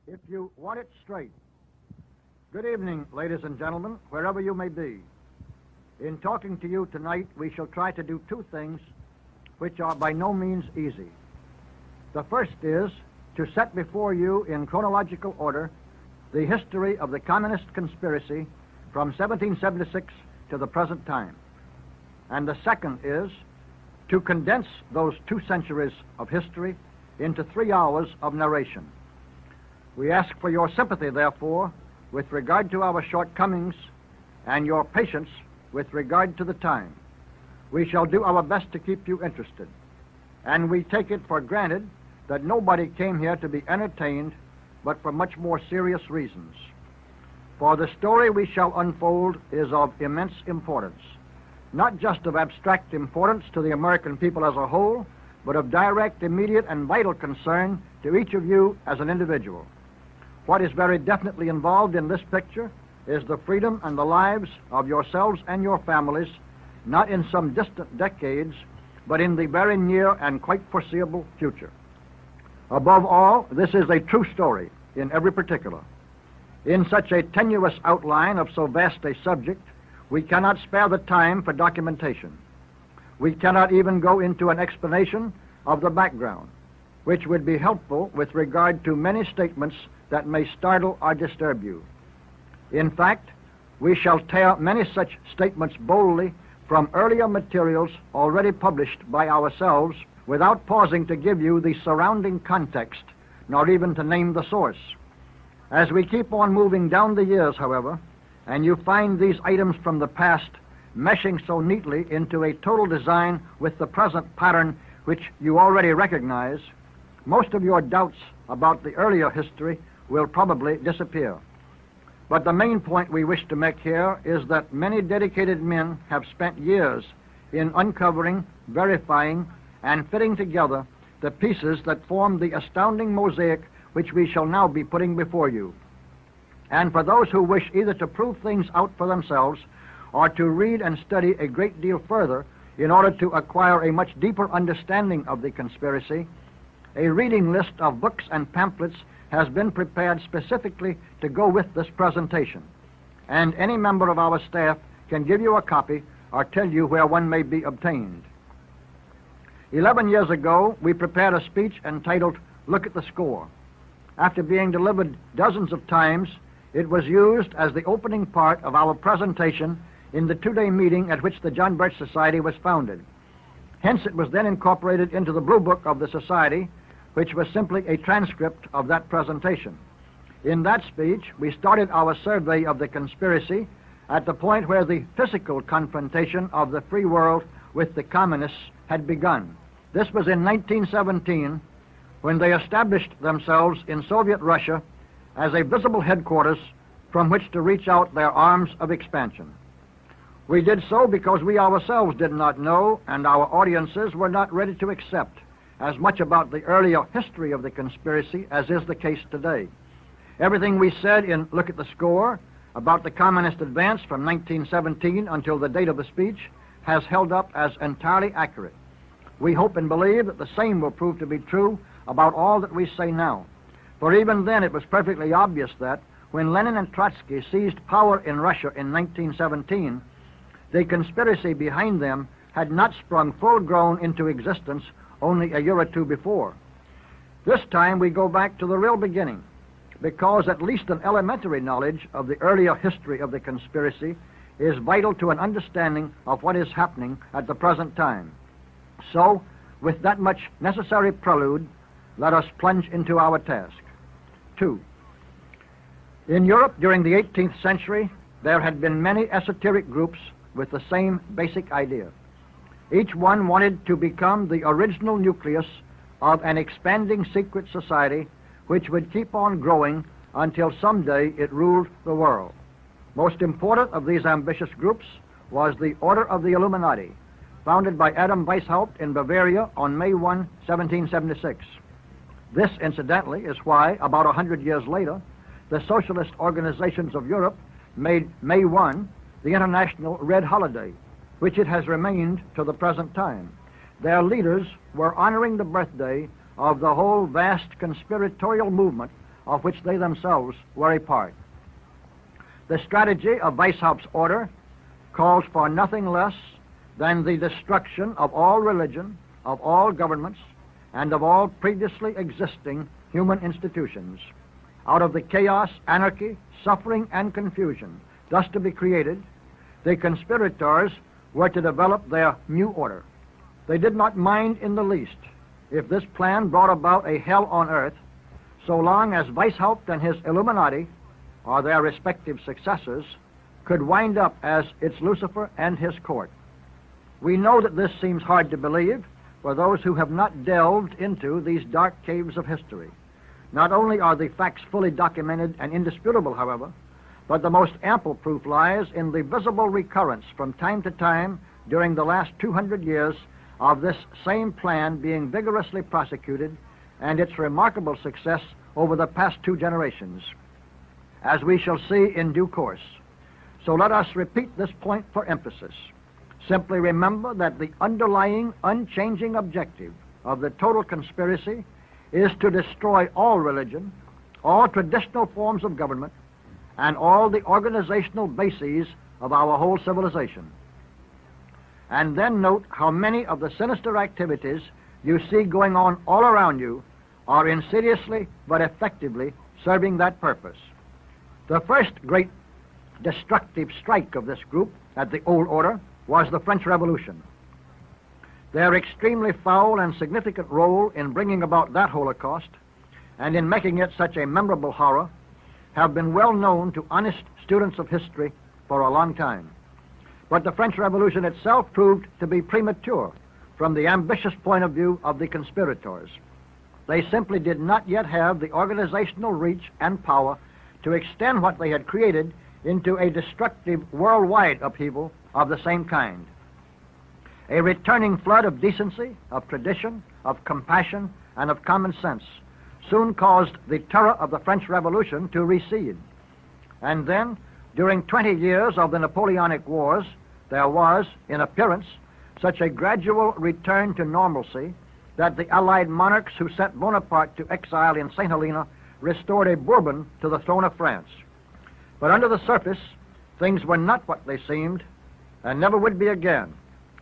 if you want it straight. Good evening, ladies and gentlemen, wherever you may be. In talking to you tonight, we shall try to do two things which are by no means easy. The first is to set before you in chronological order the history of the communist conspiracy from 1776 to the present time. And the second is to condense those 2 centuries of history into 3 hours of narration. We ask for your sympathy, therefore, with regard to our shortcomings and your patience with regard to the time. We shall do our best to keep you interested, and we take it for granted that nobody came here to be entertained, but for much more serious reasons. For the story we shall unfold is of immense importance, not just of abstract importance to the American people as a whole, but of direct, immediate, and vital concern to each of you as an individual. What is very definitely involved in this picture is the freedom and the lives of yourselves and your families, not in some distant decades, but in the very near and quite foreseeable future. Above all, this is a true story in every particular. In such a tenuous outline of so vast a subject, we cannot spare the time for documentation. We cannot even go into an explanation of the background, which would be helpful with regard to many statements that may startle or disturb you. In fact, we shall tear many such statements boldly from earlier materials already published by ourselves without pausing to give you the surrounding context, nor even to name the source. As we keep on moving down the years, however, and you find these items from the past meshing so neatly into a total design with the present pattern which you already recognize, most of your doubts about the earlier history will probably disappear. But the main point we wish to make here is that many dedicated men have spent years in uncovering, verifying, and fitting together the pieces that form the astounding mosaic which we shall now be putting before you. And for those who wish either to prove things out for themselves or to read and study a great deal further in order to acquire a much deeper understanding of the conspiracy, a reading list of books and pamphlets has been prepared specifically to go with this presentation, and any member of our staff can give you a copy or tell you where one may be obtained. 11 years ago, we prepared a speech entitled, "Look at the Score." After being delivered dozens of times, it was used as the opening part of our presentation in the 2-day meeting at which the John Birch Society was founded. Hence, it was then incorporated into the Blue Book of the Society, which was simply a transcript of that presentation. In that speech, we started our survey of the conspiracy at the point where the physical confrontation of the free world with the communists had begun. This was in 1917, when they established themselves in Soviet Russia as a visible headquarters from which to reach out their arms of expansion. We did so because we ourselves did not know, and our audiences were not ready to accept, as much about the earlier history of the conspiracy as is the case today. Everything we said in Look at the Score about the communist advance from 1917 until the date of the speech has held up as entirely accurate. We hope and believe that the same will prove to be true about all that we say now. For even then it was perfectly obvious that when Lenin and Trotsky seized power in Russia in 1917, the conspiracy behind them had not sprung full-grown into existence only a year or two before. This time we go back to the real beginning, because at least an elementary knowledge of the earlier history of the conspiracy is vital to an understanding of what is happening at the present time. So, with that much necessary prelude, let us plunge into our task. 2. In Europe during the 18th century, there had been many esoteric groups with the same basic idea. Each one wanted to become the original nucleus of an expanding secret society which would keep on growing until someday it ruled the world. Most important of these ambitious groups was the Order of the Illuminati, founded by Adam Weishaupt in Bavaria on May 1, 1776. This, incidentally, is why, about 100 years later, the socialist organizations of Europe made May 1 the International Red Holiday, which it has remained to the present time. Their leaders were honoring the birthday of the whole vast conspiratorial movement of which they themselves were a part. The strategy of Weishaupt's order calls for nothing less than the destruction of all religion, of all governments, and of all previously existing human institutions. Out of the chaos, anarchy, suffering, and confusion thus to be created, the conspirators were to develop their new order. They did not mind in the least if this plan brought about a hell on earth, so long as Weishaupt and his Illuminati, or their respective successors, could wind up as its Lucifer and his court. We know that this seems hard to believe for those who have not delved into these dark caves of history. Not only are the facts fully documented and indisputable, however, but the most ample proof lies in the visible recurrence from time to time during the last 200 years of this same plan being vigorously prosecuted and its remarkable success over the past 2 generations, as we shall see in due course. So let us repeat this point for emphasis. Simply remember that the underlying, unchanging objective of the total conspiracy is to destroy all religion, all traditional forms of government, and all the organizational bases of our whole civilization. And then note how many of the sinister activities you see going on all around you are insidiously but effectively serving that purpose. The first great destructive strike of this group at the old order was the French Revolution. Their extremely foul and significant role in bringing about that Holocaust and in making it such a memorable horror have been well known to honest students of history for a long time. But the French Revolution itself proved to be premature from the ambitious point of view of the conspirators. They simply did not yet have the organizational reach and power to extend what they had created into a destructive worldwide upheaval of the same kind. A returning flood of decency, of tradition, of compassion, and of common sense soon caused the terror of the French Revolution to recede. And then, during 20 years of the Napoleonic Wars, there was, in appearance, such a gradual return to normalcy that the Allied monarchs who sent Bonaparte to exile in St. Helena restored a Bourbon to the throne of France. But under the surface, things were not what they seemed, and never would be again,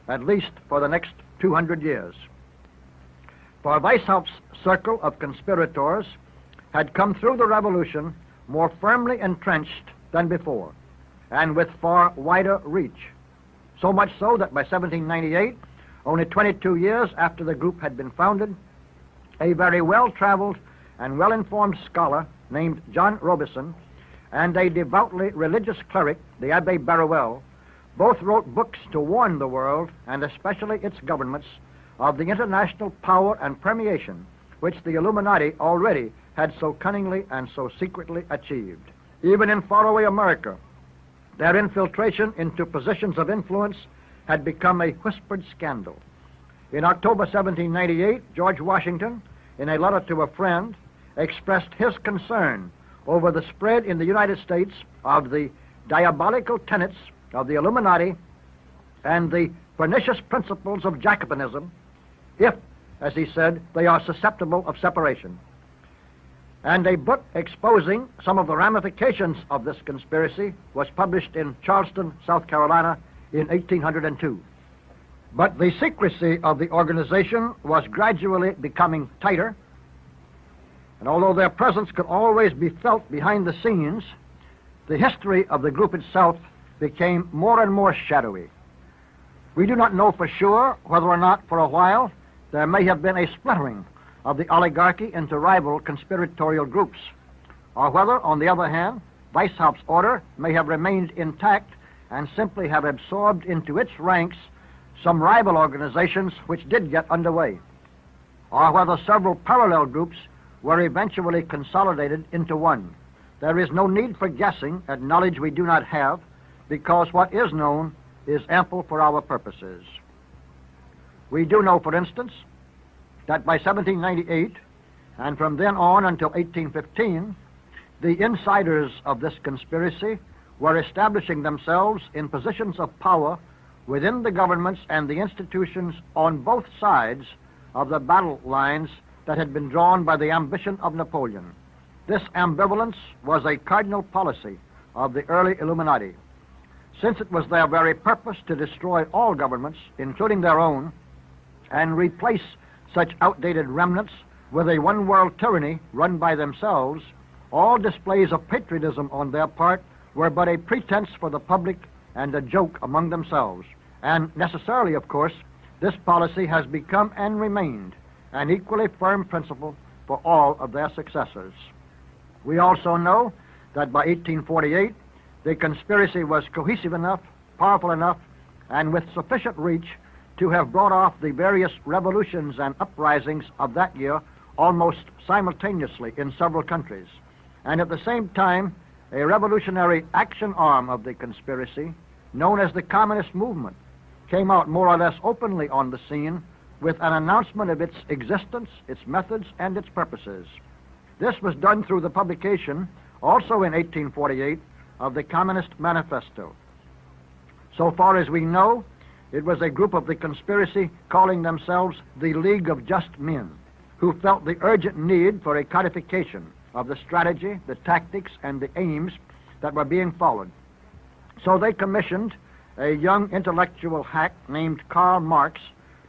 at least for the next 200 years. For Weishaupt's circle of conspirators had come through the revolution more firmly entrenched than before, and with far wider reach. So much so that by 1798, only 22 years after the group had been founded, a very well-traveled and well-informed scholar named John Robison and a devoutly religious cleric, the Abbé Baruel, both wrote books to warn the world, and especially its governments, of the international power and permeation which the Illuminati already had so cunningly and so secretly achieved. Even in faraway America, their infiltration into positions of influence had become a whispered scandal. In October 1798, George Washington, in a letter to a friend, expressed his concern over the spread in the United States of the diabolical tenets of the Illuminati and the pernicious principles of Jacobinism, if, as he said, they are susceptible of separation. And a book exposing some of the ramifications of this conspiracy was published in Charleston, South Carolina, in 1802. But the secrecy of the organization was gradually becoming tighter, and although their presence could always be felt behind the scenes, the history of the group itself became more and more shadowy. We do not know for sure whether or not for a while there may have been a splintering of the oligarchy into rival conspiratorial groups, or whether, on the other hand, Weishaupt's order may have remained intact and simply have absorbed into its ranks some rival organizations which did get underway, or whether several parallel groups were eventually consolidated into one. There is no need for guessing at knowledge we do not have, because what is known is ample for our purposes. We do know, for instance, that by 1798, and from then on until 1815, the insiders of this conspiracy were establishing themselves in positions of power within the governments and the institutions on both sides of the battle lines that had been drawn by the ambition of Napoleon. This ambivalence was a cardinal policy of the early Illuminati, since it was their very purpose to destroy all governments, including their own, and replace such outdated remnants with a one-world tyranny run by themselves. All displays of patriotism on their part were but a pretense for the public and a joke among themselves. And necessarily, of course, this policy has become and remained an equally firm principle for all of their successors. We also know that by 1848, the conspiracy was cohesive enough, powerful enough, and with sufficient reach to have brought off the various revolutions and uprisings of that year almost simultaneously in several countries. And at the same time, a revolutionary action arm of the conspiracy, known as the Communist Movement, came out more or less openly on the scene with an announcement of its existence, its methods, and its purposes. This was done through the publication, also in 1848, of the Communist Manifesto. So far as we know, it was a group of the conspiracy calling themselves the League of Just Men, who felt the urgent need for a codification of the strategy, the tactics, and the aims that were being followed. So they commissioned a young intellectual hack named Karl Marx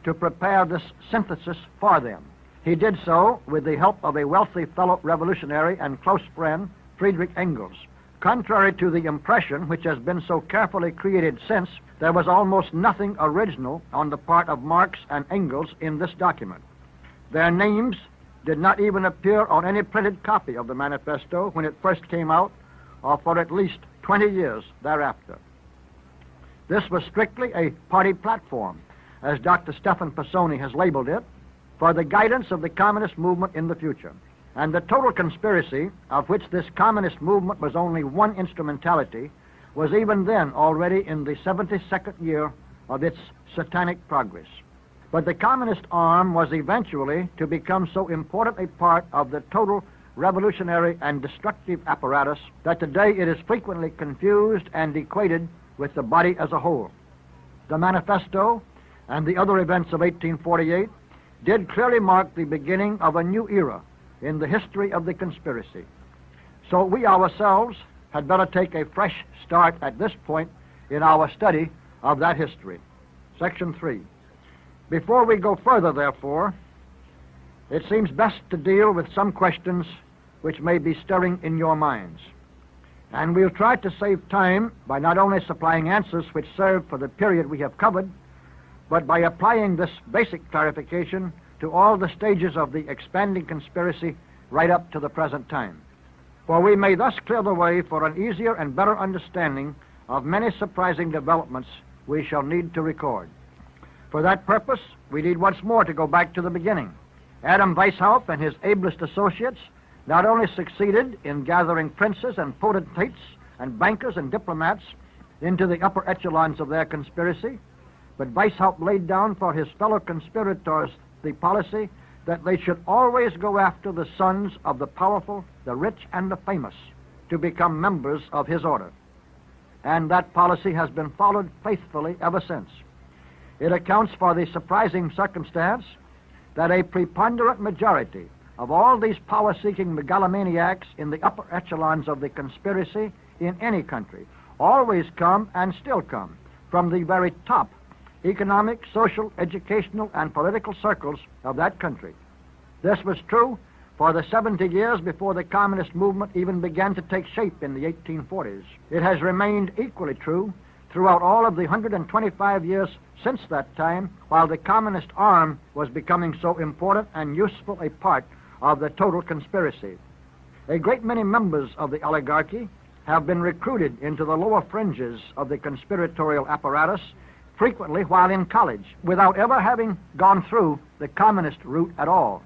to prepare this synthesis for them. He did so with the help of a wealthy fellow revolutionary and close friend, Friedrich Engels. Contrary to the impression which has been so carefully created since, there was almost nothing original on the part of Marx and Engels in this document. Their names did not even appear on any printed copy of the manifesto when it first came out, or for at least 20 years thereafter. This was strictly a party platform, as Dr. Stephan Pisoni has labeled it, for the guidance of the communist movement in the future. And the total conspiracy, of which this communist movement was only one instrumentality, was even then already in the 72nd year of its satanic progress. But the communist arm was eventually to become so important a part of the total revolutionary and destructive apparatus that today it is frequently confused and equated with the body as a whole. The manifesto and the other events of 1848 did clearly mark the beginning of a new era in the history of the conspiracy. So we ourselves had better take a fresh start at this point in our study of that history. Section 3. Before we go further, therefore, it seems best to deal with some questions which may be stirring in your minds. And we'll try to save time by not only supplying answers which serve for the period we have covered, but by applying this basic clarification to all the stages of the expanding conspiracy right up to the present time. For we may thus clear the way for an easier and better understanding of many surprising developments we shall need to record. For that purpose, we need once more to go back to the beginning. Adam Weishaupt and his ablest associates not only succeeded in gathering princes and potentates and bankers and diplomats into the upper echelons of their conspiracy, but Weishaupt laid down for his fellow conspirators the policy that they should always go after the sons of the powerful, the rich, and the famous to become members of his order. And that policy has been followed faithfully ever since. It accounts for the surprising circumstance that a preponderant majority of all these power-seeking megalomaniacs in the upper echelons of the conspiracy in any country always come and still come from the very top economic, social, educational, and political circles of that country. This was true for the 70 years before the communist movement even began to take shape in the 1840s. It has remained equally true throughout all of the 125 years since that time, while the communist arm was becoming so important and useful a part of the total conspiracy. A great many members of the oligarchy have been recruited into the lower fringes of the conspiratorial apparatus, frequently while in college, without ever having gone through the communist route at all.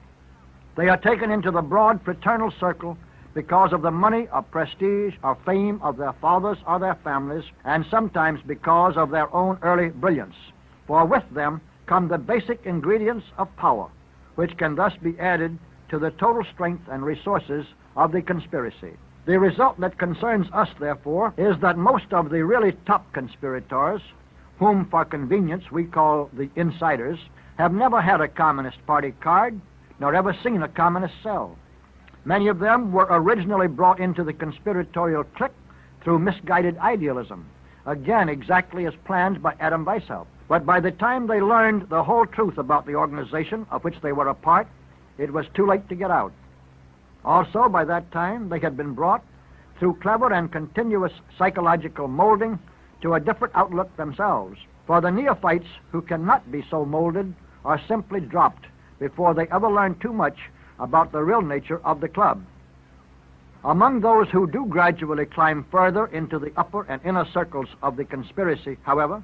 They are taken into the broad fraternal circle because of the money or prestige or fame of their fathers or their families, and sometimes because of their own early brilliance. For with them come the basic ingredients of power, which can thus be added to the total strength and resources of the conspiracy. The result that concerns us, therefore, is that most of the really top conspirators, whom for convenience we call the insiders, have never had a Communist Party card, nor ever seen a communist cell. Many of them were originally brought into the conspiratorial clique through misguided idealism, again exactly as planned by Adam Weishaupt. But by the time they learned the whole truth about the organization of which they were a part, it was too late to get out. Also, by that time, they had been brought, through clever and continuous psychological molding, to a different outlook themselves. For the neophytes who cannot be so molded are simply dropped before they ever learn too much about the real nature of the club. Among those who do gradually climb further into the upper and inner circles of the conspiracy, however,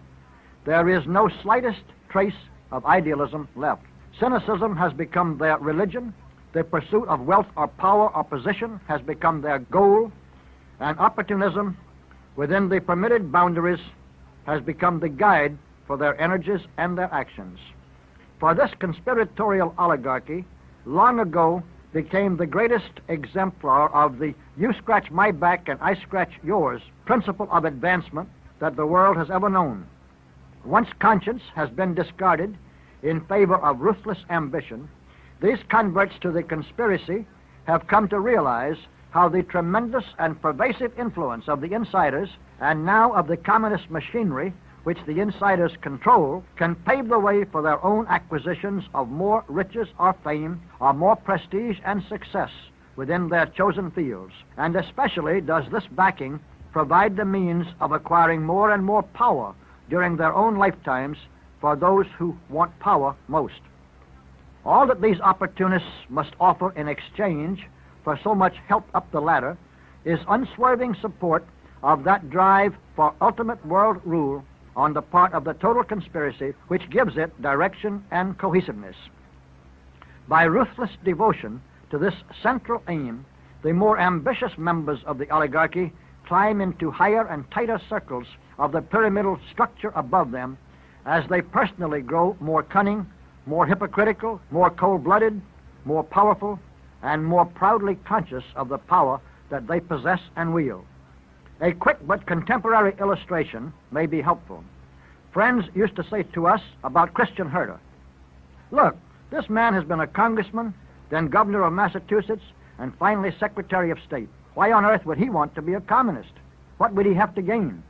there is no slightest trace of idealism left. Cynicism has become their religion, the pursuit of wealth or power or position has become their goal, and opportunism within the permitted boundaries has become the guide for their energies and their actions. For this conspiratorial oligarchy long ago became the greatest exemplar of the you scratch my back and I scratch yours principle of advancement that the world has ever known. Once conscience has been discarded in favor of ruthless ambition, these converts to the conspiracy have come to realize how the tremendous and pervasive influence of the insiders and now of the communist machinery which the insiders control can pave the way for their own acquisitions of more riches or fame or more prestige and success within their chosen fields. And especially does this backing provide the means of acquiring more and more power during their own lifetimes for those who want power most. All that these opportunists must offer in exchange for so much help up the ladder is unswerving support of that drive for ultimate world rule on the part of the total conspiracy which gives it direction and cohesiveness. By ruthless devotion to this central aim, the more ambitious members of the oligarchy climb into higher and tighter circles of the pyramidal structure above them as they personally grow more cunning, more hypocritical, more cold-blooded, more powerful, and more proudly conscious of the power that they possess and wield. A quick but contemporary illustration may be helpful. Friends used to say to us about Christian Herter, "Look, this man has been a congressman, then governor of Massachusetts, and finally Secretary of State. Why on earth would he want to be a communist? What would he have to gain?"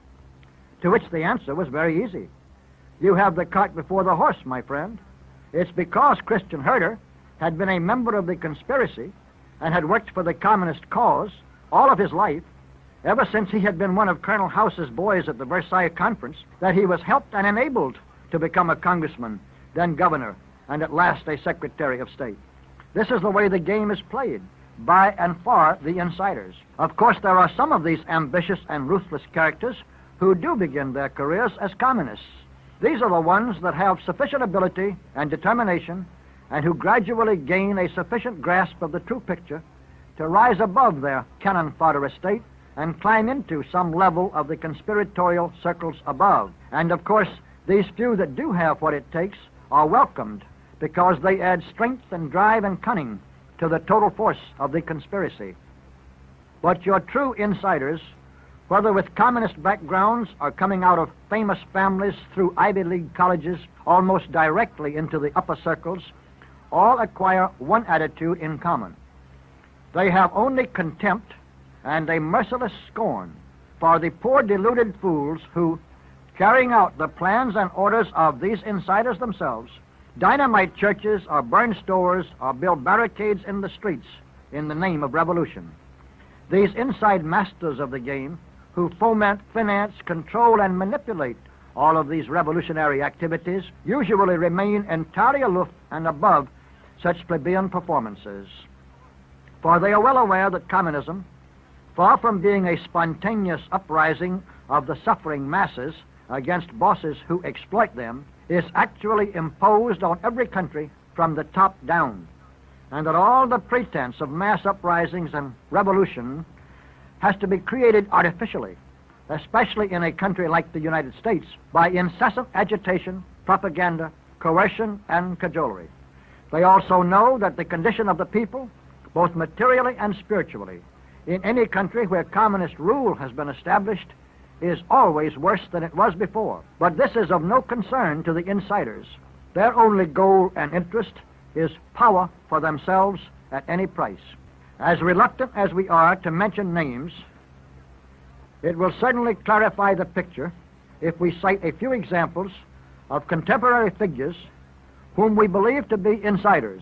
To which the answer was very easy. You have the cart before the horse, my friend. It's because Christian Herter had been a member of the conspiracy and had worked for the communist cause all of his life, ever since he had been one of Colonel House's boys at the Versailles Conference, that he was helped and enabled to become a congressman, then governor, and at last a Secretary of State. This is the way the game is played, by and for the insiders. Of course, there are some of these ambitious and ruthless characters who do begin their careers as communists. These are the ones that have sufficient ability and determination and who gradually gain a sufficient grasp of the true picture to rise above their cannon fodder estate and climb into some level of the conspiratorial circles above. And of course, these few that do have what it takes are welcomed because they add strength and drive and cunning to the total force of the conspiracy. But your true insiders, whether with communist backgrounds or coming out of famous families through Ivy League colleges almost directly into the upper circles, all acquire one attitude in common. They have only contempt and a merciless scorn for the poor deluded fools who, carrying out the plans and orders of these insiders themselves, dynamite churches or burn stores or build barricades in the streets in the name of revolution. These inside masters of the game who foment, finance, control, and manipulate all of these revolutionary activities usually remain entirely aloof and above such plebeian performances. For they are well aware that communism, far from being a spontaneous uprising of the suffering masses against bosses who exploit them, is actually imposed on every country from the top down, and that all the pretense of mass uprisings and revolution has to be created artificially, especially in a country like the United States, by incessant agitation, propaganda, coercion, and cajolery. They also know that the condition of the people, both materially and spiritually, in any country where communist rule has been established, is always worse than it was before. But this is of no concern to the insiders. Their only goal and interest is power for themselves at any price. As reluctant as we are to mention names, it will certainly clarify the picture if we cite a few examples of contemporary figures whom we believe to be insiders,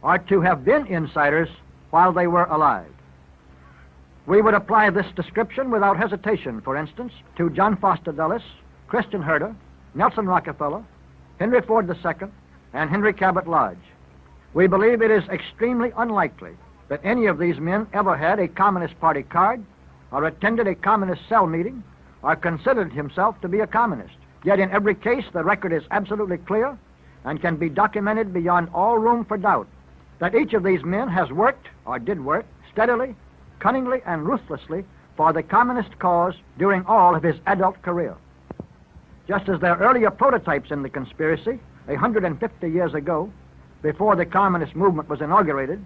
or to have been insiders while they were alive. We would apply this description without hesitation, for instance, to John Foster Dulles, Christian Herter, Nelson Rockefeller, Henry Ford II, and Henry Cabot Lodge. We believe it is extremely unlikely that any of these men ever had a Communist Party card, or attended a Communist cell meeting, or considered himself to be a communist. Yet in every case, the record is absolutely clear and can be documented beyond all room for doubt that each of these men has worked, or did work, steadily, cunningly, and ruthlessly for the communist cause during all of his adult career. Just as their earlier prototypes in the conspiracy, 150 years ago, before the communist movement was inaugurated,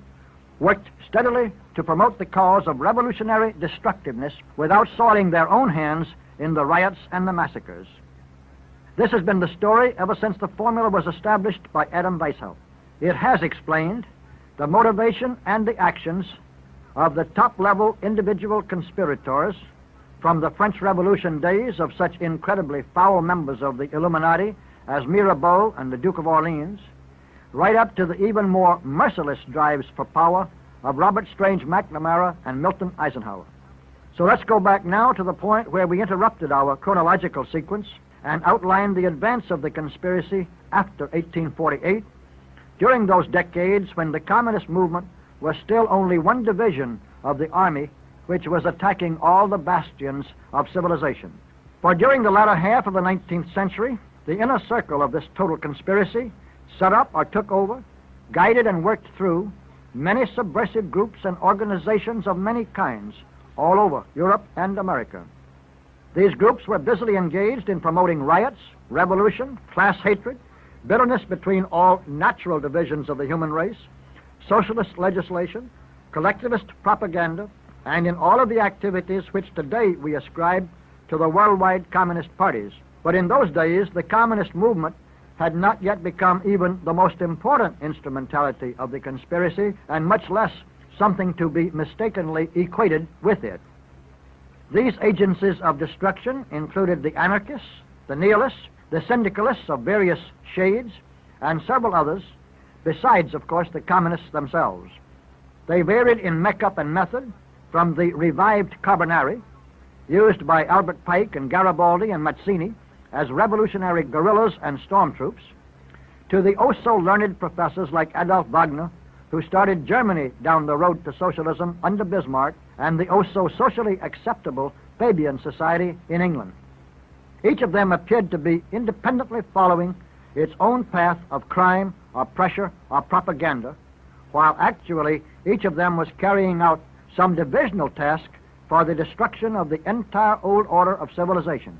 worked steadily to promote the cause of revolutionary destructiveness without soiling their own hands in the riots and the massacres. This has been the story ever since the formula was established by Adam Weishaupt. It has explained the motivation and the actions of the top-level individual conspirators from the French Revolution days of such incredibly foul members of the Illuminati as Mirabeau and the Duke of Orleans, right up to the even more merciless drives for power of Robert Strange McNamara and Milton Eisenhower. So let's go back now to the point where we interrupted our chronological sequence and outlined the advance of the conspiracy after 1848, during those decades when the communist movement was still only one division of the army which was attacking all the bastions of civilization. For during the latter half of the 19th century, the inner circle of this total conspiracy set up or took over, guided and worked through many subversive groups and organizations of many kinds all over Europe and America. These groups were busily engaged in promoting riots, revolution, class hatred, bitterness between all natural divisions of the human race, socialist legislation, collectivist propaganda, and in all of the activities which today we ascribe to the worldwide communist parties. But in those days, the communist movement had not yet become even the most important instrumentality of the conspiracy, and much less something to be mistakenly equated with it. These agencies of destruction included the anarchists, the nihilists, the syndicalists of various shades, and several others, besides, of course, the communists themselves. They varied in makeup and method from the revived Carbonari, used by Albert Pike and Garibaldi and Mazzini as revolutionary guerrillas and stormtroops, to the oh-so-learned professors like Adolf Wagner, who started Germany down the road to socialism under Bismarck, and the oh-so-socially acceptable Fabian Society in England. Each of them appeared to be independently following its own path of crime or pressure or propaganda, while actually each of them was carrying out some divisional task for the destruction of the entire old order of civilization,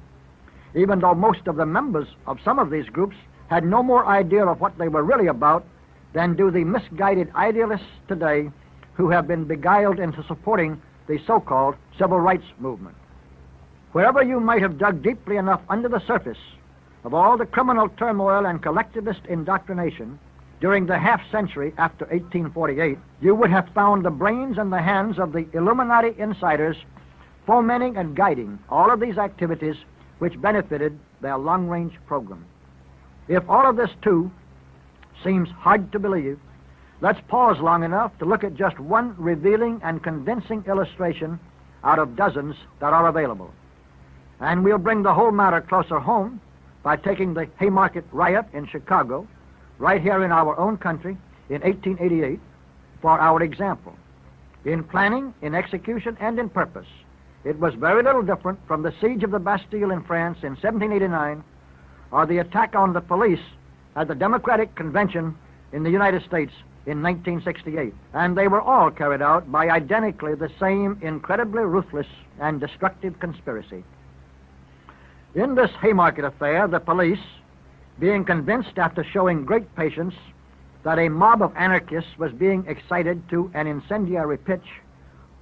even though most of the members of some of these groups had no more idea of what they were really about than do the misguided idealists today who have been beguiled into supporting the so-called civil rights movement. Wherever you might have dug deeply enough under the surface of all the criminal turmoil and collectivist indoctrination during the half-century after 1848, you would have found the brains and the hands of the Illuminati insiders fomenting and guiding all of these activities which benefited their long-range program. If all of this, too, seems hard to believe, let's pause long enough to look at just one revealing and convincing illustration out of dozens that are available. And we'll bring the whole matter closer home by taking the Haymarket riot in Chicago, right here in our own country, in 1888, for our example. In planning, in execution, and in purpose, it was very little different from the siege of the Bastille in France in 1789, or the attack on the police at the Democratic Convention in the United States in 1968. And they were all carried out by identically the same incredibly ruthless and destructive conspiracy. In this Haymarket affair, the police, being convinced after showing great patience that a mob of anarchists was being excited to an incendiary pitch,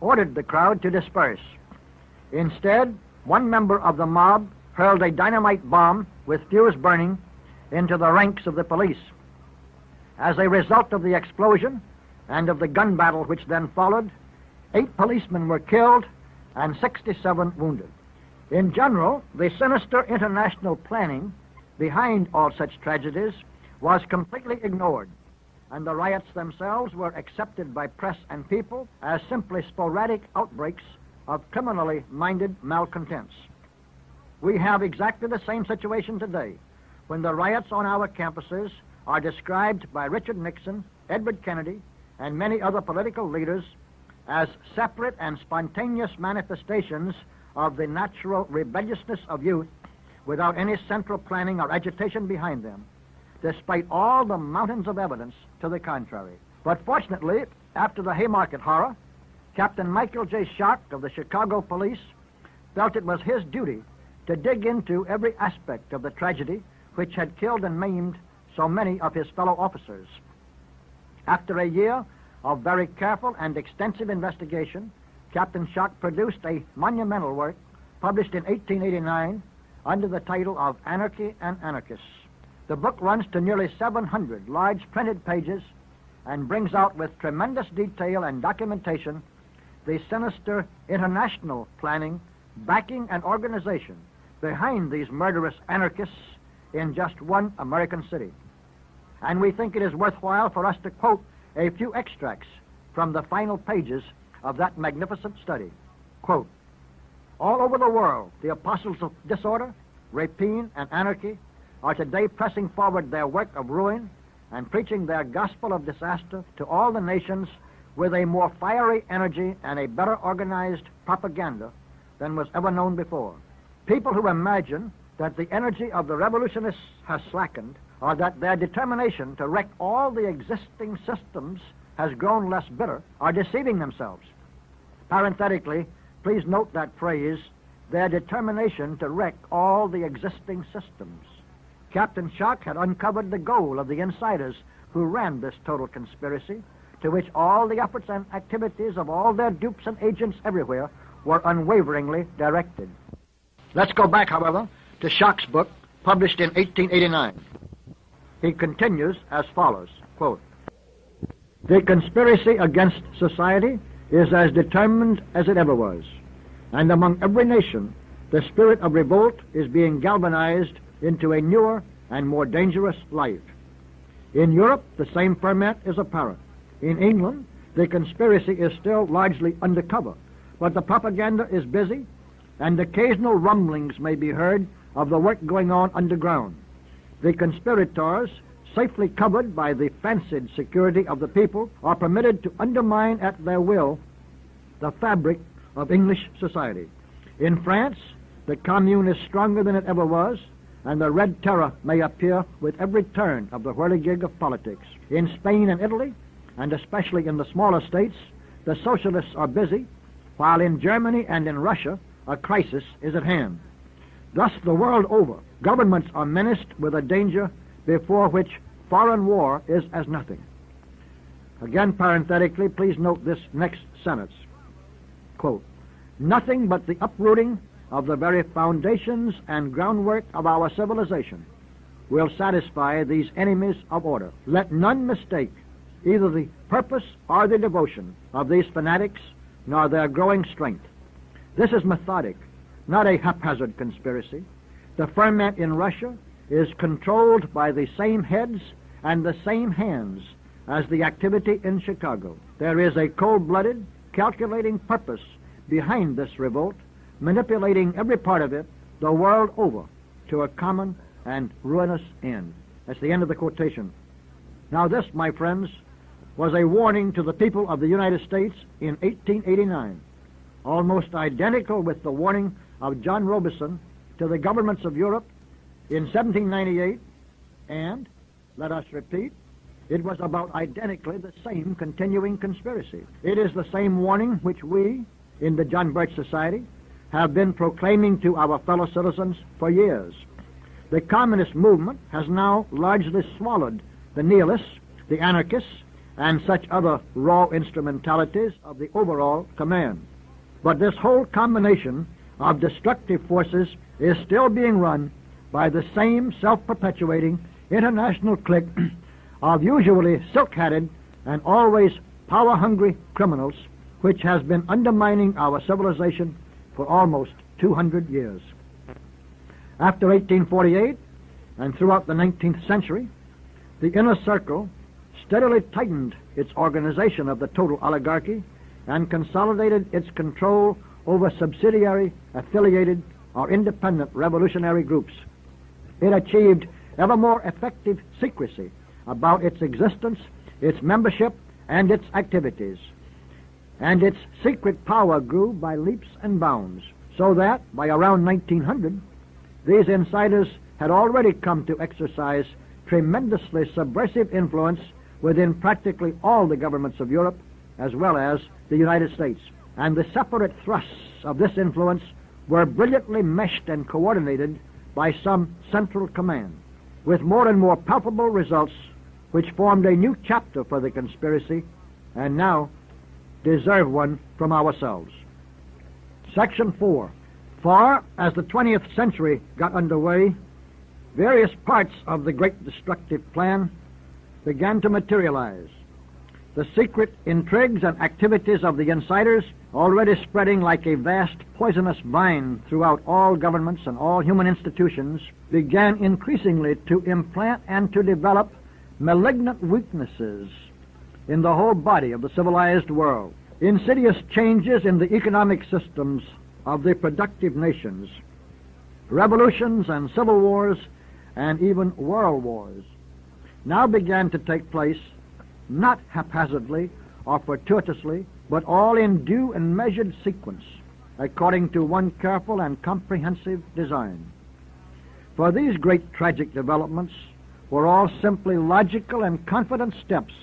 ordered the crowd to disperse. Instead, one member of the mob hurled a dynamite bomb with fuse burning into the ranks of the police. As a result of the explosion, and of the gun battle which then followed, 8 policemen were killed and 67 wounded. In general, the sinister international planning behind all such tragedies was completely ignored, and the riots themselves were accepted by press and people as simply sporadic outbreaks of criminally minded malcontents. We have exactly the same situation today when the riots on our campuses are described by Richard Nixon, Edward Kennedy, and many other political leaders as separate and spontaneous manifestations of the natural rebelliousness of youth without any central planning or agitation behind them, despite all the mountains of evidence to the contrary. But fortunately, after the Haymarket horror, Captain Michael J. Shark of the Chicago Police felt it was his duty to dig into every aspect of the tragedy which had killed and maimed so many of his fellow officers. After a year of very careful and extensive investigation, Captain Shark produced a monumental work published in 1889 under the title of Anarchy and Anarchists. The book runs to nearly 700 large printed pages and brings out with tremendous detail and documentation the sinister international planning, backing, and organization behind these murderous anarchists in just one American city. And we think it is worthwhile for us to quote a few extracts from the final pages of that magnificent study. Quote, "All over the world, the apostles of disorder, rapine, and anarchy are today pressing forward their work of ruin and preaching their gospel of disaster to all the nations with a more fiery energy and a better organized propaganda than was ever known before. People who imagine that the energy of the revolutionists has slackened, or that their determination to wreck all the existing systems has grown less bitter, are deceiving themselves." Parenthetically, please note that phrase, their determination to wreck all the existing systems. Captain Shark had uncovered the goal of the insiders who ran this total conspiracy, to which all the efforts and activities of all their dupes and agents everywhere were unwaveringly directed. Let's go back, however, to Shark's book, published in 1889. He continues as follows, quote, "The conspiracy against society is as determined as it ever was, and among every nation, the spirit of revolt is being galvanized into a newer and more dangerous life. In Europe, the same ferment is apparent. In England, the conspiracy is still largely undercover, but the propaganda is busy, and occasional rumblings may be heard of the work going on underground. The conspirators, safely covered by the fancied security of the people, are permitted to undermine at their will the fabric of English society. In France, the Commune is stronger than it ever was, and the Red Terror may appear with every turn of the whirligig of politics. In Spain and Italy, and especially in the smaller states, the socialists are busy, while in Germany and in Russia, a crisis is at hand. Thus, the world over, governments are menaced with a danger before which foreign war is as nothing." Again, parenthetically, please note this next sentence. Quote, "Nothing but the uprooting of the very foundations and groundwork of our civilization will satisfy these enemies of order. Let none mistake either the purpose or the devotion of these fanatics, nor their growing strength. This is methodic, not a haphazard conspiracy. The ferment in Russia is controlled by the same heads and the same hands as the activity in Chicago. There is a cold-blooded, calculating purpose behind this revolt, manipulating every part of it the world over to a common and ruinous end." That's the end of the quotation. Now this, my friends, was a warning to the people of the United States in 1889, almost identical with the warning of John Robison to the governments of Europe in 1798, and, let us repeat, it was about identically the same continuing conspiracy. It is the same warning which we, in the John Birch Society, have been proclaiming to our fellow citizens for years. The communist movement has now largely swallowed the nihilists, the anarchists, and such other raw instrumentalities of the overall command. But this whole combination of destructive forces is still being run by the same self-perpetuating international clique of usually silk-hatted and always power-hungry criminals which has been undermining our civilization for almost 200 years. After 1848 and throughout the 19th century, the inner circle steadily tightened its organization of the total oligarchy and consolidated its control over subsidiary, affiliated, or independent revolutionary groups. It achieved ever more effective secrecy about its existence, its membership, and its activities. And its secret power grew by leaps and bounds, so that by around 1900, these insiders had already come to exercise tremendously subversive influence within practically all the governments of Europe, as well as the United States. And the separate thrusts of this influence were brilliantly meshed and coordinated by some central command, with more and more palpable results which formed a new chapter for the conspiracy and now deserve one from ourselves. Section 4. Far as the 20th century got underway, various parts of the great destructive plan began to materialize. The secret intrigues and activities of the insiders, already spreading like a vast poisonous vine throughout all governments and all human institutions, began increasingly to implant and to develop malignant weaknesses in the whole body of the civilized world. Insidious changes in the economic systems of the productive nations, revolutions and civil wars, and even world wars now began to take place, not haphazardly or fortuitously, but all in due and measured sequence, according to one careful and comprehensive design. For these great tragic developments were all simply logical and confident steps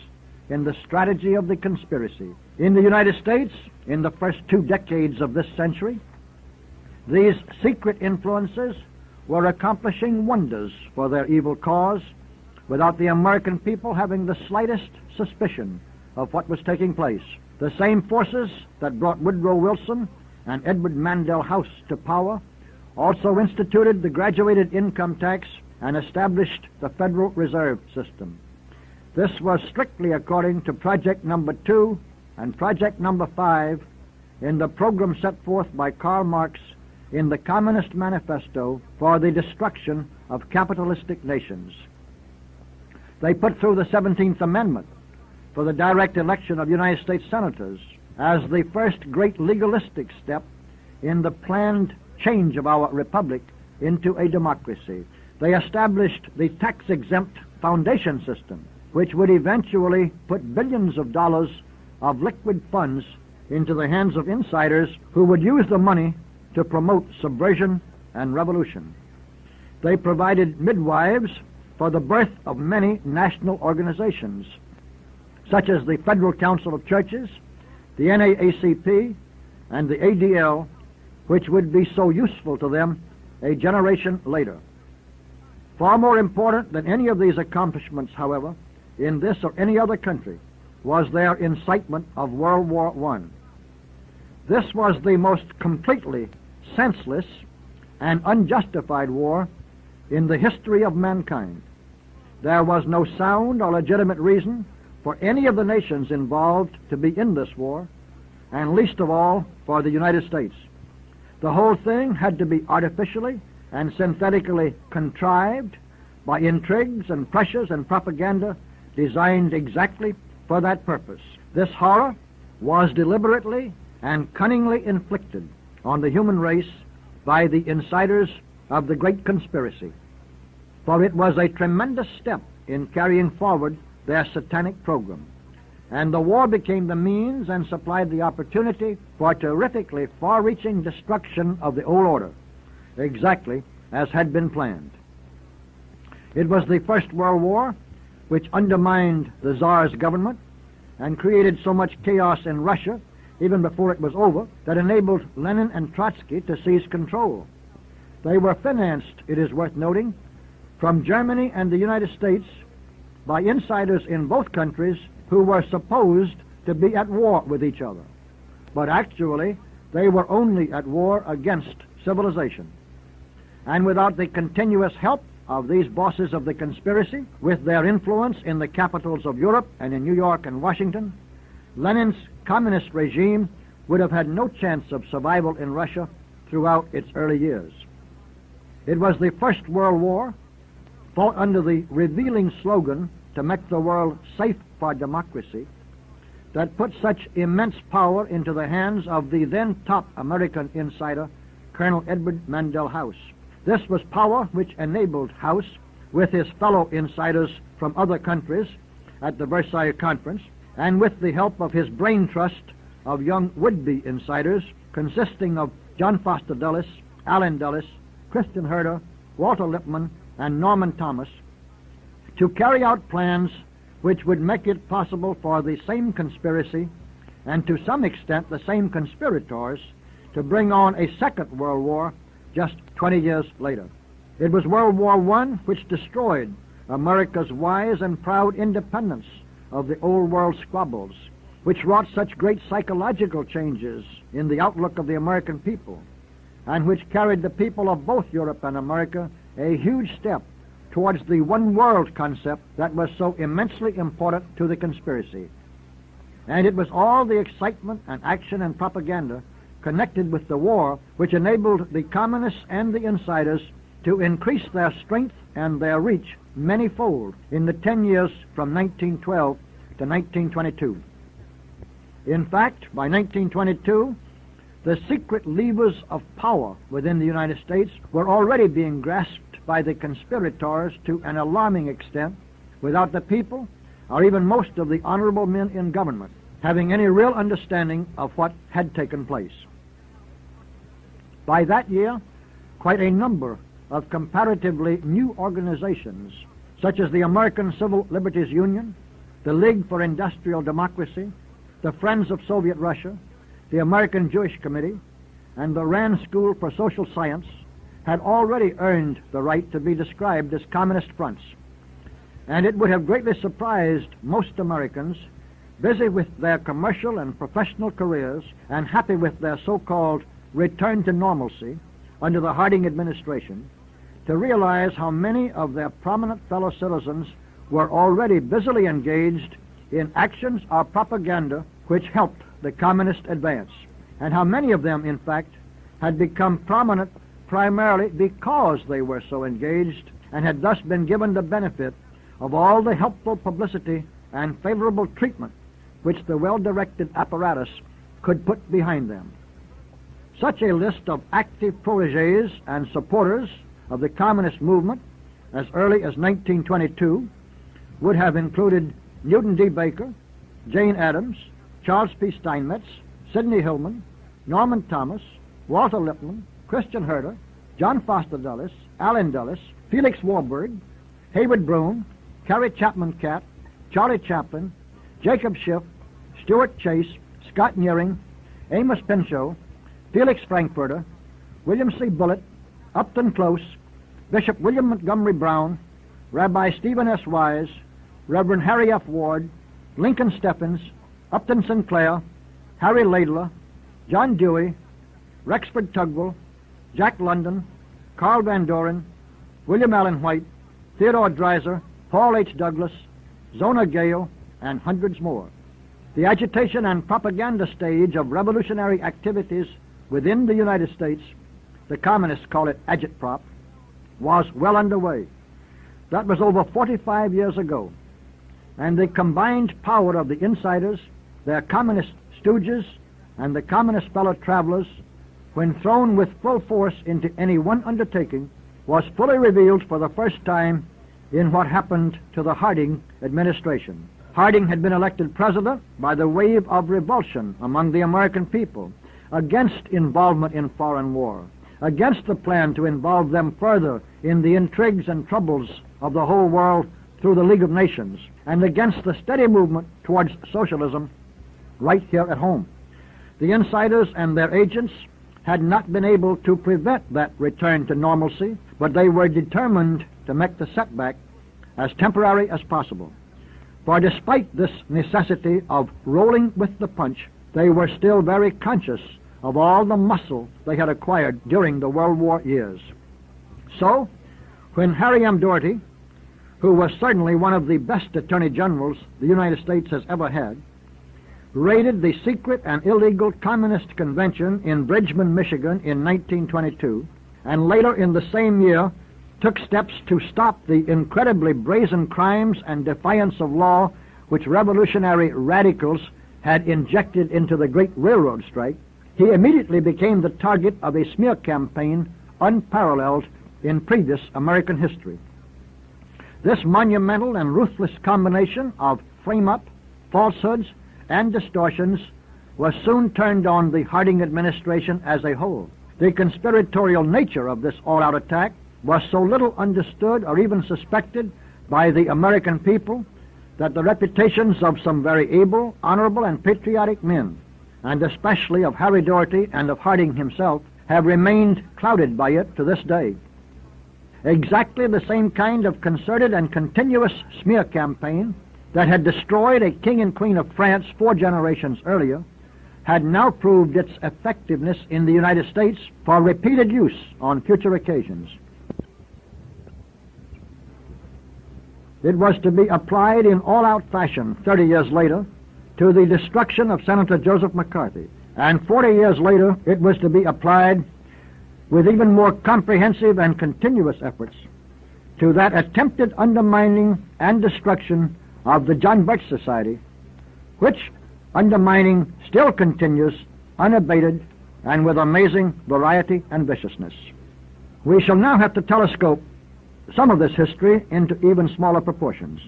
in the strategy of the conspiracy. In the United States, in the first 2 decades of this century, these secret influences were accomplishing wonders for their evil cause without the American people having the slightest suspicion of what was taking place. The same forces that brought Woodrow Wilson and Edward Mandell House to power also instituted the graduated income tax and established the Federal Reserve System. This was strictly according to Project Number 2 and Project Number 5 in the program set forth by Karl Marx in the Communist Manifesto for the destruction of capitalistic nations. They put through the 17th Amendment for the direct election of United States senators as the first great legalistic step in the planned change of our republic into a democracy. They established the tax-exempt foundation system, which would eventually put billions of dollars of liquid funds into the hands of insiders who would use the money to promote subversion and revolution. They provided midwives for the birth of many national organizations, such as the Federal Council of Churches, the NAACP, and the ADL, which would be so useful to them a generation later. Far more important than any of these accomplishments, however, in this or any other country, was their incitement of World War I. This was the most completely senseless and unjustified war in the history of mankind. There was no sound or legitimate reason for any of the nations involved to be in this war, and least of all for the United States. The whole thing had to be artificially and synthetically contrived by intrigues and pressures and propaganda designed exactly for that purpose. This horror was deliberately and cunningly inflicted on the human race by the insiders of the great conspiracy, for it was a tremendous step in carrying forward their satanic program. And the war became the means and supplied the opportunity for terrifically far-reaching destruction of the old order, exactly as had been planned. It was the First World War which undermined the Tsar's government and created so much chaos in Russia, even before it was over, that enabled Lenin and Trotsky to seize control. They were financed, it is worth noting, from Germany and the United States by insiders in both countries who were supposed to be at war with each other. But actually, they were only at war against civilization. And without the continuous help of these bosses of the conspiracy, with their influence in the capitals of Europe and in New York and Washington, Lenin's communist regime would have had no chance of survival in Russia throughout its early years. It was the First World War, fought under the revealing slogan to make the world safe for democracy, that put such immense power into the hands of the then top American insider, Colonel Edward Mandell House. This was power which enabled House, with his fellow insiders from other countries at the Versailles Conference, and with the help of his brain trust of young would-be insiders consisting of John Foster Dulles, Allen Dulles, Christian Herter, Walter Lippmann, and Norman Thomas, to carry out plans which would make it possible for the same conspiracy, and to some extent the same conspirators, to bring on a second World War just 20 years later. It was World War I which destroyed America's wise and proud independence of the old world squabbles, which wrought such great psychological changes in the outlook of the American people, and which carried the people of both Europe and America a huge step towards the one world concept that was so immensely important to the conspiracy. And it was all the excitement and action and propaganda connected with the war which enabled the communists and the insiders to increase their strength and their reach manyfold in the 10 years from 1912 to 1922. In fact, by 1922, the secret levers of power within the United States were already being grasped by the conspirators to an alarming extent, without the people, or even most of the honorable men in government, having any real understanding of what had taken place. By that year, quite a number of comparatively new organizations, such as the American Civil Liberties Union, the League for Industrial Democracy, the Friends of Soviet Russia, the American Jewish Committee, and the Rand School for Social Science, had already earned the right to be described as communist fronts. And it would have greatly surprised most Americans, busy with their commercial and professional careers and happy with their so-called return to normalcy under the Harding administration, to realize how many of their prominent fellow citizens were already busily engaged in actions or propaganda which helped the communist advance, and how many of them, in fact, had become prominent primarily because they were so engaged and had thus been given the benefit of all the helpful publicity and favorable treatment which the well-directed apparatus could put behind them. Such a list of active protégés and supporters of the communist movement as early as 1922 would have included Newton D. Baker, Jane Addams, Charles P. Steinmetz, Sidney Hillman, Norman Thomas, Walter Lippmann, Christian Herter, John Foster Dulles, Allen Dulles, Felix Warburg, Haywood Broun, Carrie Chapman Catt, Charlie Chaplin, Jacob Schiff, Stuart Chase, Scott Nearing, Amos Pinchot, Felix Frankfurter, William C. Bullitt, Upton Close, Bishop William Montgomery Brown, Rabbi Stephen S. Wise, Reverend Harry F. Ward, Lincoln Steffens, Upton Sinclair, Harry Laidlaw, John Dewey, Rexford Tugwell, Jack London, Carl Van Doren, William Allen White, Theodore Dreiser, Paul H. Douglas, Zona Gale, and hundreds more. The agitation and propaganda stage of revolutionary activities within the United States, the communists call it agitprop, was well underway. That was over 45 years ago. And the combined power of the insiders, their communist stooges, and the communist fellow travelers, when thrown with full force into any one undertaking, was fully revealed for the first time in what happened to the Harding administration. Harding had been elected president by the wave of revulsion among the American people against involvement in foreign war, against the plan to involve them further in the intrigues and troubles of the whole world through the League of Nations, and against the steady movement towards socialism right here at home. The insiders and their agents had not been able to prevent that return to normalcy, but they were determined to make the setback as temporary as possible. For despite this necessity of rolling with the punch, they were still very conscious of all the muscle they had acquired during the World War years. So, when Harry M. Doherty, who was certainly one of the best attorney generals the United States has ever had, raided the secret and illegal Communist Convention in Bridgman, Michigan in 1922, and later in the same year took steps to stop the incredibly brazen crimes and defiance of law which revolutionary radicals had injected into the great railroad strike, he immediately became the target of a smear campaign unparalleled in previous American history. This monumental and ruthless combination of frame-up, falsehoods, and distortions was soon turned on the Harding administration as a whole. The conspiratorial nature of this all-out attack was so little understood or even suspected by the American people that the reputations of some very able, honorable, and patriotic men, and especially of Harry Doherty and of Harding himself, have remained clouded by it to this day. Exactly the same kind of concerted and continuous smear campaign that had destroyed a king and queen of France 4 generations earlier had now proved its effectiveness in the United States for repeated use on future occasions. It was to be applied in all-out fashion 30 years later to the destruction of Senator Joseph McCarthy, and 40 years later it was to be applied with even more comprehensive and continuous efforts to that attempted undermining and destruction of the John Birch Society, which undermining still continues unabated and with amazing variety and viciousness. We shall now have to telescope some of this history into even smaller proportions.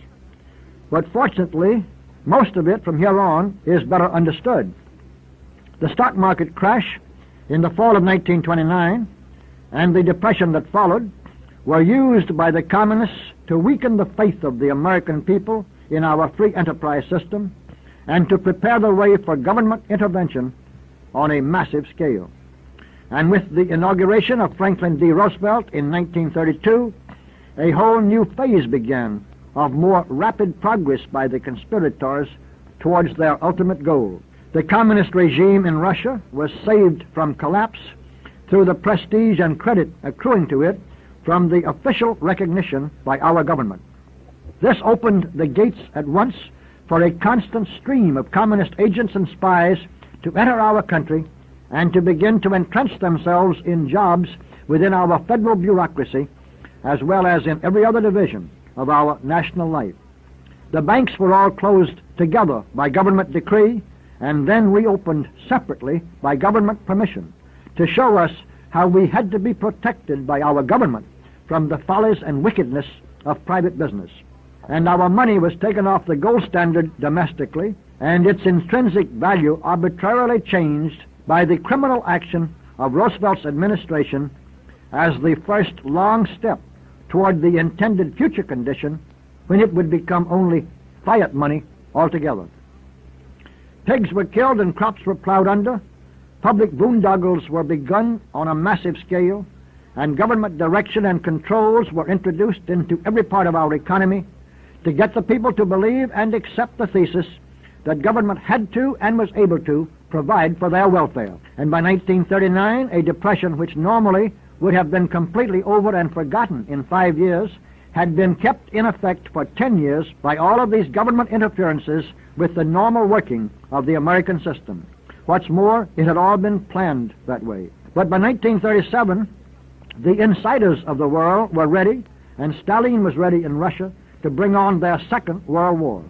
But fortunately, most of it from here on is better understood. The stock market crash in the fall of 1929 and the depression that followed were used by the communists to weaken the faith of the American people in our free enterprise system and to prepare the way for government intervention on a massive scale. And with the inauguration of Franklin D. Roosevelt in 1932, a whole new phase began of more rapid progress by the conspirators towards their ultimate goal. The communist regime in Russia was saved from collapse through the prestige and credit accruing to it from the official recognition by our government. This opened the gates at once for a constant stream of communist agents and spies to enter our country and to begin to entrench themselves in jobs within our federal bureaucracy as well as in every other division of our national life. The banks were all closed together by government decree and then reopened separately by government permission to show us how we had to be protected by our government from the follies and wickedness of private business. And our money was taken off the gold standard domestically and its intrinsic value arbitrarily changed by the criminal action of Roosevelt's administration as the first long step toward the intended future condition when it would become only fiat money altogether. Pigs were killed and crops were plowed under, public boondoggles were begun on a massive scale, and government direction and controls were introduced into every part of our economy to get the people to believe and accept the thesis that government had to and was able to provide for their welfare. And by 1939, a depression which normally would have been completely over and forgotten in 5 years had been kept in effect for 10 years by all of these government interferences with the normal working of the American system. What's more, it had all been planned that way. But by 1937, the insiders of the world were ready, and Stalin was ready in Russia to bring on their Second World War.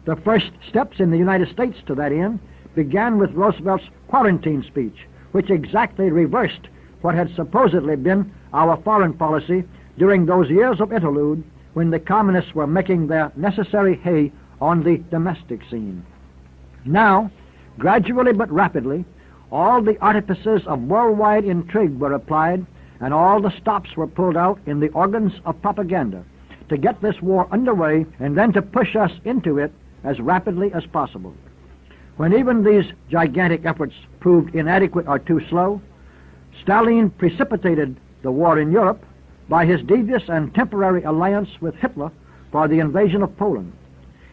The first steps in the United States to that end began with Roosevelt's quarantine speech, which exactly reversed what had supposedly been our foreign policy during those years of interlude when the communists were making their necessary hay on the domestic scene. Now, gradually but rapidly, all the artifices of worldwide intrigue were applied and all the stops were pulled out in the organs of propaganda to get this war underway and then to push us into it as rapidly as possible. When even these gigantic efforts proved inadequate or too slow, Stalin precipitated the war in Europe by his devious and temporary alliance with Hitler for the invasion of Poland.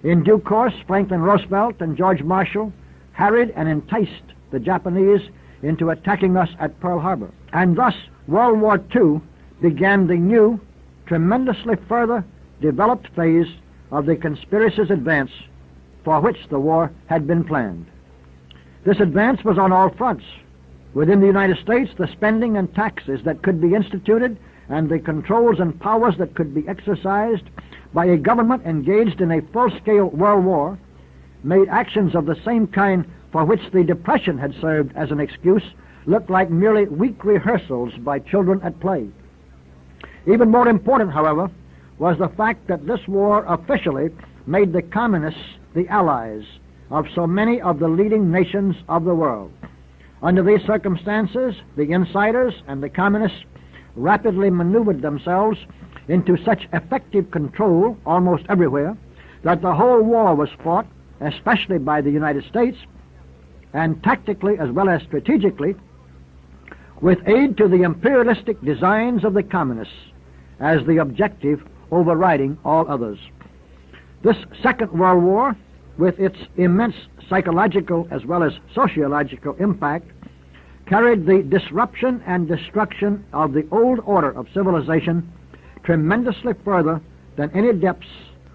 In due course, Franklin Roosevelt and George Marshall harried and enticed the Japanese into attacking us at Pearl Harbor. And thus, World War II began the new, tremendously further developed phase of the conspiracy's advance for which the war had been planned. This advance was on all fronts. Within the United States, the spending and taxes that could be instituted and the controls and powers that could be exercised by a government engaged in a full-scale world war made actions of the same kind for which the Depression had served as an excuse look like merely weak rehearsals by children at play. Even more important, however, was the fact that this war officially made the communists the allies of so many of the leading nations of the world. Under these circumstances, the insiders and the communists rapidly maneuvered themselves into such effective control almost everywhere that the whole war was fought, especially by the United States, and tactically as well as strategically, with aid to the imperialistic designs of the communists as the objective overriding all others. This Second World War, with its immense psychological as well as sociological impact, carried the disruption and destruction of the old order of civilization tremendously further than any depths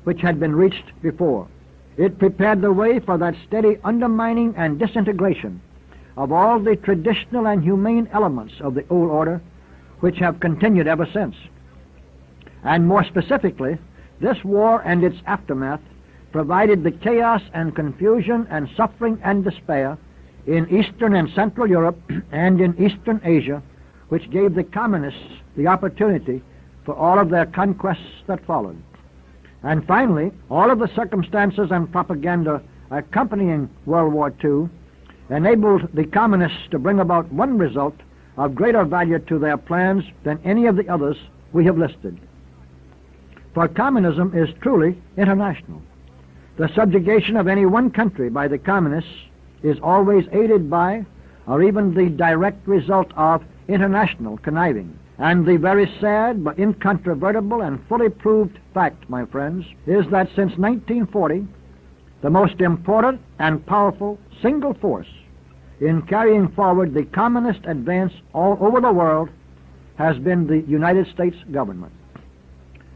which had been reached before. It prepared the way for that steady undermining and disintegration of all the traditional and humane elements of the old order which have continued ever since. And more specifically, this war and its aftermath provided the chaos and confusion and suffering and despair in Eastern and Central Europe and in Eastern Asia, which gave the communists the opportunity for all of their conquests that followed. And finally, all of the circumstances and propaganda accompanying World War II enabled the communists to bring about one result of greater value to their plans than any of the others we have listed. For communism is truly international. The subjugation of any one country by the communists is always aided by, or even the direct result of, international conniving. And the very sad but incontrovertible and fully proved fact, my friends, is that since 1940, the most important and powerful single force in carrying forward the communist advance all over the world has been the United States government.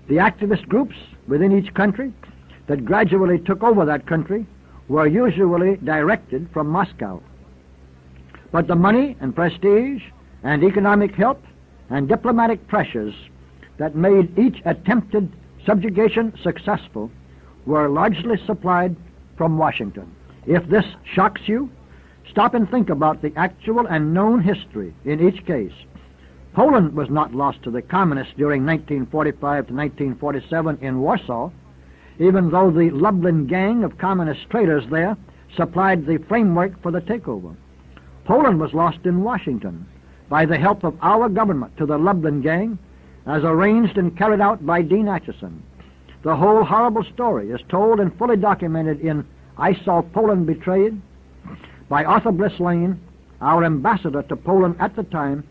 The activist groups within each country that gradually took over that country were usually directed from Moscow. But the money and prestige and economic help and diplomatic pressures that made each attempted subjugation successful were largely supplied from Washington. If this shocks you, stop and think about the actual and known history in each case. Poland was not lost to the communists during 1945 to 1947 in Warsaw, even though the Lublin gang of communist traitors there supplied the framework for the takeover. Poland was lost in Washington by the help of our government to the Lublin gang, as arranged and carried out by Dean Acheson. The whole horrible story is told and fully documented in I Saw Poland Betrayed by Arthur Bliss Lane, our ambassador to Poland at the time,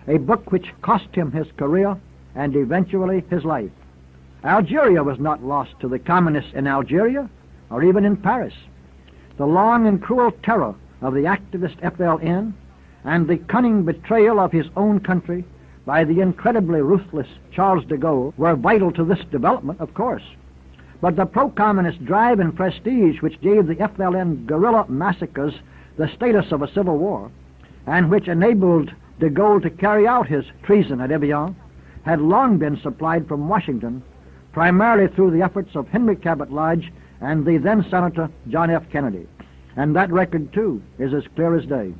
a book which cost him his career and eventually his life. Algeria was not lost to the communists in Algeria or even in Paris. The long and cruel terror of the activist FLN and the cunning betrayal of his own country by the incredibly ruthless Charles de Gaulle were vital to this development, of course. But the pro-communist drive and prestige which gave the FLN guerrilla massacres the status of a civil war, and which enabled de Gaulle to carry out his treason at Evian, had long been supplied from Washington, primarily through the efforts of Henry Cabot Lodge and the then Senator John F. Kennedy. And that record, too, is as clear as day.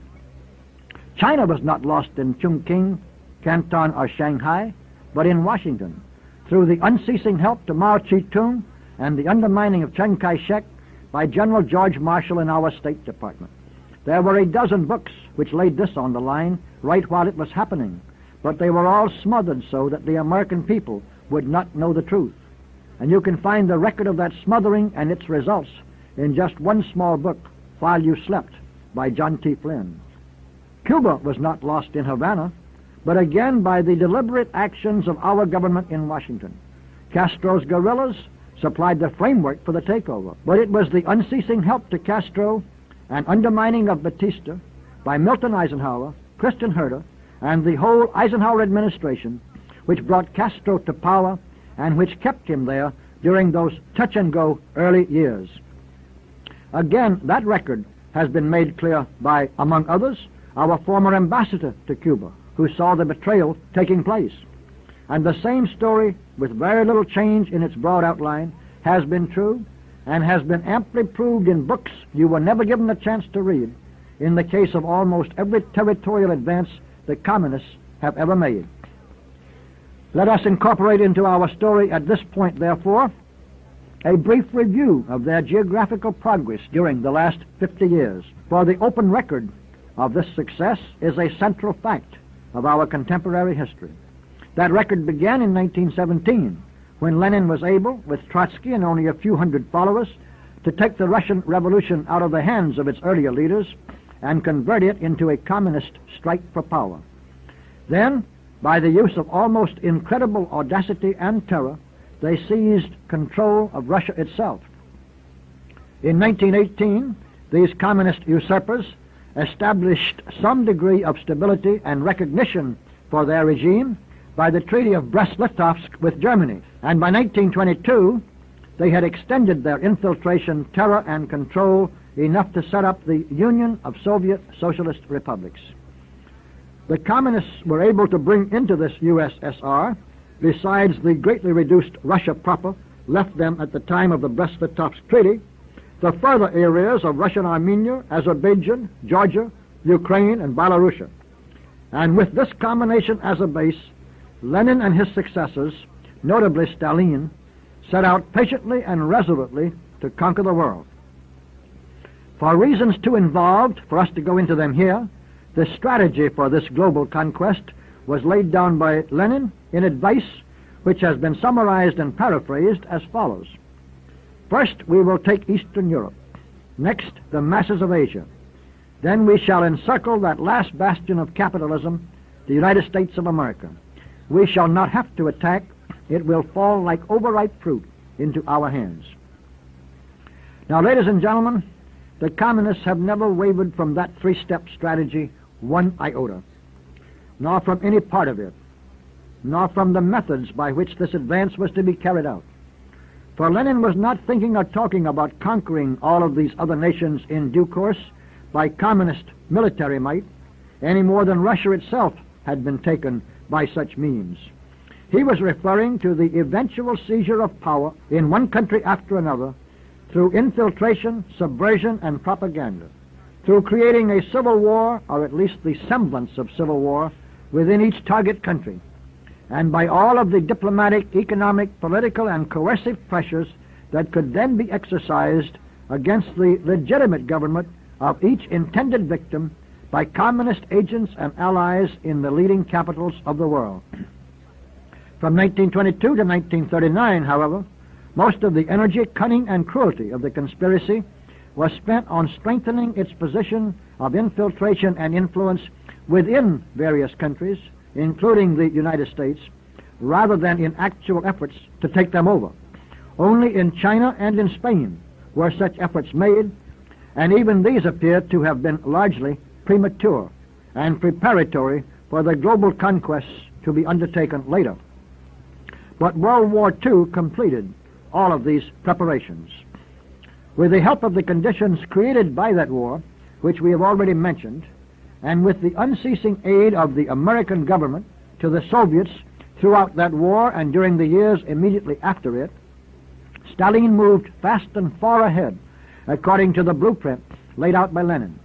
China was not lost in Chongqing, Canton, or Shanghai, but in Washington, through the unceasing help to Mao Zedong and the undermining of Chiang Kai-shek by General George Marshall in our State Department. There were a dozen books which laid this on the line right while it was happening, but they were all smothered so that the American people would not know the truth. And you can find the record of that smothering and its results in just one small book, While You Slept, by John T. Flynn. Cuba was not lost in Havana, but again by the deliberate actions of our government in Washington. Castro's guerrillas supplied the framework for the takeover, but it was the unceasing help to Castro and undermining of Batista by Milton Eisenhower, Christian Herter, and the whole Eisenhower administration which brought Castro to power and which kept him there during those touch-and-go early years. Again, that record has been made clear by, among others, our former ambassador to Cuba, who saw the betrayal taking place. And the same story, with very little change in its broad outline, has been true and has been amply proved in books you were never given a chance to read, in the case of almost every territorial advance the communists have ever made. Let us incorporate into our story at this point, therefore, a brief review of their geographical progress during the last 50 years, for the open record of this success is a central fact of our contemporary history. That record began in 1917, when Lenin was able, with Trotsky and only a few hundred followers, to take the Russian Revolution out of the hands of its earlier leaders and convert it into a communist strike for power. Then, by the use of almost incredible audacity and terror, they seized control of Russia itself. In 1918, these communist usurpers established some degree of stability and recognition for their regime by the Treaty of Brest-Litovsk with Germany, and by 1922 they had extended their infiltration, terror, and control enough to set up the Union of Soviet Socialist Republics. The communists were able to bring into this USSR, besides the greatly reduced Russia proper left them at the time of the Brest-Litovsk Treaty, the further areas of Russian Armenia, Azerbaijan, Georgia, Ukraine, and Belarus. And with this combination as a base, Lenin and his successors, notably Stalin, set out patiently and resolutely to conquer the world. For reasons too involved for us to go into them here, the strategy for this global conquest was laid down by Lenin in advice which has been summarized and paraphrased as follows. First, we will take Eastern Europe. Next, the masses of Asia. Then we shall encircle that last bastion of capitalism, the United States of America. We shall not have to attack. It will fall like overripe fruit into our hands. Now, ladies and gentlemen, the communists have never wavered from that three-step strategy one iota, nor from any part of it, nor from the methods by which this advance was to be carried out. For Lenin was not thinking or talking about conquering all of these other nations in due course by communist military might, any more than Russia itself had been taken by such means. He was referring to the eventual seizure of power in one country after another through infiltration, subversion, and propaganda, through creating a civil war, or at least the semblance of civil war, within each target country, and by all of the diplomatic, economic, political, and coercive pressures that could then be exercised against the legitimate government of each intended victim by communist agents and allies in the leading capitals of the world. From 1922 to 1939, however, most of the energy, cunning, and cruelty of the conspiracy was spent on strengthening its position of infiltration and influence within various countries, including the United States, rather than in actual efforts to take them over. Only in China and in Spain were such efforts made, and even these appear to have been largely premature and preparatory for the global conquests to be undertaken later. But World War II completed all of these preparations. With the help of the conditions created by that war, which we have already mentioned, and with the unceasing aid of the American government to the Soviets throughout that war and during the years immediately after it, Stalin moved fast and far ahead according to the blueprint laid out by Lenin.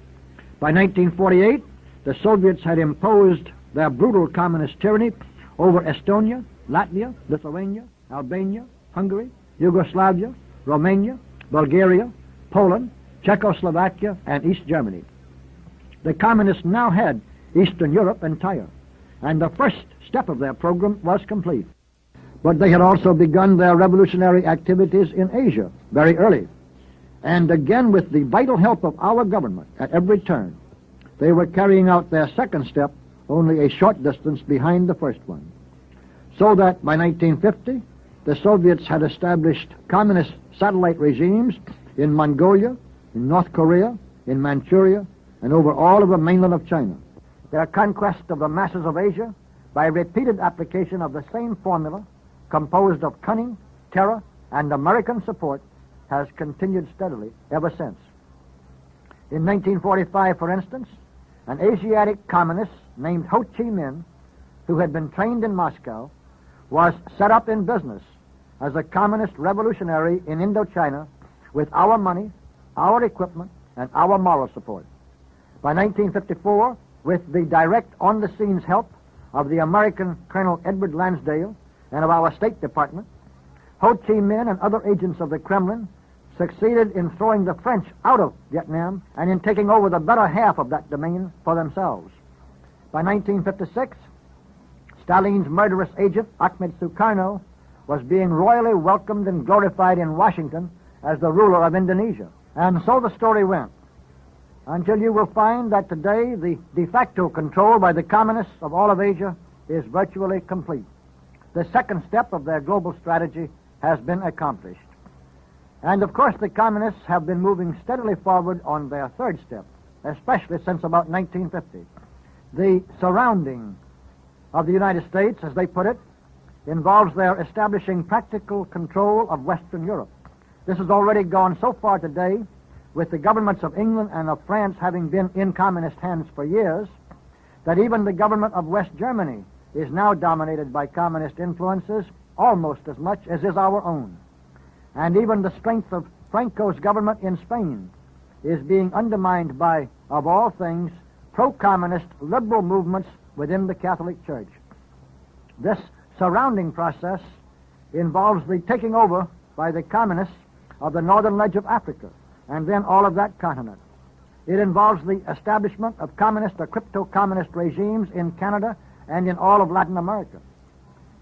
By 1948, the Soviets had imposed their brutal communist tyranny over Estonia, Latvia, Lithuania, Albania, Hungary, Yugoslavia, Romania, Bulgaria, Poland, Czechoslovakia, and East Germany. The communists now had Eastern Europe entire, and the first step of their program was complete. But they had also begun their revolutionary activities in Asia very early, and again with the vital help of our government at every turn, they were carrying out their second step only a short distance behind the first one. So that by 1950, the Soviets had established communist satellite regimes in Mongolia, in North Korea, in Manchuria, and over all of the mainland of China. Their conquest of the masses of Asia, by repeated application of the same formula, composed of cunning, terror, and American support, has continued steadily ever since. In 1945, for instance, an Asiatic communist named Ho Chi Minh, who had been trained in Moscow, was set up in business as a communist revolutionary in Indochina with our money, our equipment, and our moral support. By 1954, with the direct on-the-scenes help of the American Colonel Edward Lansdale and of our State Department, Ho Chi Minh and other agents of the Kremlin succeeded in throwing the French out of Vietnam and in taking over the better half of that domain for themselves. By 1956, Stalin's murderous agent, Ahmed Sukarno, was being royally welcomed and glorified in Washington as the ruler of Indonesia. And so the story went, until you will find that today the de facto control by the communists of all of Asia is virtually complete. The second step of their global strategy has been accomplished. And of course the communists have been moving steadily forward on their third step, especially since about 1950. The surrounding of the United States, as they put it, involves their establishing practical control of Western Europe. This has already gone so far today, with the governments of England and of France having been in communist hands for years, that even the government of West Germany is now dominated by communist influences almost as much as is our own. And even the strength of Franco's government in Spain is being undermined by, of all things, pro-communist liberal movements within the Catholic Church. This surrounding process involves the taking over by the communists of the northern ledge of Africa, and then all of that continent. It involves the establishment of communist or crypto-communist regimes in Canada and in all of Latin America.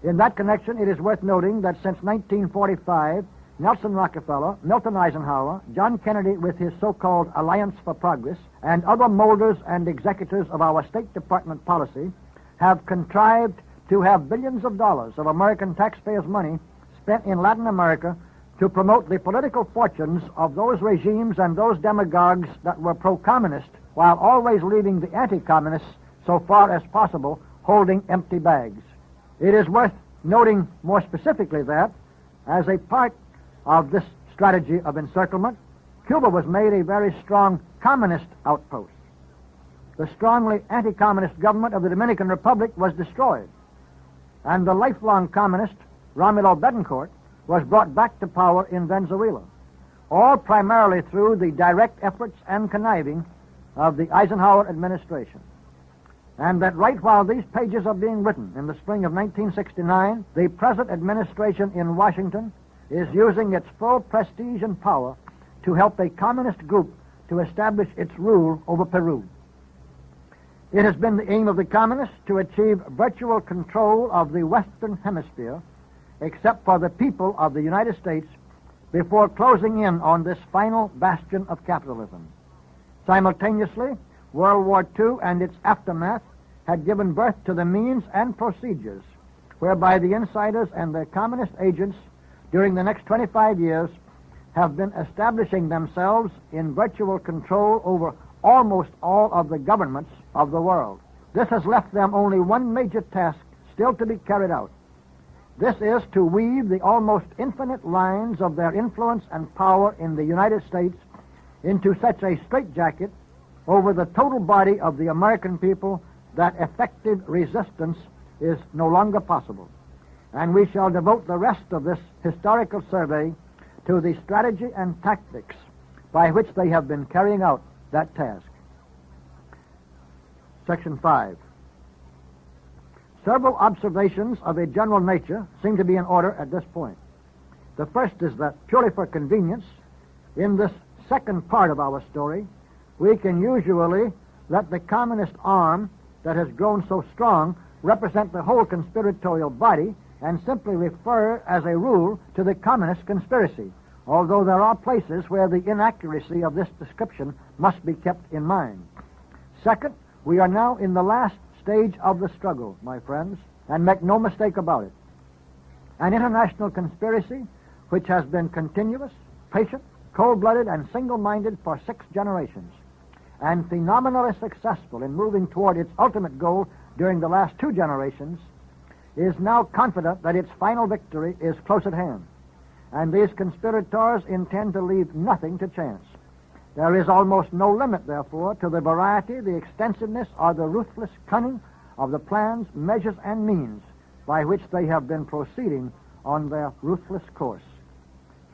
In that connection, it is worth noting that since 1945, Nelson Rockefeller, Milton Eisenhower, John Kennedy with his so-called Alliance for Progress, and other molders and executors of our State Department policy have contrived to have billions of dollars of American taxpayers' money spent in Latin America to promote the political fortunes of those regimes and those demagogues that were pro-communist, while always leaving the anti-communists, so far as possible, holding empty bags. It is worth noting more specifically that, as a part of this strategy of encirclement, Cuba was made a very strong communist outpost. The strongly anti-communist government of the Dominican Republic was destroyed, and the lifelong communist, Romulo Betancourt, was brought back to power in Venezuela, all primarily through the direct efforts and conniving of the Eisenhower administration. And that right while these pages are being written in the spring of 1969, the present administration in Washington is using its full prestige and power to help a communist group to establish its rule over Peru. It has been the aim of the communists to achieve virtual control of the Western Hemisphere, except for the people of the United States, before closing in on this final bastion of capitalism. Simultaneously, World War II and its aftermath had given birth to the means and procedures whereby the insiders and their communist agents during the next 25 years have been establishing themselves in virtual control over almost all of the governments of the world. This has left them only one major task still to be carried out. This is to weave the almost infinite lines of their influence and power in the United States into such a straitjacket over the total body of the American people that effective resistance is no longer possible. And we shall devote the rest of this historical survey to the strategy and tactics by which they have been carrying out that task. Section 5. Several observations of a general nature seem to be in order at this point. The first is that, purely for convenience, in this second part of our story, we can usually let the communist arm that has grown so strong represent the whole conspiratorial body and simply refer, as a rule, to the communist conspiracy, although there are places where the inaccuracy of this description must be kept in mind. Second, we are now in the last stage of the struggle, my friends, and make no mistake about it. An international conspiracy which has been continuous, patient, cold-blooded, and single-minded for 6 generations, and phenomenally successful in moving toward its ultimate goal during the last 2 generations, is now confident that its final victory is close at hand. And these conspirators intend to leave nothing to chance. There is almost no limit, therefore, to the variety, the extensiveness, or the ruthless cunning of the plans, measures, and means by which they have been proceeding on their ruthless course.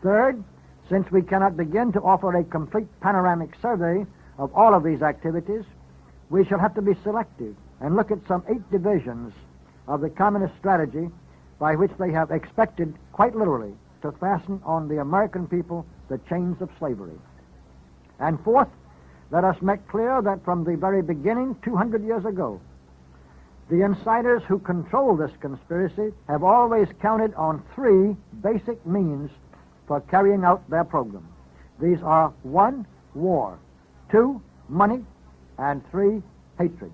Third, since we cannot begin to offer a complete panoramic survey of all of these activities, we shall have to be selective and look at some 8 divisions of the communist strategy by which they have expected, quite literally, to fasten on the American people the chains of slavery. And fourth, let us make clear that from the very beginning, 200 years ago, the insiders who control this conspiracy have always counted on 3 basic means for carrying out their program. These are 1, war, 2, money, and 3, hatred.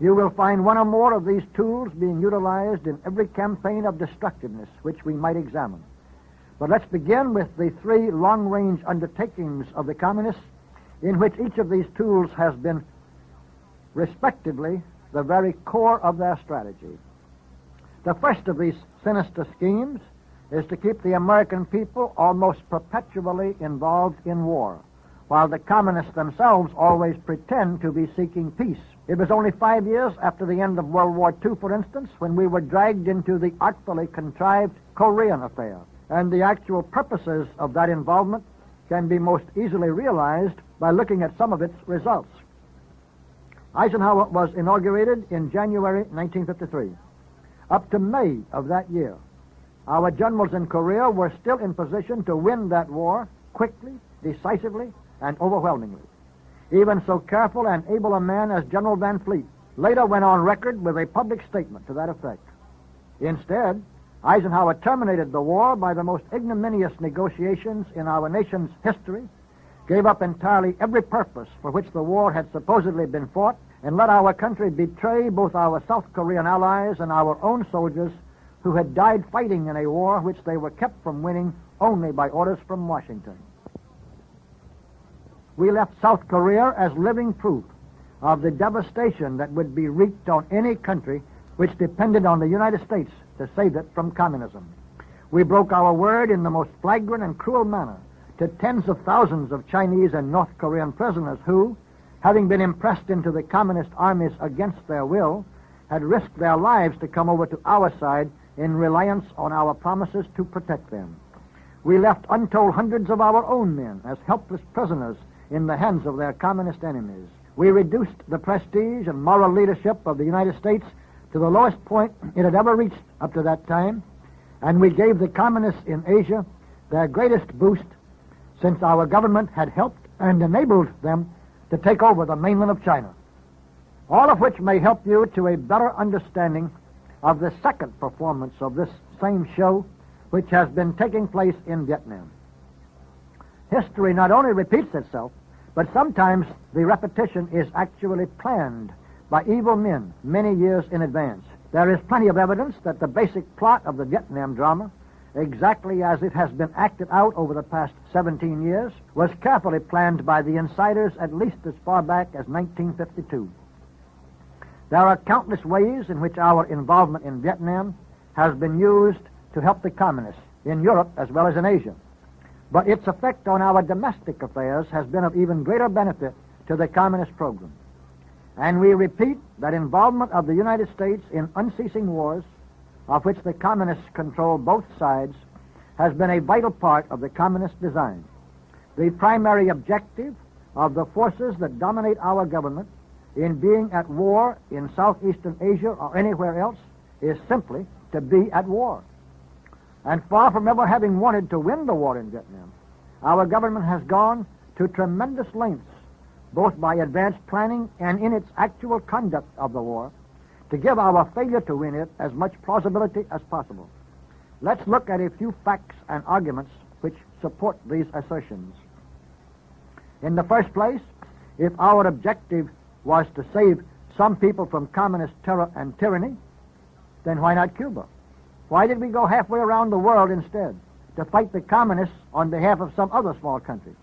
You will find one or more of these tools being utilized in every campaign of destructiveness which we might examine. But let's begin with the 3 long-range undertakings of the communists, in which each of these tools has been, respectively, the very core of their strategy. The first of these sinister schemes is to keep the American people almost perpetually involved in war, while the communists themselves always pretend to be seeking peace. It was only 5 years after the end of World War II, for instance, when we were dragged into the artfully contrived Korean affair, and the actual purposes of that involvement can be most easily realized by looking at some of its results. Eisenhower was inaugurated in January 1953. Up to May of that year, our generals in Korea were still in position to win that war quickly, decisively, and overwhelmingly. Even so careful and able a man as General Van Fleet later went on record with a public statement to that effect. Instead, Eisenhower terminated the war by the most ignominious negotiations in our nation's history, gave up entirely every purpose for which the war had supposedly been fought, and let our country betray both our South Korean allies and our own soldiers who had died fighting in a war which they were kept from winning only by orders from Washington. We left South Korea as living proof of the devastation that would be wreaked on any country which depended on the United States to save it from communism. We broke our word in the most flagrant and cruel manner to tens of thousands of Chinese and North Korean prisoners who, having been impressed into the communist armies against their will, had risked their lives to come over to our side in reliance on our promises to protect them. We left untold hundreds of our own men as helpless prisoners in the hands of their communist enemies. We reduced the prestige and moral leadership of the United States to the lowest point it had ever reached up to that time, and we gave the communists in Asia their greatest boost since our government had helped and enabled them to take over the mainland of China. All of which may help you to a better understanding of the second performance of this same show, which has been taking place in Vietnam. History not only repeats itself, but sometimes the repetition is actually planned by evil men many years in advance. There is plenty of evidence that the basic plot of the Vietnam drama, exactly as it has been acted out over the past 17 years, was carefully planned by the insiders at least as far back as 1952. There are countless ways in which our involvement in Vietnam has been used to help the communists in Europe as well as in Asia. But its effect on our domestic affairs has been of even greater benefit to the communist program. And we repeat that involvement of the United States in unceasing wars, of which the communists control both sides, has been a vital part of the communist design. The primary objective of the forces that dominate our government in being at war in Southeastern Asia or anywhere else is simply to be at war. And far from ever having wanted to win the war in Vietnam, our government has gone to tremendous lengths, both by advanced planning and in its actual conduct of the war, to give our failure to win it as much plausibility as possible. Let's look at a few facts and arguments which support these assertions. In the first place, if our objective was to save some people from communist terror and tyranny, then why not Cuba? Why did we go halfway around the world instead to fight the communists on behalf of some other small country,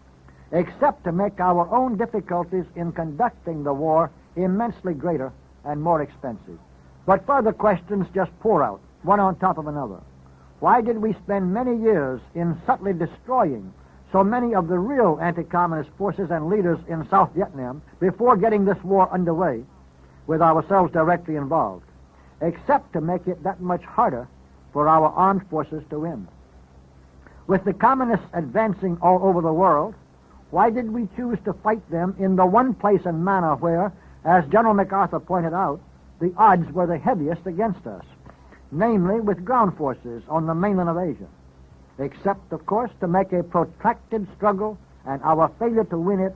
except to make our own difficulties in conducting the war immensely greater and more expensive? But further questions just pour out, one on top of another. Why did we spend many years in subtly destroying so many of the real anti-communist forces and leaders in South Vietnam before getting this war underway, with ourselves directly involved, except to make it that much harder for our armed forces to win. With the communists advancing all over the world, why did we choose to fight them in the one place and manner where, as General MacArthur pointed out, the odds were the heaviest against us, namely with ground forces on the mainland of Asia, except, of course, to make a protracted struggle and our failure to win it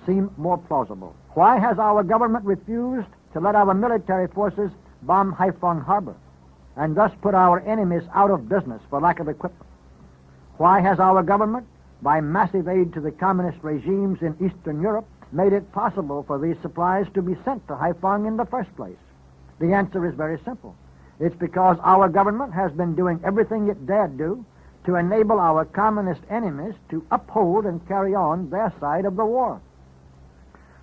seem more plausible? Why has our government refused to let our military forces bomb Haiphong Harbor and thus put our enemies out of business for lack of equipment? Why has our government, by massive aid to the communist regimes in Eastern Europe, made it possible for these supplies to be sent to Haiphong in the first place? The answer is very simple. It's because our government has been doing everything it dared do to enable our communist enemies to uphold and carry on their side of the war.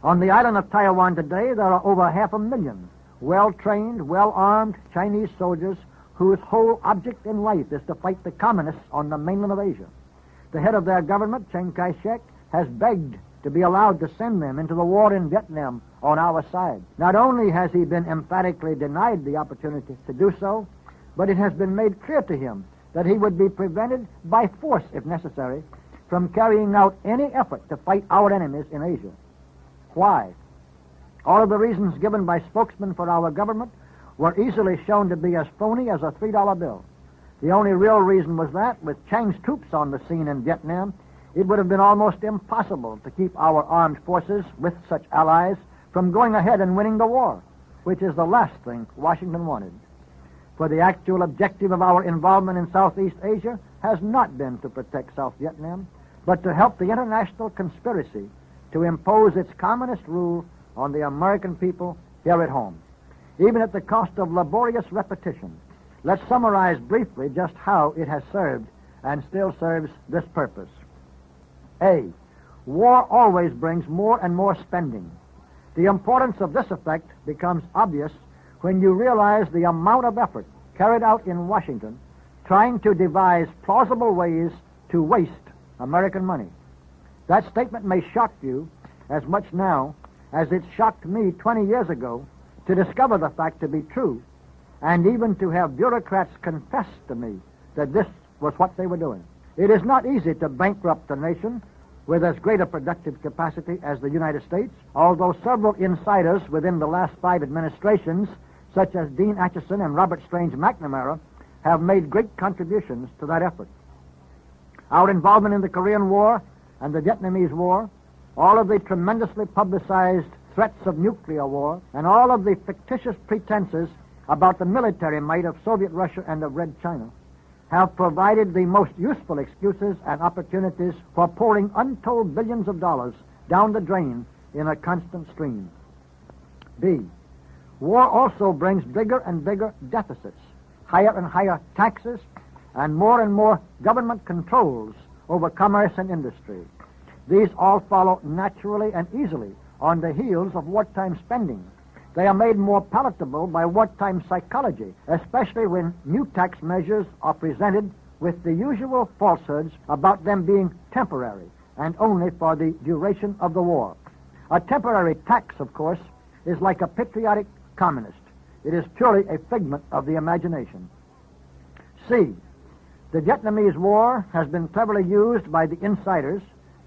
On the island of Taiwan today, there are over 500,000 well-trained, well-armed Chinese soldiers whose whole object in life is to fight the communists on the mainland of Asia. The head of their government, Chiang Kai-shek, has begged to be allowed to send them into the war in Vietnam on our side. Not only has he been emphatically denied the opportunity to do so, but it has been made clear to him that he would be prevented by force, if necessary, from carrying out any effort to fight our enemies in Asia. Why? All of the reasons given by spokesmen for our government were easily shown to be as phony as a $3 bill. The only real reason was that, with Chiang's troops on the scene in Vietnam, it would have been almost impossible to keep our armed forces, with such allies, from going ahead and winning the war, which is the last thing Washington wanted. For the actual objective of our involvement in Southeast Asia has not been to protect South Vietnam, but to help the international conspiracy to impose its communist rule on the American people here at home. Even at the cost of laborious repetition, let's summarize briefly just how it has served and still serves this purpose. A. War always brings more and more spending. The importance of this effect becomes obvious when you realize the amount of effort carried out in Washington trying to devise plausible ways to waste American money. That statement may shock you as much now as it shocked me 20 years ago to discover the fact to be true, and even to have bureaucrats confess to me that this was what they were doing. It is not easy to bankrupt a nation with as great a productive capacity as the United States, although several insiders within the last 5 administrations, such as Dean Acheson and Robert Strange McNamara, have made great contributions to that effort. Our involvement in the Korean War and the Vietnamese War, all of the tremendously publicized threats of nuclear war, and all of the fictitious pretenses about the military might of Soviet Russia and of Red China, have provided the most useful excuses and opportunities for pouring untold billions of dollars down the drain in a constant stream. B. War also brings bigger and bigger deficits, higher and higher taxes, and more government controls over commerce and industry. These all follow naturally and easily on the heels of wartime spending. They are made more palatable by wartime psychology, especially when new tax measures are presented with the usual falsehoods about them being temporary and only for the duration of the war. A temporary tax, of course, is like a patriotic communist. It is purely a figment of the imagination. C. The Vietnamese War has been cleverly used by the insiders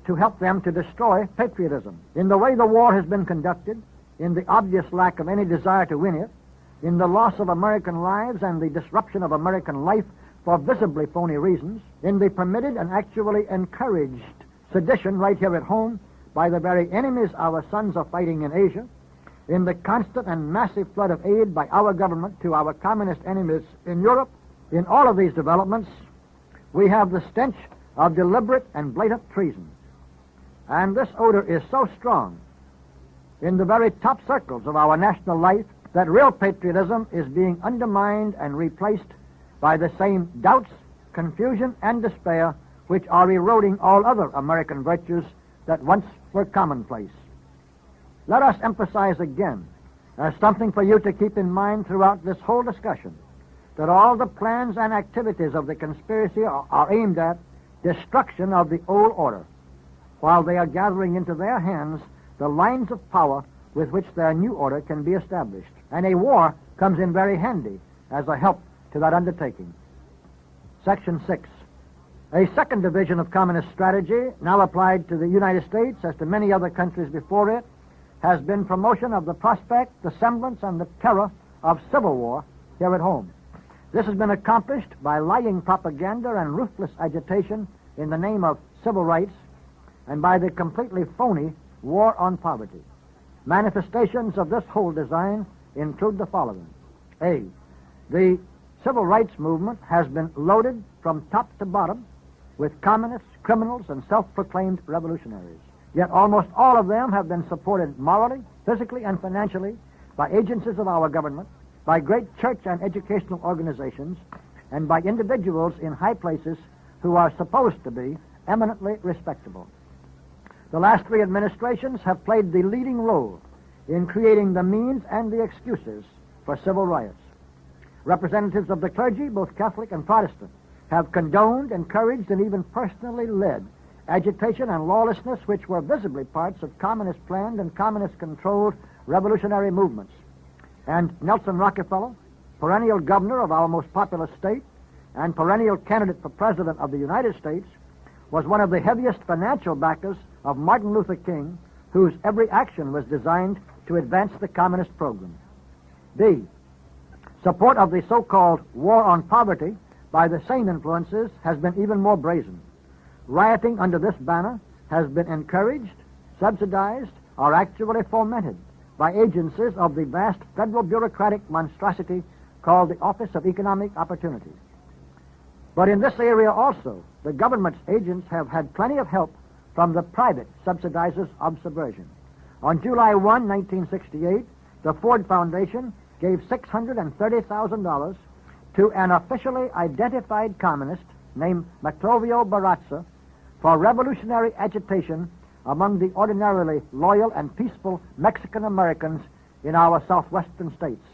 to help them to destroy patriotism. In the way the war has been conducted, in the obvious lack of any desire to win it, in the loss of American lives and the disruption of American life for visibly phony reasons, in the permitted and actually encouraged sedition right here at home by the very enemies our sons are fighting in Asia, in the constant and massive flood of aid by our government to our communist enemies in Europe, in all of these developments, we have the stench of deliberate and blatant treason. And this odor is so strong in the very top circles of our national life that real patriotism is being undermined and replaced by the same doubts, confusion, and despair which are eroding all other American virtues that once were commonplace. Let us emphasize again, as something for you to keep in mind throughout this whole discussion, that all the plans and activities of the conspiracy are aimed at destruction of the old order, while they are gathering into their hands the lines of power with which their new order can be established. And a war comes in very handy as a help to that undertaking. Section 6. A second division of communist strategy, now applied to the United States as to many other countries before it, has been promotion of the prospect, the semblance, and the terror of civil war here at home. This has been accomplished by lying propaganda and ruthless agitation in the name of civil rights and by the completely phony war on poverty. Manifestations of this whole design include the following. A. The civil rights movement has been loaded from top to bottom with communists, criminals, and self-proclaimed revolutionaries. Yet almost all of them have been supported morally, physically, and financially by agencies of our government, by great church and educational organizations, and by individuals in high places who are supposed to be eminently respectable. The last three administrations have played the leading role in creating the means and the excuses for civil riots. Representatives of the clergy, both Catholic and Protestant, have condoned, encouraged, and even personally led agitation and lawlessness which were visibly parts of communist-planned and communist-controlled revolutionary movements. And Nelson Rockefeller, perennial governor of our most populous state and perennial candidate for president of the United States, was one of the heaviest financial backers of Martin Luther King, whose every action was designed to advance the communist program. B. Support of the so-called war on poverty by the same influences has been even more brazen. Rioting under this banner has been encouraged, subsidized, or actually fomented by agencies of the vast federal bureaucratic monstrosity called the Office of Economic Opportunity. But in this area also, the government's agents have had plenty of help from the private subsidizers of subversion. On July 1, 1968, the Ford Foundation gave $630,000 to an officially identified communist named Maclovio Barraza for revolutionary agitation among the ordinarily loyal and peaceful Mexican Americans in our southwestern states.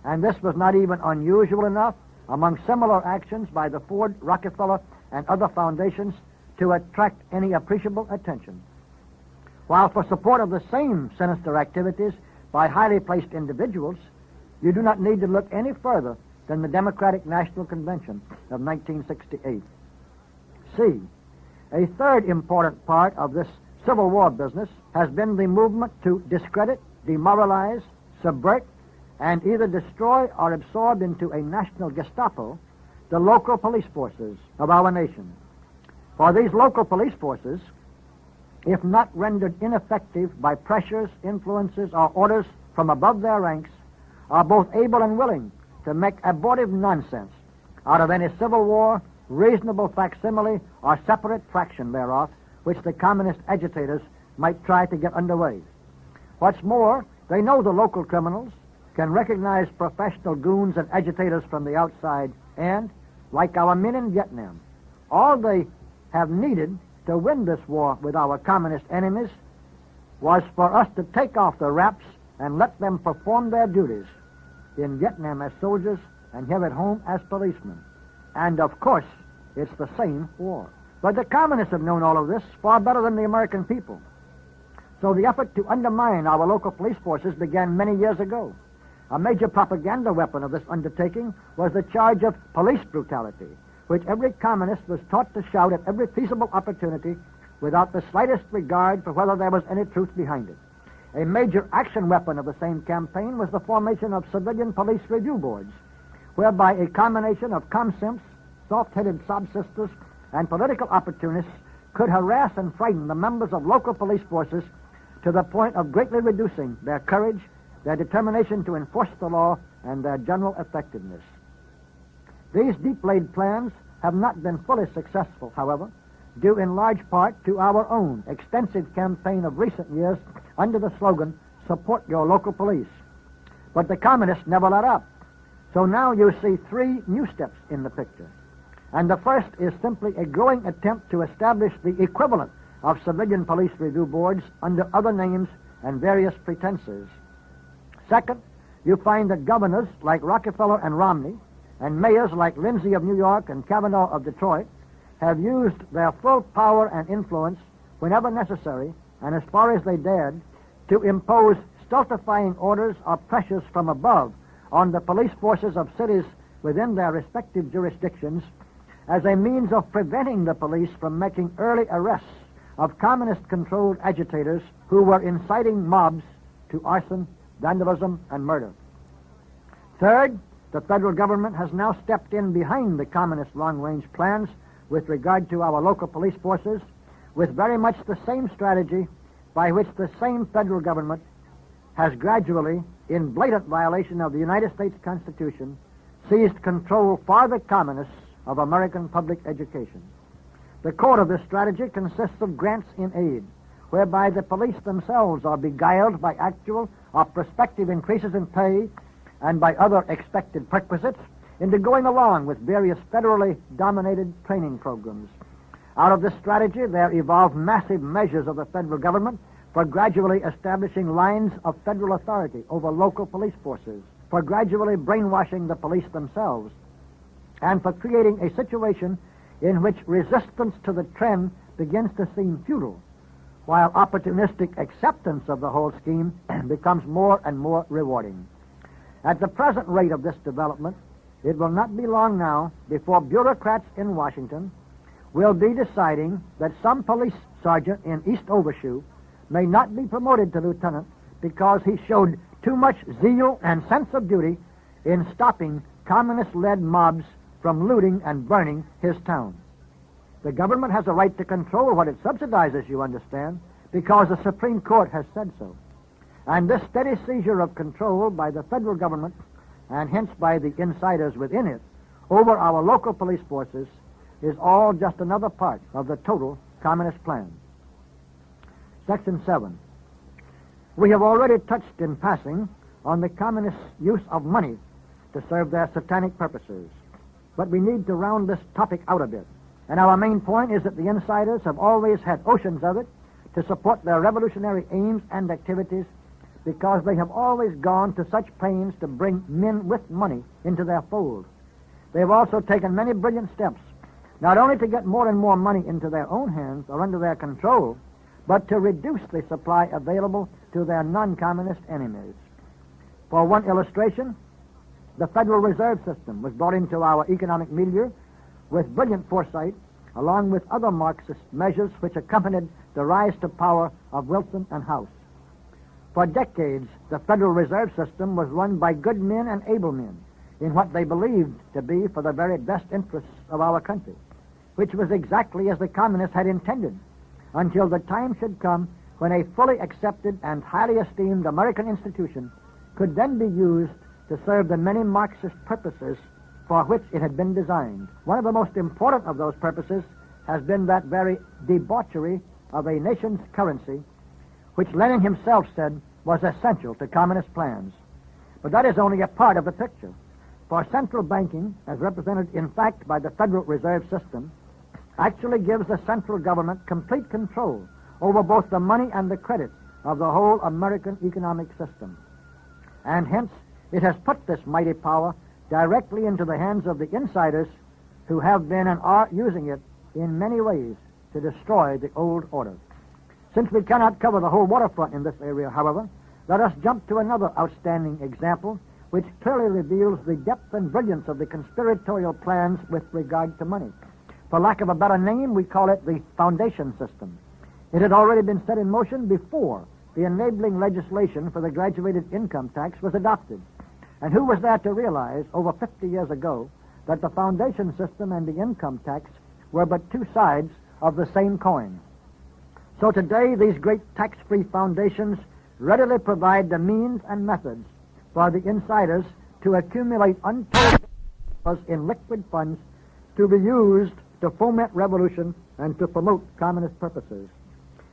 And this was not even unusual enough among similar actions by the Ford, Rockefeller, and other foundations to attract any appreciable attention. While for support of the same sinister activities by highly placed individuals, you do not need to look any further than the Democratic National Convention of 1968. C. A third important part of this Civil War business has been the movement to discredit, demoralize, subvert, and either destroy or absorb into a national Gestapo the local police forces of our nation. For these local police forces, if not rendered ineffective by pressures, influences, or orders from above their ranks, are both able and willing to make abortive nonsense out of any civil war, reasonable facsimile, or separate fraction thereof, which the communist agitators might try to get underway. What's more, they know the local criminals, can recognize professional goons and agitators from the outside, and, like our men in Vietnam, all they have needed to win this war with our communist enemies was for us to take off the wraps and let them perform their duties in Vietnam as soldiers and here at home as policemen. And, of course, it's the same war. But the communists have known all of this far better than the American people. So the effort to undermine our local police forces began many years ago. A major propaganda weapon of this undertaking was the charge of police brutality, which every communist was taught to shout at every feasible opportunity without the slightest regard for whether there was any truth behind it. A major action weapon of the same campaign was the formation of civilian police review boards, whereby a combination of comsimps, soft-headed sob-sisters, and political opportunists could harass and frighten the members of local police forces to the point of greatly reducing their courage, their determination to enforce the law, and their general effectiveness. These deep-laid plans have not been fully successful, however, due in large part to our own extensive campaign of recent years under the slogan, "Support your local police." But the communists never let up. So now you see three new steps in the picture. And the first is simply a growing attempt to establish the equivalent of civilian police review boards under other names and various pretenses. Second, you find that governors like Rockefeller and Romney, and mayors like Lindsay of New York and Kavanaugh of Detroit, have used their full power and influence whenever necessary, and as far as they dared, to impose stultifying orders or pressures from above on the police forces of cities within their respective jurisdictions as a means of preventing the police from making early arrests of communist-controlled agitators who were inciting mobs to arson, vandalism, and murder. Third, the federal government has now stepped in behind the communist long-range plans with regard to our local police forces with very much the same strategy by which the same federal government has gradually, in blatant violation of the United States Constitution, seized control for the communists of American public education. The core of this strategy consists of grants in aid, whereby the police themselves are beguiled by actual or prospective increases in pay and by other expected perquisites into going along with various federally dominated training programs. Out of this strategy, there evolved massive measures of the federal government for gradually establishing lines of federal authority over local police forces, for gradually brainwashing the police themselves, and for creating a situation in which resistance to the trend begins to seem futile, while opportunistic acceptance of the whole scheme becomes more and more rewarding. At the present rate of this development, it will not be long now before bureaucrats in Washington will be deciding that some police sergeant in East Overshoe may not be promoted to lieutenant because he showed too much zeal and sense of duty in stopping communist-led mobs from looting and burning his town. The government has a right to control what it subsidizes, you understand, because the Supreme Court has said so. And this steady seizure of control by the federal government, and hence by the insiders within it, over our local police forces is all just another part of the total communist plan. Section 7. We have already touched in passing on the communists' use of money to serve their satanic purposes. But we need to round this topic out a bit. And our main point is that the insiders have always had oceans of it to support their revolutionary aims and activities because they have always gone to such pains to bring men with money into their fold. They have also taken many brilliant steps, not only to get more and more money into their own hands or under their control, but to reduce the supply available to their non-communist enemies. For one illustration, the Federal Reserve System was brought into our economic milieu with brilliant foresight, along with other Marxist measures which accompanied the rise to power of Wilson and House. For decades, the Federal Reserve System was run by good men and able men in what they believed to be for the very best interests of our country, which was exactly as the communists had intended, until the time should come when a fully accepted and highly esteemed American institution could then be used to serve the many Marxist purposes for which it had been designed. One of the most important of those purposes has been that very debauchery of a nation's currency, which Lenin himself said was essential to communist plans. But that is only a part of the picture. For central banking, as represented in fact by the Federal Reserve System, actually gives the central government complete control over both the money and the credit of the whole American economic system. And hence, it has put this mighty power directly into the hands of the insiders who have been and are using it in many ways to destroy the old order. Since we cannot cover the whole waterfront in this area, however, let us jump to another outstanding example which clearly reveals the depth and brilliance of the conspiratorial plans with regard to money. For lack of a better name, we call it the foundation system. It had already been set in motion before the enabling legislation for the graduated income tax was adopted. And who was there to realize over 50 years ago that the foundation system and the income tax were but two sides of the same coin? So today, these great tax-free foundations readily provide the means and methods for the insiders to accumulate untold dollars in liquid funds to be used to foment revolution and to promote communist purposes.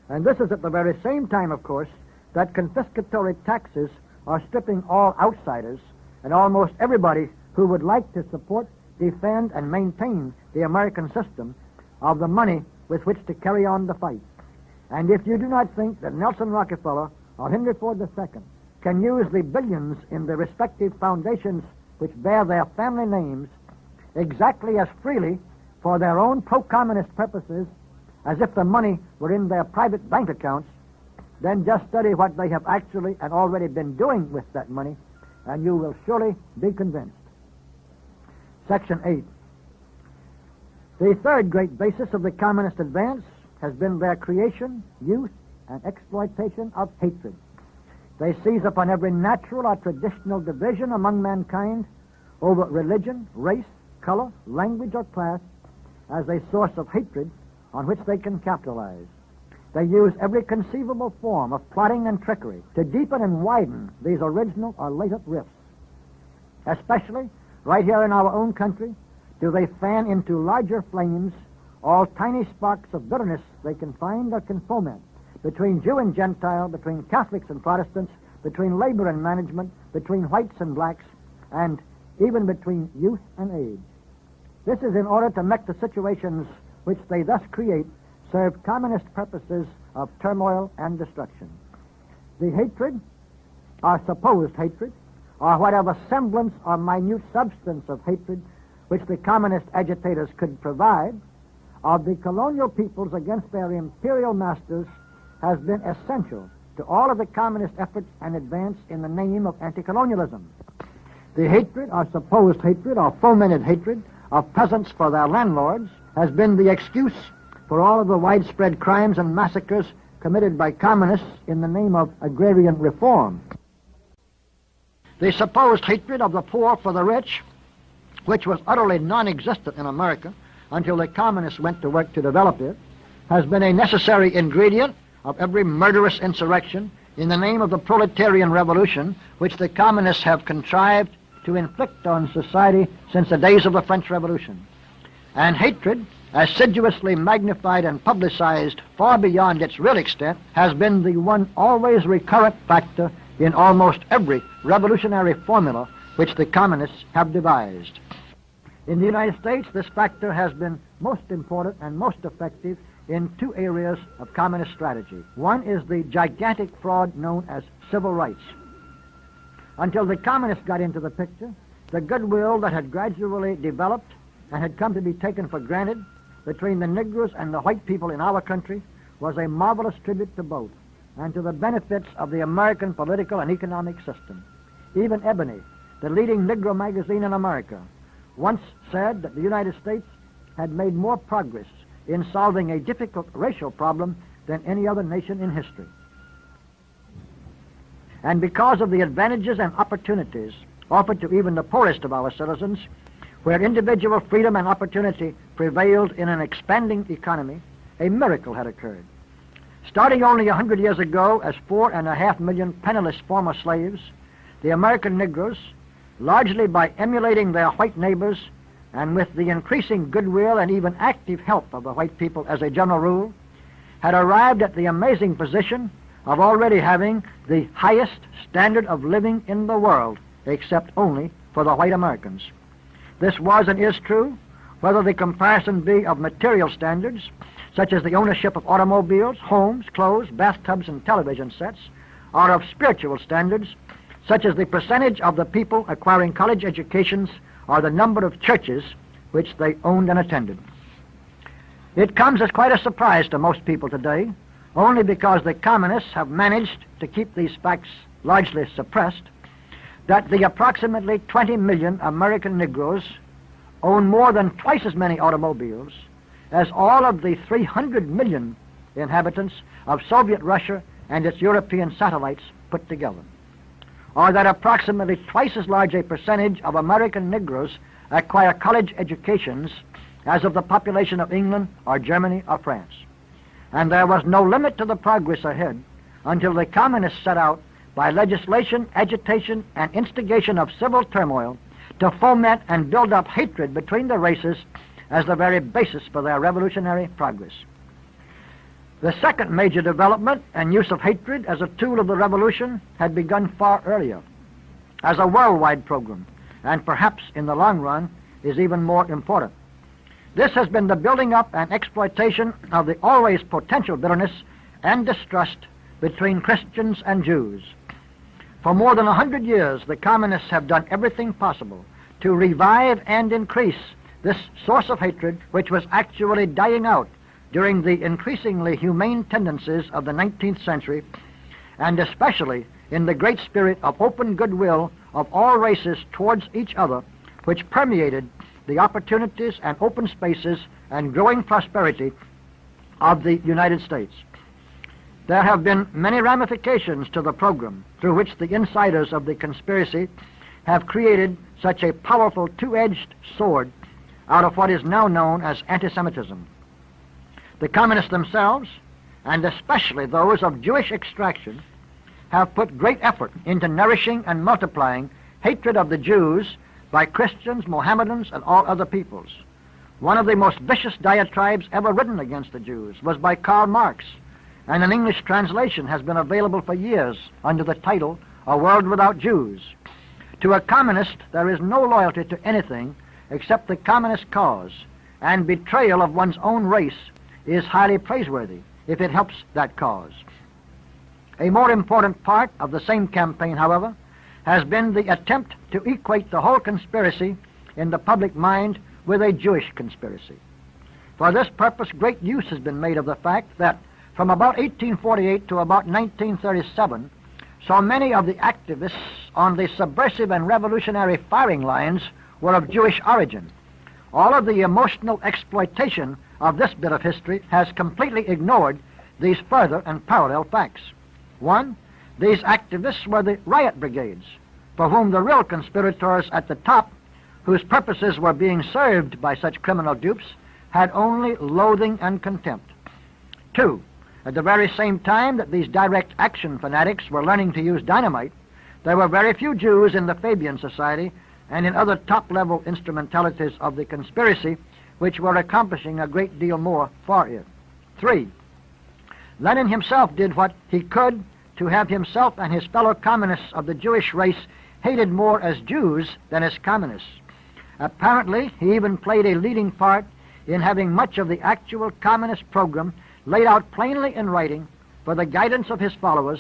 And this is at the very same time, of course, that confiscatory taxes are stripping all outsiders and almost everybody who would like to support, defend, and maintain the American system of the money with which to carry on the fight. And if you do not think that Nelson Rockefeller or Henry Ford II can use the billions in the respective foundations which bear their family names exactly as freely for their own pro-communist purposes, as if the money were in their private bank accounts, then just study what they have actually and already been doing with that money, and you will surely be convinced. Section 8. The third great basis of the communist advance has been their creation, use, and exploitation of hatred. They seize upon every natural or traditional division among mankind over religion, race, color, language, or class as a source of hatred on which they can capitalize. They use every conceivable form of plotting and trickery to deepen and widen these original or latent rifts. Especially right here in our own country, do they fan into larger flames all tiny sparks of bitterness they can find or can foment between Jew and Gentile, between Catholics and Protestants, between labor and management, between whites and blacks, and even between youth and age. This is in order to make the situations which they thus create serve communist purposes of turmoil and destruction. The hatred, or supposed hatred, or whatever semblance or minute substance of hatred which the communist agitators could provide of the colonial peoples against their imperial masters has been essential to all of the communist efforts and advance in the name of anti-colonialism. The hatred, or supposed hatred, or fomented hatred of peasants for their landlords has been the excuse for all of the widespread crimes and massacres committed by communists in the name of agrarian reform. The supposed hatred of the poor for the rich, which was utterly non-existent in America until the communists went to work to develop it, has been a necessary ingredient of every murderous insurrection in the name of the proletarian revolution which the communists have contrived to inflict on society since the days of the French Revolution. And hatred, assiduously magnified and publicized far beyond its real extent, has been the one always recurrent factor in almost every revolutionary formula which the communists have devised. In the United States, this factor has been most important and most effective in two areas of communist strategy. One is the gigantic fraud known as civil rights. Until the communists got into the picture, the goodwill that had gradually developed and had come to be taken for granted between the Negroes and the white people in our country was a marvelous tribute to both and to the benefits of the American political and economic system. Even Ebony, the leading Negro magazine in America, once said that the United States had made more progress in solving a difficult racial problem than any other nation in history. And because of the advantages and opportunities offered to even the poorest of our citizens, where individual freedom and opportunity prevailed in an expanding economy, a miracle had occurred. Starting only 100 years ago as 4.5 million penniless former slaves, the American Negroes, largely by emulating their white neighbors and with the increasing goodwill and even active help of the white people as a general rule, had arrived at the amazing position of already having the highest standard of living in the world, except only for the white Americans. This was and is true, whether the comparison be of material standards, such as the ownership of automobiles, homes, clothes, bathtubs, and television sets, or of spiritual standards, such as the percentage of the people acquiring college educations or the number of churches which they owned and attended. It comes as quite a surprise to most people today, only because the communists have managed to keep these facts largely suppressed, that the approximately 20 million American Negroes own more than twice as many automobiles as all of the 300 million inhabitants of Soviet Russia and its European satellites put together, or that approximately twice as large a percentage of American Negroes acquire college educations as of the population of England or Germany or France. And there was no limit to the progress ahead until the communists set out by legislation, agitation, and instigation of civil turmoil to foment and build up hatred between the races as the very basis for their revolutionary progress. The second major development and use of hatred as a tool of the revolution had begun far earlier, as a worldwide program, and perhaps in the long run is even more important. This has been the building up and exploitation of the always potential bitterness and distrust between Christians and Jews. For more than 100 years, the communists have done everything possible to revive and increase this source of hatred, which was actually dying out during the increasingly humane tendencies of the 19th century, and especially in the great spirit of open goodwill of all races towards each other, which permeated the opportunities and open spaces and growing prosperity of the United States. There have been many ramifications to the program through which the insiders of the conspiracy have created such a powerful two-edged sword out of what is now known as anti-Semitism. The communists themselves, and especially those of Jewish extraction, have put great effort into nourishing and multiplying hatred of the Jews by Christians, Mohammedans, and all other peoples. One of the most vicious diatribes ever written against the Jews was by Karl Marx, and an English translation has been available for years under the title A World Without Jews. To a communist, there is no loyalty to anything except the communist cause, and betrayal of one's own race is highly praiseworthy if it helps that cause. A more important part of the same campaign, however, has been the attempt to equate the whole conspiracy in the public mind with a Jewish conspiracy. For this purpose, great use has been made of the fact that from about 1848 to about 1937, so many of the activists on the subversive and revolutionary firing lines were of Jewish origin. All of the emotional exploitation of this bit of history has completely ignored these further and parallel facts. One, these activists were the riot brigades, for whom the real conspirators at the top, whose purposes were being served by such criminal dupes, had only loathing and contempt. Two, at the very same time that these direct action fanatics were learning to use dynamite, there were very few Jews in the Fabian Society and in other top-level instrumentalities of the conspiracy which were accomplishing a great deal more for it. Three, Lenin himself did what he could to have himself and his fellow communists of the Jewish race hated more as Jews than as communists. Apparently, he even played a leading part in having much of the actual communist program laid out plainly in writing for the guidance of his followers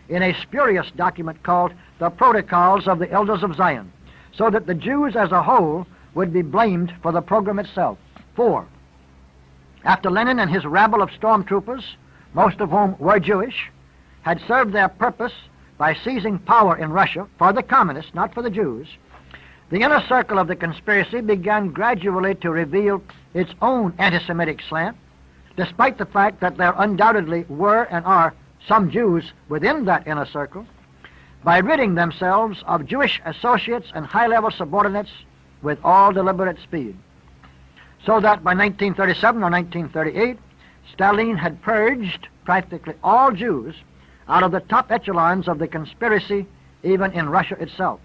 in a spurious document called the Protocols of the Elders of Zion, so that the Jews as a whole would be blamed for the program itself. Four, after Lenin and his rabble of stormtroopers, most of whom were Jewish, had served their purpose by seizing power in Russia for the communists, not for the Jews, the inner circle of the conspiracy began gradually to reveal its own anti-Semitic slant, despite the fact that there undoubtedly were and are some Jews within that inner circle, by ridding themselves of Jewish associates and high-level subordinates with all deliberate speed. So that by 1937 or 1938, Stalin had purged practically all Jews out of the top echelons of the conspiracy, even in Russia itself.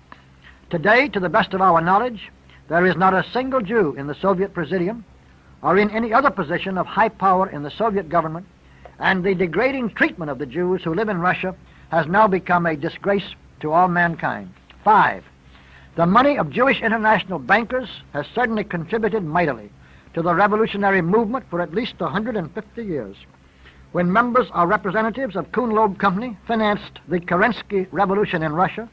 Today, to the best of our knowledge, there is not a single Jew in the Soviet Presidium or in any other position of high power in the Soviet government, and the degrading treatment of the Jews who live in Russia has now become a disgrace to all mankind. Five, the money of Jewish international bankers has certainly contributed mightily to the revolutionary movement for at least 150 years. When members or representatives of Kuhn-Loeb Company financed the Kerensky Revolution in Russia,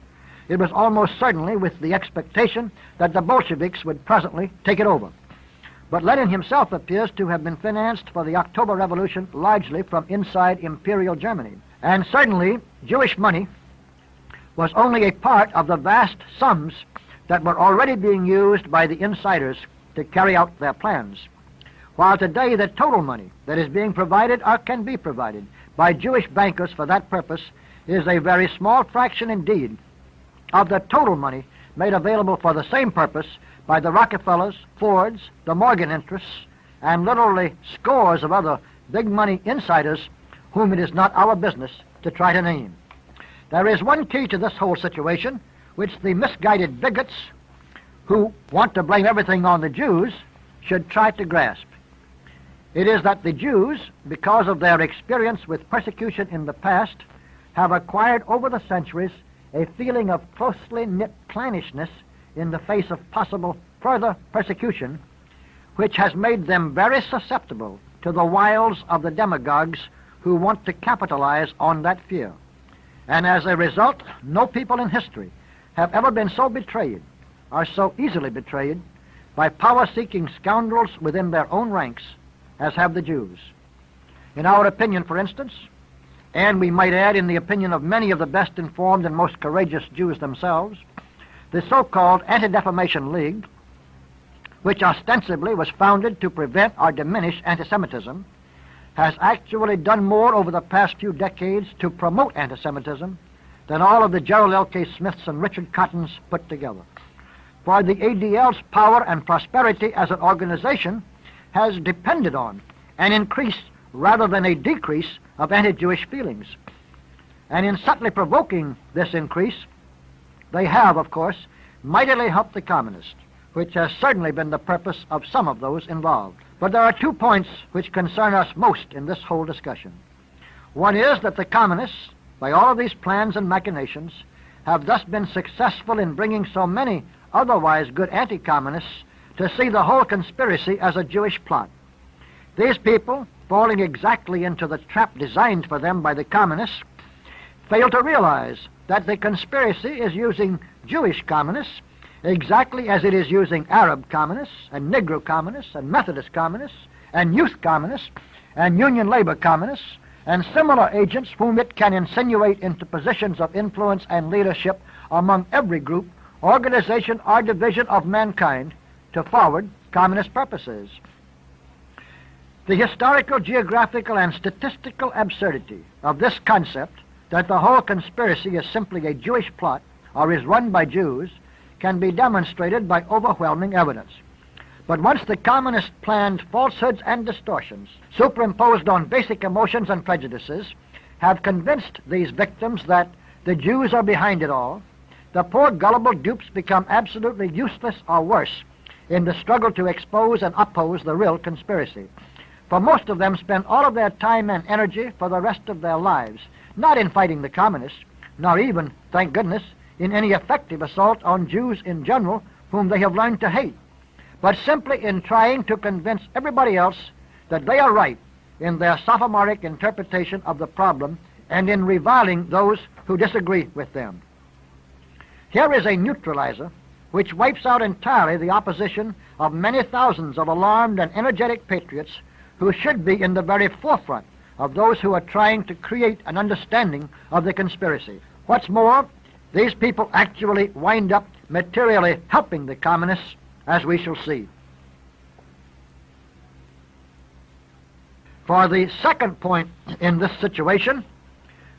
it was almost certainly with the expectation that the Bolsheviks would presently take it over. But Lenin himself appears to have been financed for the October Revolution largely from inside Imperial Germany. And certainly, Jewish money was only a part of the vast sums that were already being used by the insiders to carry out their plans. While today the total money that is being provided or can be provided by Jewish bankers for that purpose is a very small fraction indeed of the total money made available for the same purpose by the Rockefellers, Fords, the Morgan interests, and literally scores of other big money insiders whom it is not our business to try to name. There is one key to this whole situation which the misguided bigots who want to blame everything on the Jews should try to grasp. It is that the Jews, because of their experience with persecution in the past, have acquired over the centuries a feeling of closely knit clannishness in the face of possible further persecution, which has made them very susceptible to the wiles of the demagogues who want to capitalize on that fear. And as a result, no people in history have ever been so betrayed or so easily betrayed by power-seeking scoundrels within their own ranks, as have the Jews. In our opinion, for instance, and we might add in the opinion of many of the best informed and most courageous Jews themselves, the so-called Anti-Defamation League, which ostensibly was founded to prevent or diminish anti-Semitism, has actually done more over the past few decades to promote anti-Semitism than all of the Gerald L.K. Smiths and Richard Cottons put together. For the ADL's power and prosperity as an organization has depended on an increase rather than a decrease of anti-Jewish feelings. And in subtly provoking this increase, they have, of course, mightily helped the communists, which has certainly been the purpose of some of those involved. But there are 2 points which concern us most in this whole discussion. One is that the communists, by all of these plans and machinations, have thus been successful in bringing so many otherwise good anti-communists to see the whole conspiracy as a Jewish plot. These people, falling exactly into the trap designed for them by the communists, fail to realize that the conspiracy is using Jewish communists exactly as it is using Arab communists and Negro communists and Methodist communists and youth communists and Union labor communists and similar agents whom it can insinuate into positions of influence and leadership among every group, organization, or division of mankind to forward communist purposes. The historical, geographical, and statistical absurdity of this concept that the whole conspiracy is simply a Jewish plot or is run by Jews can be demonstrated by overwhelming evidence. But once the communists planned falsehoods and distortions superimposed on basic emotions and prejudices have convinced these victims that the Jews are behind it all, the poor gullible dupes become absolutely useless or worse in the struggle to expose and oppose the real conspiracy. For most of them spend all of their time and energy for the rest of their lives, not in fighting the communists, nor even, thank goodness, in any effective assault on Jews in general whom they have learned to hate, but simply in trying to convince everybody else that they are right in their sophomoric interpretation of the problem and in reviling those who disagree with them. Here is a neutralizer which wipes out entirely the opposition of many thousands of alarmed and energetic patriots who should be in the very forefront of those who are trying to create an understanding of the conspiracy. What's more, these people actually wind up materially helping the communists, as we shall see. For the second point in this situation,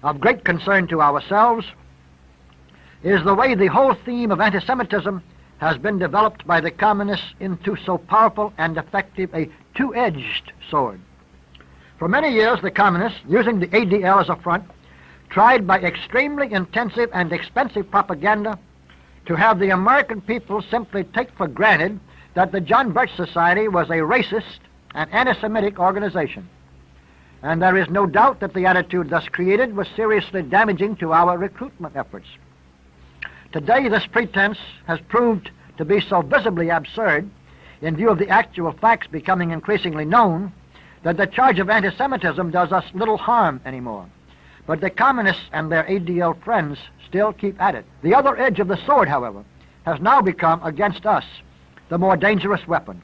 of great concern to ourselves, is the way the whole theme of anti-Semitism has been developed by the communists into so powerful and effective a two-edged sword. For many years, the communists, using the ADL as a front, tried by extremely intensive and expensive propaganda to have the American people simply take for granted that the John Birch Society was a racist and anti-Semitic organization. And there is no doubt that the attitude thus created was seriously damaging to our recruitment efforts. Today, this pretense has proved to be so visibly absurd, in view of the actual facts becoming increasingly known, that the charge of anti-Semitism does us little harm anymore. But the communists and their ADL friends still keep at it. The other edge of the sword, however, has now become, against us, the more dangerous weapon.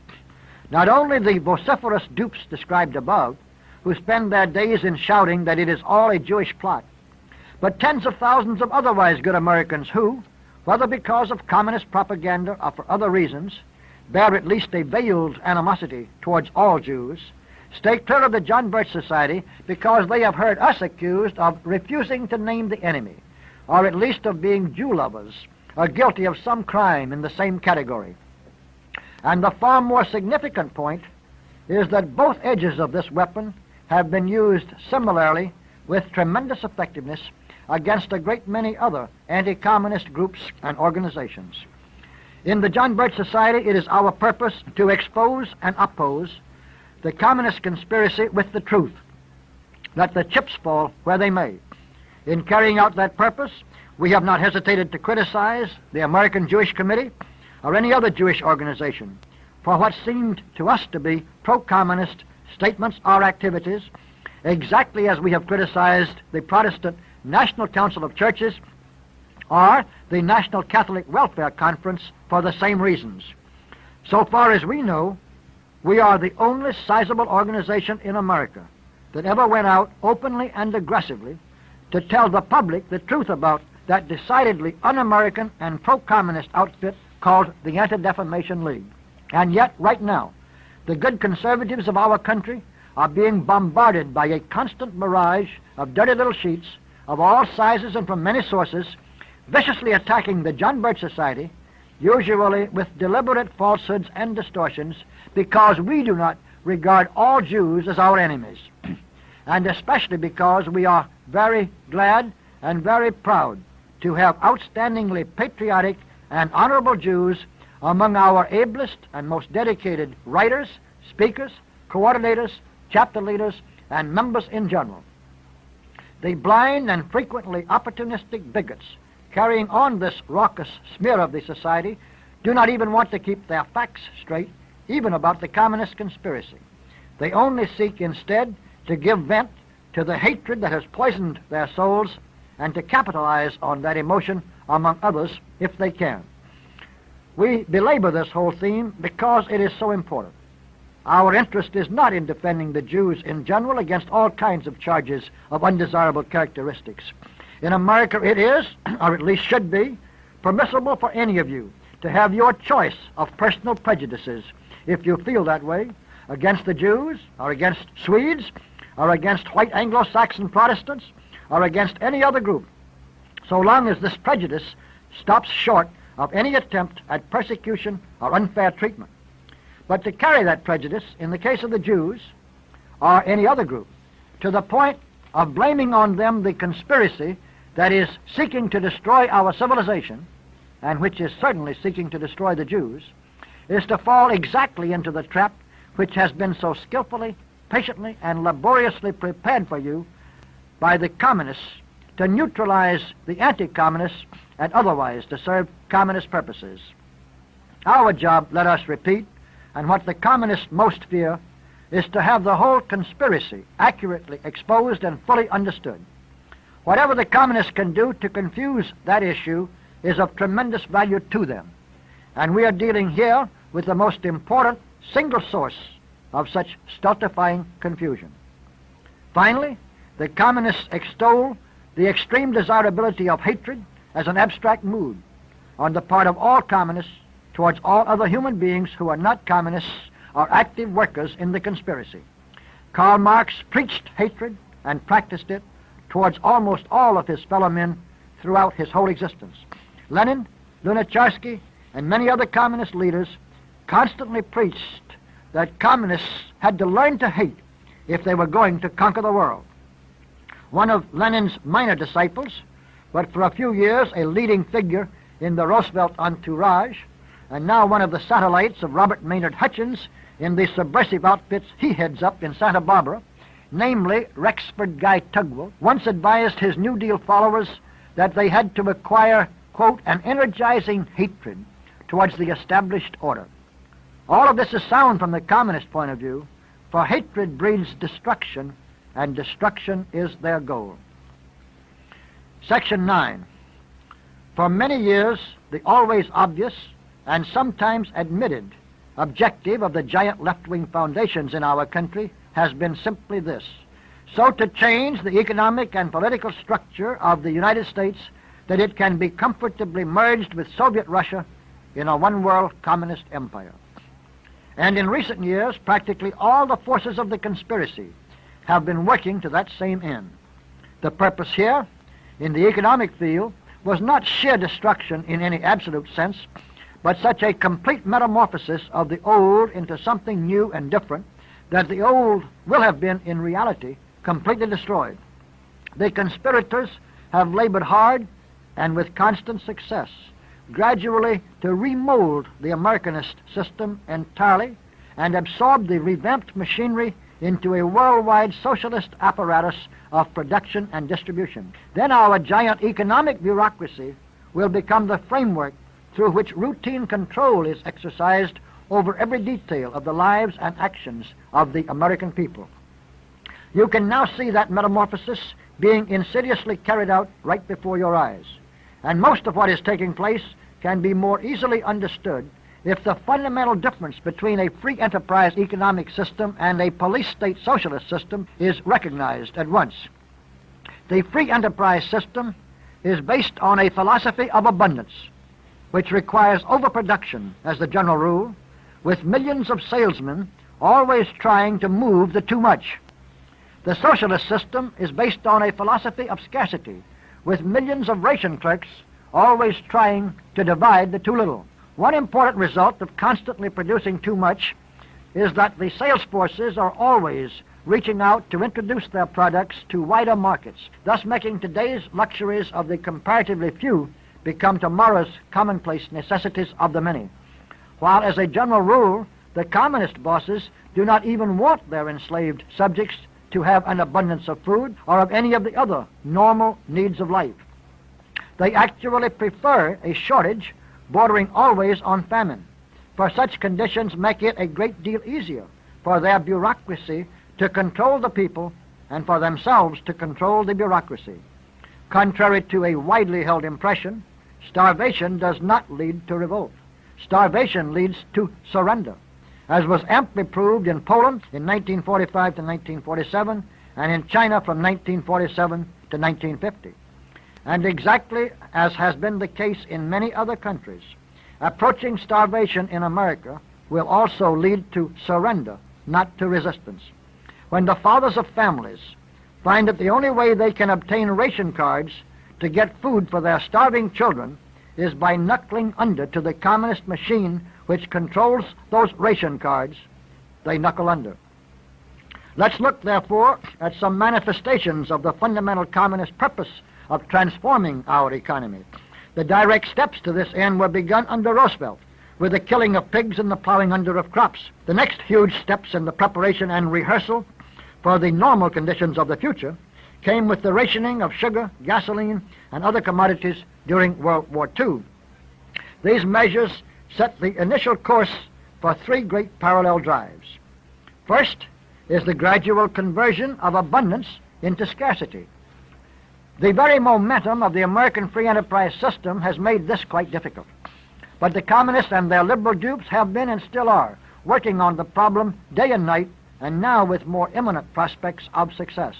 Not only the vociferous dupes described above, who spend their days in shouting that it is all a Jewish plot, but tens of thousands of otherwise good Americans who, whether because of communist propaganda or for other reasons, bear at least a veiled animosity towards all Jews, stay clear of the John Birch Society because they have heard us accused of refusing to name the enemy, or at least of being Jew lovers, or guilty of some crime in the same category. And the far more significant point is that both edges of this weapon have been used similarly with tremendous effectiveness against a great many other anti-communist groups and organizations. In the John Birch Society, it is our purpose to expose and oppose the communist conspiracy with the truth, let the chips fall where they may. In carrying out that purpose, we have not hesitated to criticize the American Jewish Committee or any other Jewish organization for what seemed to us to be pro-communist statements or activities, exactly as we have criticized the Protestant National Council of Churches or the National Catholic Welfare Conference for the same reasons. So far as we know, we are the only sizable organization in America that ever went out openly and aggressively to tell the public the truth about that decidedly un-American and pro-communist outfit called the Anti-Defamation League. And yet, right now, the good conservatives of our country are being bombarded by a constant barrage of dirty little sheets of all sizes and from many sources, viciously attacking the John Birch Society, usually with deliberate falsehoods and distortions, because we do not regard all Jews as our enemies, and especially because we are very glad and very proud to have outstandingly patriotic and honorable Jews among our ablest and most dedicated writers, speakers, coordinators, chapter leaders, and members in general. The blind and frequently opportunistic bigots carrying on this raucous smear of the society do not even want to keep their facts straight, even about the communist conspiracy. They only seek instead to give vent to the hatred that has poisoned their souls and to capitalize on that emotion, among others, if they can. We belabor this whole theme because it is so important. Our interest is not in defending the Jews in general against all kinds of charges of undesirable characteristics. In America it is, or at least should be, permissible for any of you to have your choice of personal prejudices, if you feel that way, against the Jews, or against Swedes, or against white Anglo-Saxon Protestants, or against any other group, so long as this prejudice stops short of any attempt at persecution or unfair treatment. But to carry that prejudice, in the case of the Jews, or any other group, to the point of blaming on them the conspiracy that is seeking to destroy our civilization, and which is certainly seeking to destroy the Jews, is to fall exactly into the trap which has been so skillfully, patiently, and laboriously prepared for you by the communists to neutralize the anti-communists and otherwise to serve communist purposes. Our job, let us repeat, and what the communists most fear, is to have the whole conspiracy accurately exposed and fully understood. Whatever the communists can do to confuse that issue is of tremendous value to them, and we are dealing here with the most important single source of such stultifying confusion. Finally, the communists extol the extreme desirability of hatred as an abstract mood on the part of all communists towards all other human beings who are not communists or active workers in the conspiracy. Karl Marx preached hatred and practiced it towards almost all of his fellow men throughout his whole existence. Lenin, Lunacharsky, and many other communist leaders constantly preached that communists had to learn to hate if they were going to conquer the world. One of Lenin's minor disciples, but for a few years a leading figure in the Roosevelt entourage, and now one of the satellites of Robert Maynard Hutchins in the subversive outfits he heads up in Santa Barbara, namely Rexford Guy Tugwell, once advised his New Deal followers that they had to acquire, quote, an energizing hatred towards the established order. All of this is sound from the communist point of view, for hatred breeds destruction, and destruction is their goal. Section 9. For many years, the always obvious and sometimes admitted objective of the giant left-wing foundations in our country has been simply this: so to change the economic and political structure of the United States that it can be comfortably merged with Soviet Russia in a one-world communist empire. And in recent years, practically all the forces of the conspiracy have been working to that same end. The purpose here, in the economic field, was not sheer destruction in any absolute sense, but such a complete metamorphosis of the old into something new and different that the old will have been, in reality, completely destroyed. The conspirators have labored hard and with constant success, gradually to remold the Americanist system entirely and absorb the revamped machinery into a worldwide socialist apparatus of production and distribution. Then our giant economic bureaucracy will become the framework through which routine control is exercised over every detail of the lives and actions of the American people. You can now see that metamorphosis being insidiously carried out right before your eyes. And most of what is taking place can be more easily understood if the fundamental difference between a free enterprise economic system and a police state socialist system is recognized at once. The free enterprise system is based on a philosophy of abundance, which requires overproduction as the general rule, with millions of salesmen always trying to move the too much. The socialist system is based on a philosophy of scarcity, with millions of ration clerks always trying to divide the too little. One important result of constantly producing too much is that the sales forces are always reaching out to introduce their products to wider markets, thus making today's luxuries of the comparatively few become tomorrow's commonplace necessities of the many. While as a general rule, the communist bosses do not even want their enslaved subjects to have an abundance of food or of any of the other normal needs of life. They actually prefer a shortage bordering always on famine, for such conditions make it a great deal easier for their bureaucracy to control the people and for themselves to control the bureaucracy. Contrary to a widely held impression, starvation does not lead to revolt. Starvation leads to surrender, as was amply proved in Poland in 1945 to 1947 and in China from 1947 to 1950. And exactly as has been the case in many other countries, approaching starvation in America will also lead to surrender, not to resistance. When the fathers of families find that the only way they can obtain ration cards to get food for their starving children is by knuckling under to the communist machine which controls those ration cards, they knuckle under. Let's look, therefore, at some manifestations of the fundamental communist purpose of transforming our economy. The direct steps to this end were begun under Roosevelt, with the killing of pigs and the plowing under of crops. The next huge steps in the preparation and rehearsal for the normal conditions of the future came with the rationing of sugar, gasoline, and other commodities during World War II. These measures set the initial course for three great parallel drives. First is the gradual conversion of abundance into scarcity. The very momentum of the American free enterprise system has made this quite difficult. But the communists and their liberal dupes have been and still are working on the problem day and night, and now with more imminent prospects of success.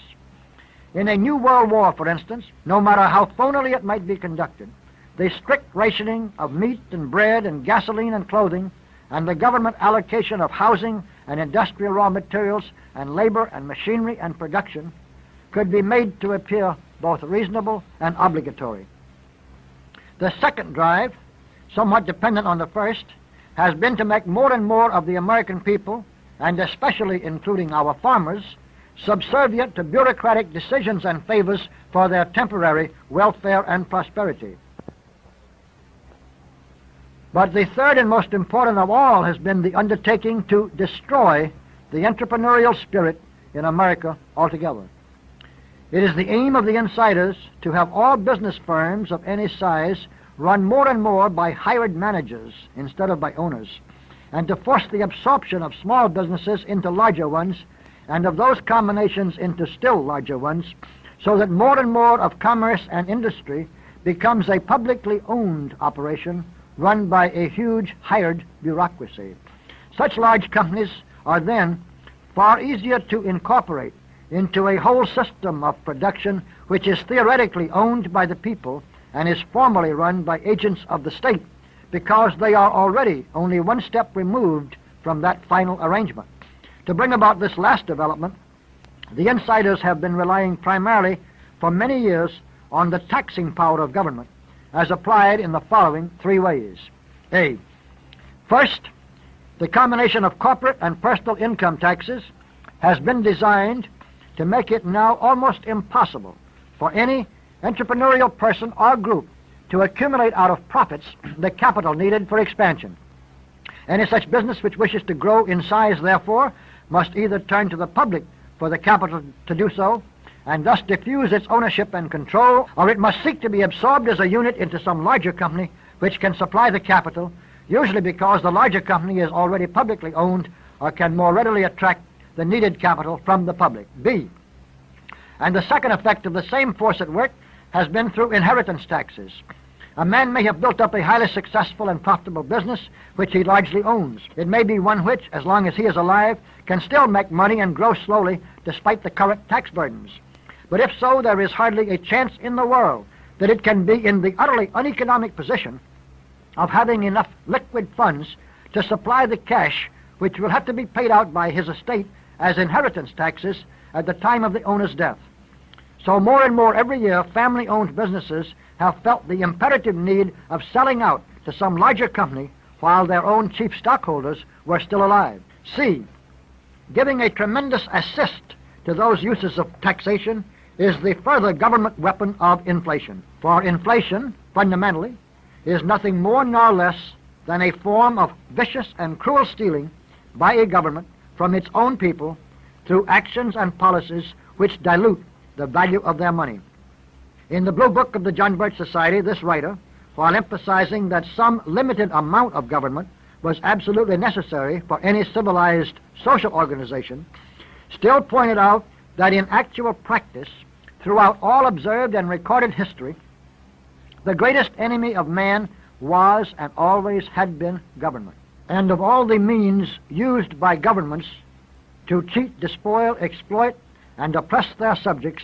In a new world war, for instance, no matter how phonily it might be conducted, the strict rationing of meat and bread and gasoline and clothing, and the government allocation of housing and industrial raw materials and labor and machinery and production could be made to appear both reasonable and obligatory. The second drive, somewhat dependent on the first, has been to make more and more of the American people, and especially including our farmers, subservient to bureaucratic decisions and favors for their temporary welfare and prosperity. But the third and most important of all has been the undertaking to destroy the entrepreneurial spirit in America altogether. It is the aim of the insiders to have all business firms of any size run more and more by hired managers instead of by owners, and to force the absorption of small businesses into larger ones, and of those combinations into still larger ones, so that more and more of commerce and industry becomes a publicly owned operation run by a huge hired bureaucracy. Such large companies are then far easier to incorporate into a whole system of production which is theoretically owned by the people and is formally run by agents of the state, because they are already only one step removed from that final arrangement. To bring about this last development, the insiders have been relying primarily for many years on the taxing power of government, as applied in the following three ways. A. First, the combination of corporate and personal income taxes has been designed to make it now almost impossible for any entrepreneurial person or group to accumulate out of profits the capital needed for expansion. Any such business which wishes to grow in size, therefore, must either turn to the public for the capital to do so, and thus diffuse its ownership and control, or it must seek to be absorbed as a unit into some larger company which can supply the capital, usually because the larger company is already publicly owned or can more readily attract the needed capital from the public. B. And the second effect of the same force at work has been through inheritance taxes. A man may have built up a highly successful and profitable business which he largely owns. It may be one which, as long as he is alive, can still make money and grow slowly despite the current tax burdens. But if so, there is hardly a chance in the world that it can be in the utterly uneconomic position of having enough liquid funds to supply the cash which will have to be paid out by his estate as inheritance taxes at the time of the owner's death. So more and more every year, family-owned businesses have felt the imperative need of selling out to some larger company while their own chief stockholders were still alive. C. Giving a tremendous assist to those uses of taxation is the further government weapon of inflation. For inflation, fundamentally, is nothing more nor less than a form of vicious and cruel stealing by a government from its own people through actions and policies which dilute the value of their money. In the Blue Book of the John Birch Society, this writer, while emphasizing that some limited amount of government was absolutely necessary for any civilized social organization, still pointed out that in actual practice, throughout all observed and recorded history, the greatest enemy of man was and always had been government. And of all the means used by governments to cheat, despoil, exploit, and oppress their subjects,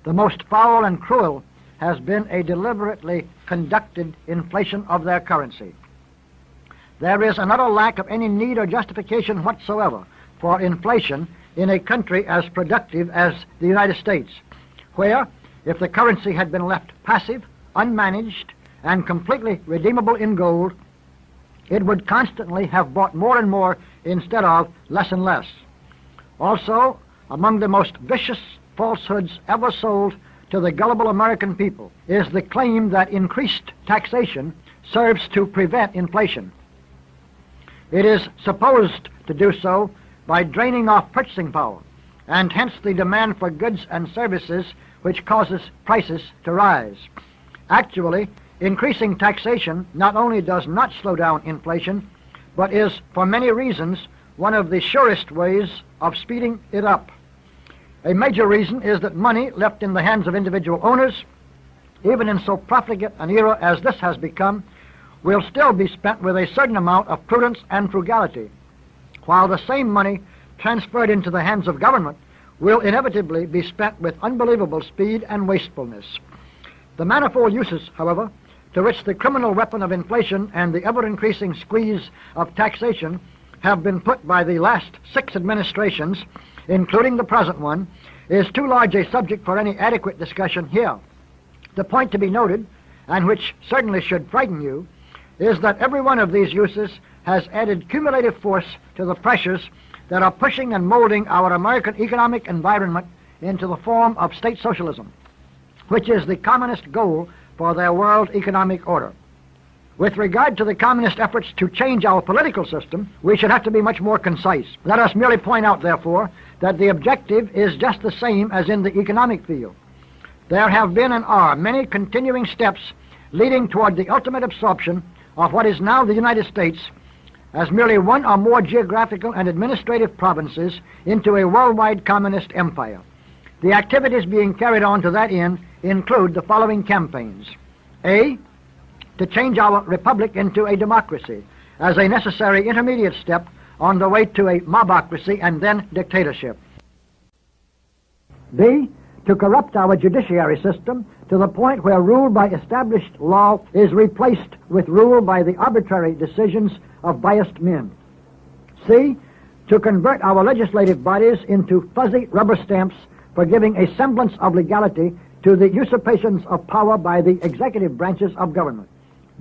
the most foul and cruel has been a deliberately conducted inflation of their currency. There is an utter lack of any need or justification whatsoever for inflation in a country as productive as the United States, where, if the currency had been left passive, unmanaged, and completely redeemable in gold, it would constantly have bought more and more instead of less and less. Also, among the most vicious falsehoods ever sold to the gullible American people is the claim that increased taxation serves to prevent inflation. It is supposed to do so by draining off purchasing power, and hence the demand for goods and services which causes prices to rise. Actually, increasing taxation not only does not slow down inflation, but is, for many reasons, one of the surest ways of speeding it up. A major reason is that money left in the hands of individual owners, even in so profligate an era as this has become, will still be spent with a certain amount of prudence and frugality, while the same money transferred into the hands of government will inevitably be spent with unbelievable speed and wastefulness. The manifold uses, however, to which the criminal weapon of inflation and the ever-increasing squeeze of taxation have been put by the last 6 administrations, including the present one, is too large a subject for any adequate discussion here. The point to be noted, and which certainly should frighten you, is that every one of these uses has added cumulative force to the pressures that are pushing and molding our American economic environment into the form of state socialism, which is the communist goal for their world economic order. With regard to the communist efforts to change our political system, we should have to be much more concise. Let us merely point out, therefore, that the objective is just the same as in the economic field. There have been and are many continuing steps leading toward the ultimate absorption of what is now the United States as merely one or more geographical and administrative provinces into a worldwide communist empire. The activities being carried on to that end include the following campaigns. A, to change our republic into a democracy as a necessary intermediate step on the way to a mobocracy and then dictatorship. B, to corrupt our judiciary system to the point where rule by established law is replaced with rule by the arbitrary decisions of biased men. C, to convert our legislative bodies into fuzzy rubber stamps for giving a semblance of legality to the usurpations of power by the executive branches of government.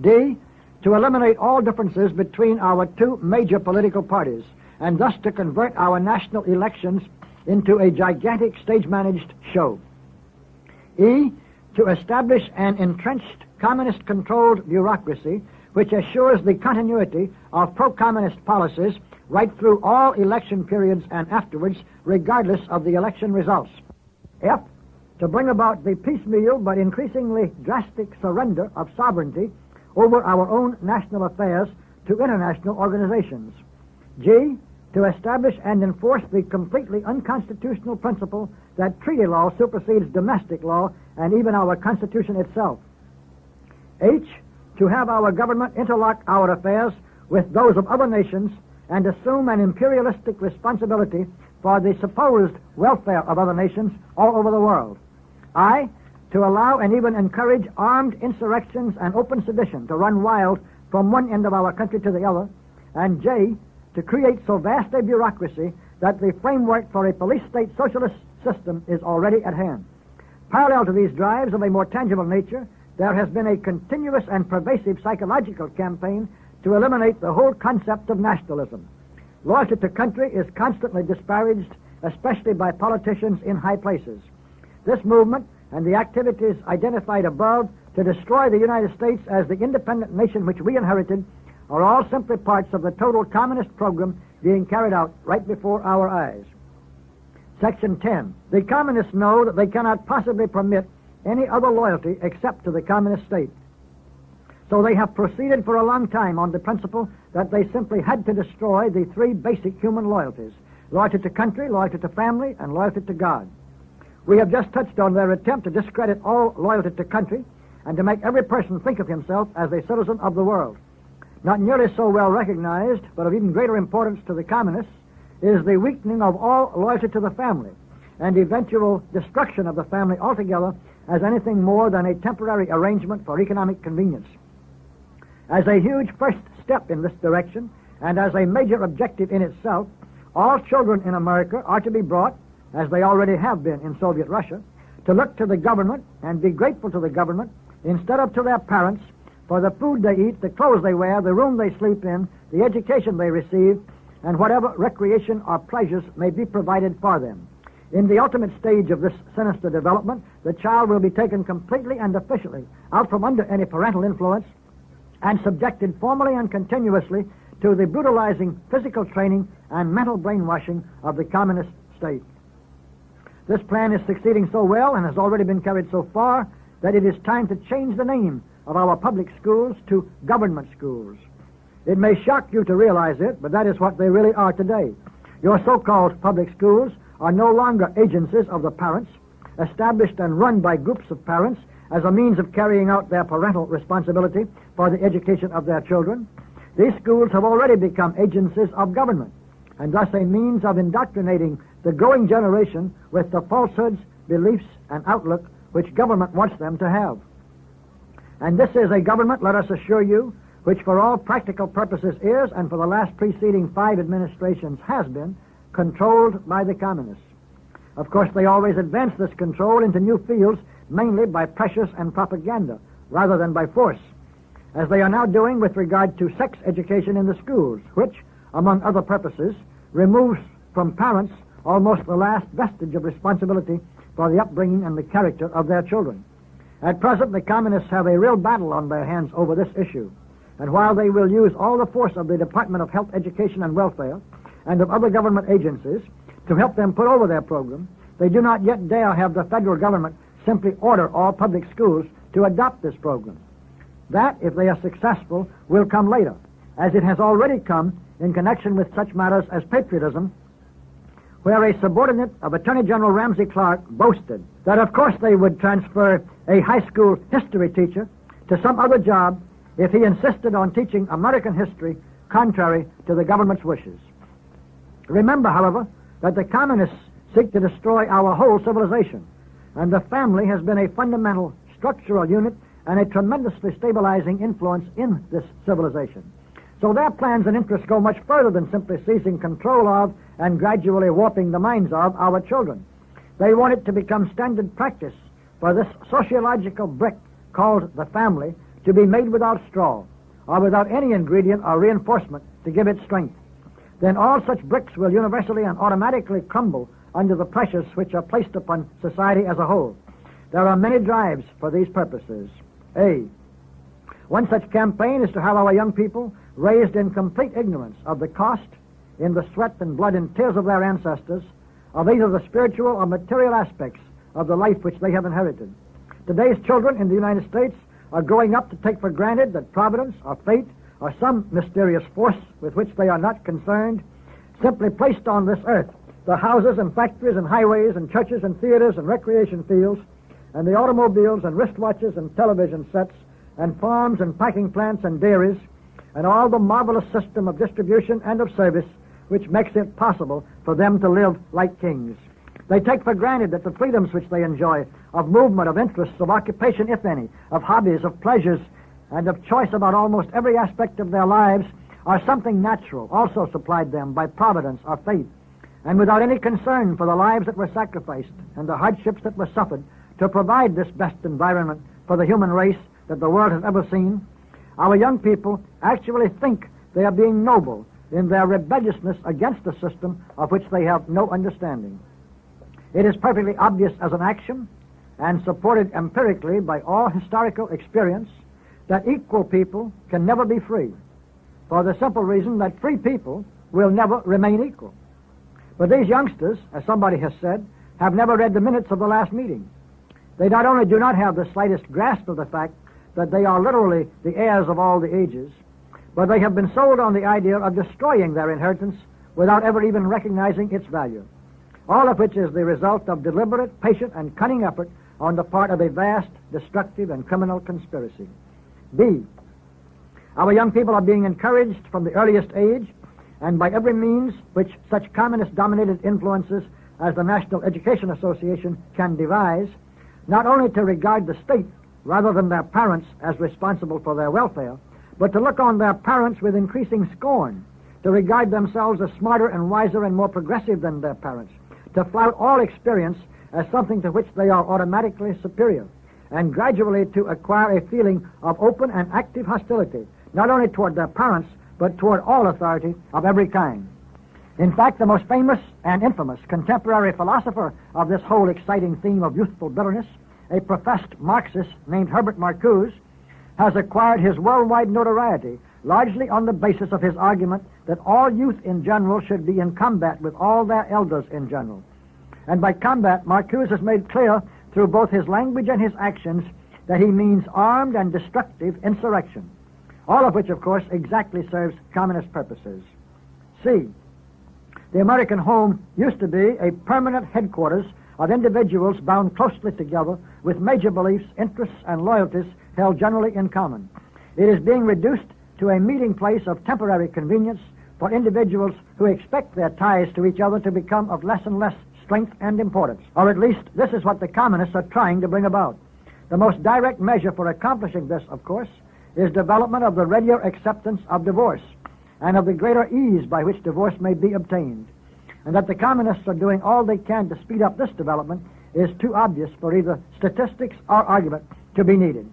D, to eliminate all differences between our two major political parties, and thus to convert our national elections into a gigantic stage-managed show. E, to establish an entrenched communist-controlled bureaucracy which assures the continuity of pro-communist policies right through all election periods and afterwards, regardless of the election results. F, to bring about the piecemeal but increasingly drastic surrender of sovereignty over our own national affairs to international organizations. G, to establish and enforce the completely unconstitutional principle that treaty law supersedes domestic law and even our Constitution itself. H, to have our government interlock our affairs with those of other nations and assume an imperialistic responsibility for the supposed welfare of other nations all over the world. I, to allow and even encourage armed insurrections and open sedition to run wild from one end of our country to the other. And J, to create so vast a bureaucracy that the framework for a police state socialist system is already at hand. Parallel to these drives of a more tangible nature, there has been a continuous and pervasive psychological campaign to eliminate the whole concept of nationalism. Loyalty to country is constantly disparaged, especially by politicians in high places. This movement and the activities identified above to destroy the United States as the independent nation which we inherited are all simply parts of the total communist program being carried out right before our eyes. Section 10. The communists know that they cannot possibly permit any other loyalty except to the communist state. So they have proceeded for a long time on the principle that they simply had to destroy the three basic human loyalties: loyalty to country, loyalty to family, and loyalty to God. We have just touched on their attempt to discredit all loyalty to country and to make every person think of himself as a citizen of the world. Not nearly so well recognized, but of even greater importance to the communists, is the weakening of all loyalty to the family and eventual destruction of the family altogether as anything more than a temporary arrangement for economic convenience. As a huge first step in this direction, and as a major objective in itself, all children in America are to be brought, as they already have been in Soviet Russia, to look to the government and be grateful to the government instead of to their parents for the food they eat, the clothes they wear, the room they sleep in, the education they receive, and whatever recreation or pleasures may be provided for them. In the ultimate stage of this sinister development, the child will be taken completely and officially out from under any parental influence and subjected formally and continuously to the brutalizing physical training and mental brainwashing of the communist state. This plan is succeeding so well and has already been carried so far that it is time to change the name of our public schools to government schools. It may shock you to realize it, but that is what they really are today. Your so-called public schools are no longer agencies of the parents, established and run by groups of parents as a means of carrying out their parental responsibility for the education of their children. These schools have already become agencies of government, and thus a means of indoctrinating the growing generation with the falsehoods, beliefs, and outlook which government wants them to have. And this is a government, let us assure you, which for all practical purposes is, and for the last preceding 5 administrations has been, controlled by the communists. Of course, they always advance this control into new fields, mainly by pressures and propaganda, rather than by force, as they are now doing with regard to sex education in the schools, which, among other purposes, removes from parents almost the last vestige of responsibility for the upbringing and the character of their children. At present, the communists have a real battle on their hands over this issue, and while they will use all the force of the Department of Health, Education, and Welfare and of other government agencies to help them put over their program, they do not yet dare have the federal government simply order all public schools to adopt this program. That, if they are successful, will come later, as it has already come in connection with such matters as patriotism, where a subordinate of Attorney General Ramsey Clark boasted that, of course, they would transfer a high school history teacher to some other job if he insisted on teaching American history contrary to the government's wishes. Remember, however, that the communists seek to destroy our whole civilization, and the family has been a fundamental structural unit and a tremendously stabilizing influence in this civilization. So their plans and interests go much further than simply seizing control of and gradually warping the minds of our children. They want it to become standard practice for this sociological brick called the family to be made without straw or without any ingredient or reinforcement to give it strength. Then all such bricks will universally and automatically crumble under the pressures which are placed upon society as a whole. There are many drives for these purposes. A. One such campaign is to have our young people raised in complete ignorance of the cost, in the sweat and blood and tears of their ancestors, of either the spiritual or material aspects of the life which they have inherited. Today's children in the United States are growing up to take for granted that providence or fate or some mysterious force with which they are not concerned simply placed on this earth the houses and factories and highways and churches and theaters and recreation fields and the automobiles and wristwatches and television sets and farms and packing plants and dairies, and all the marvelous system of distribution and of service which makes it possible for them to live like kings. They take for granted that the freedoms which they enjoy, of movement, of interests, of occupation, if any, of hobbies, of pleasures, and of choice about almost every aspect of their lives, are something natural, also supplied them by providence or fate, and without any concern for the lives that were sacrificed and the hardships that were suffered to provide this best environment for the human race that the world has ever seen. Our young people actually think they are being noble in their rebelliousness against a system of which they have no understanding. It is perfectly obvious as an axiom and supported empirically by all historical experience that equal people can never be free, for the simple reason that free people will never remain equal. But these youngsters, as somebody has said, have never read the minutes of the last meeting. They not only do not have the slightest grasp of the fact that they are literally the heirs of all the ages, but they have been sold on the idea of destroying their inheritance without ever even recognizing its value, all of which is the result of deliberate, patient, and cunning effort on the part of a vast, destructive, and criminal conspiracy. B. Our young people are being encouraged from the earliest age and by every means which such communist-dominated influences as the National Education Association can devise, not only to regard the state rather than their parents as responsible for their welfare, but to look on their parents with increasing scorn, to regard themselves as smarter and wiser and more progressive than their parents, to flout all experience as something to which they are automatically superior, and gradually to acquire a feeling of open and active hostility, not only toward their parents, but toward all authority of every kind. In fact, the most famous and infamous contemporary philosopher of this whole exciting theme of youthful bitterness, a professed Marxist named Herbert Marcuse, has acquired his worldwide notoriety largely on the basis of his argument that all youth in general should be in combat with all their elders in general. And by combat, Marcuse has made clear through both his language and his actions that he means armed and destructive insurrection, all of which, of course, exactly serves communist purposes. C. The American home used to be a permanent headquarters of individuals bound closely together with major beliefs, interests, and loyalties held generally in common. It is being reduced to a meeting place of temporary convenience for individuals who expect their ties to each other to become of less and less strength and importance. Or at least this is what the communists are trying to bring about. The most direct measure for accomplishing this, of course, is development of the readier acceptance of divorce and of the greater ease by which divorce may be obtained. And that the communists are doing all they can to speed up this development is too obvious for either statistics or argument to be needed.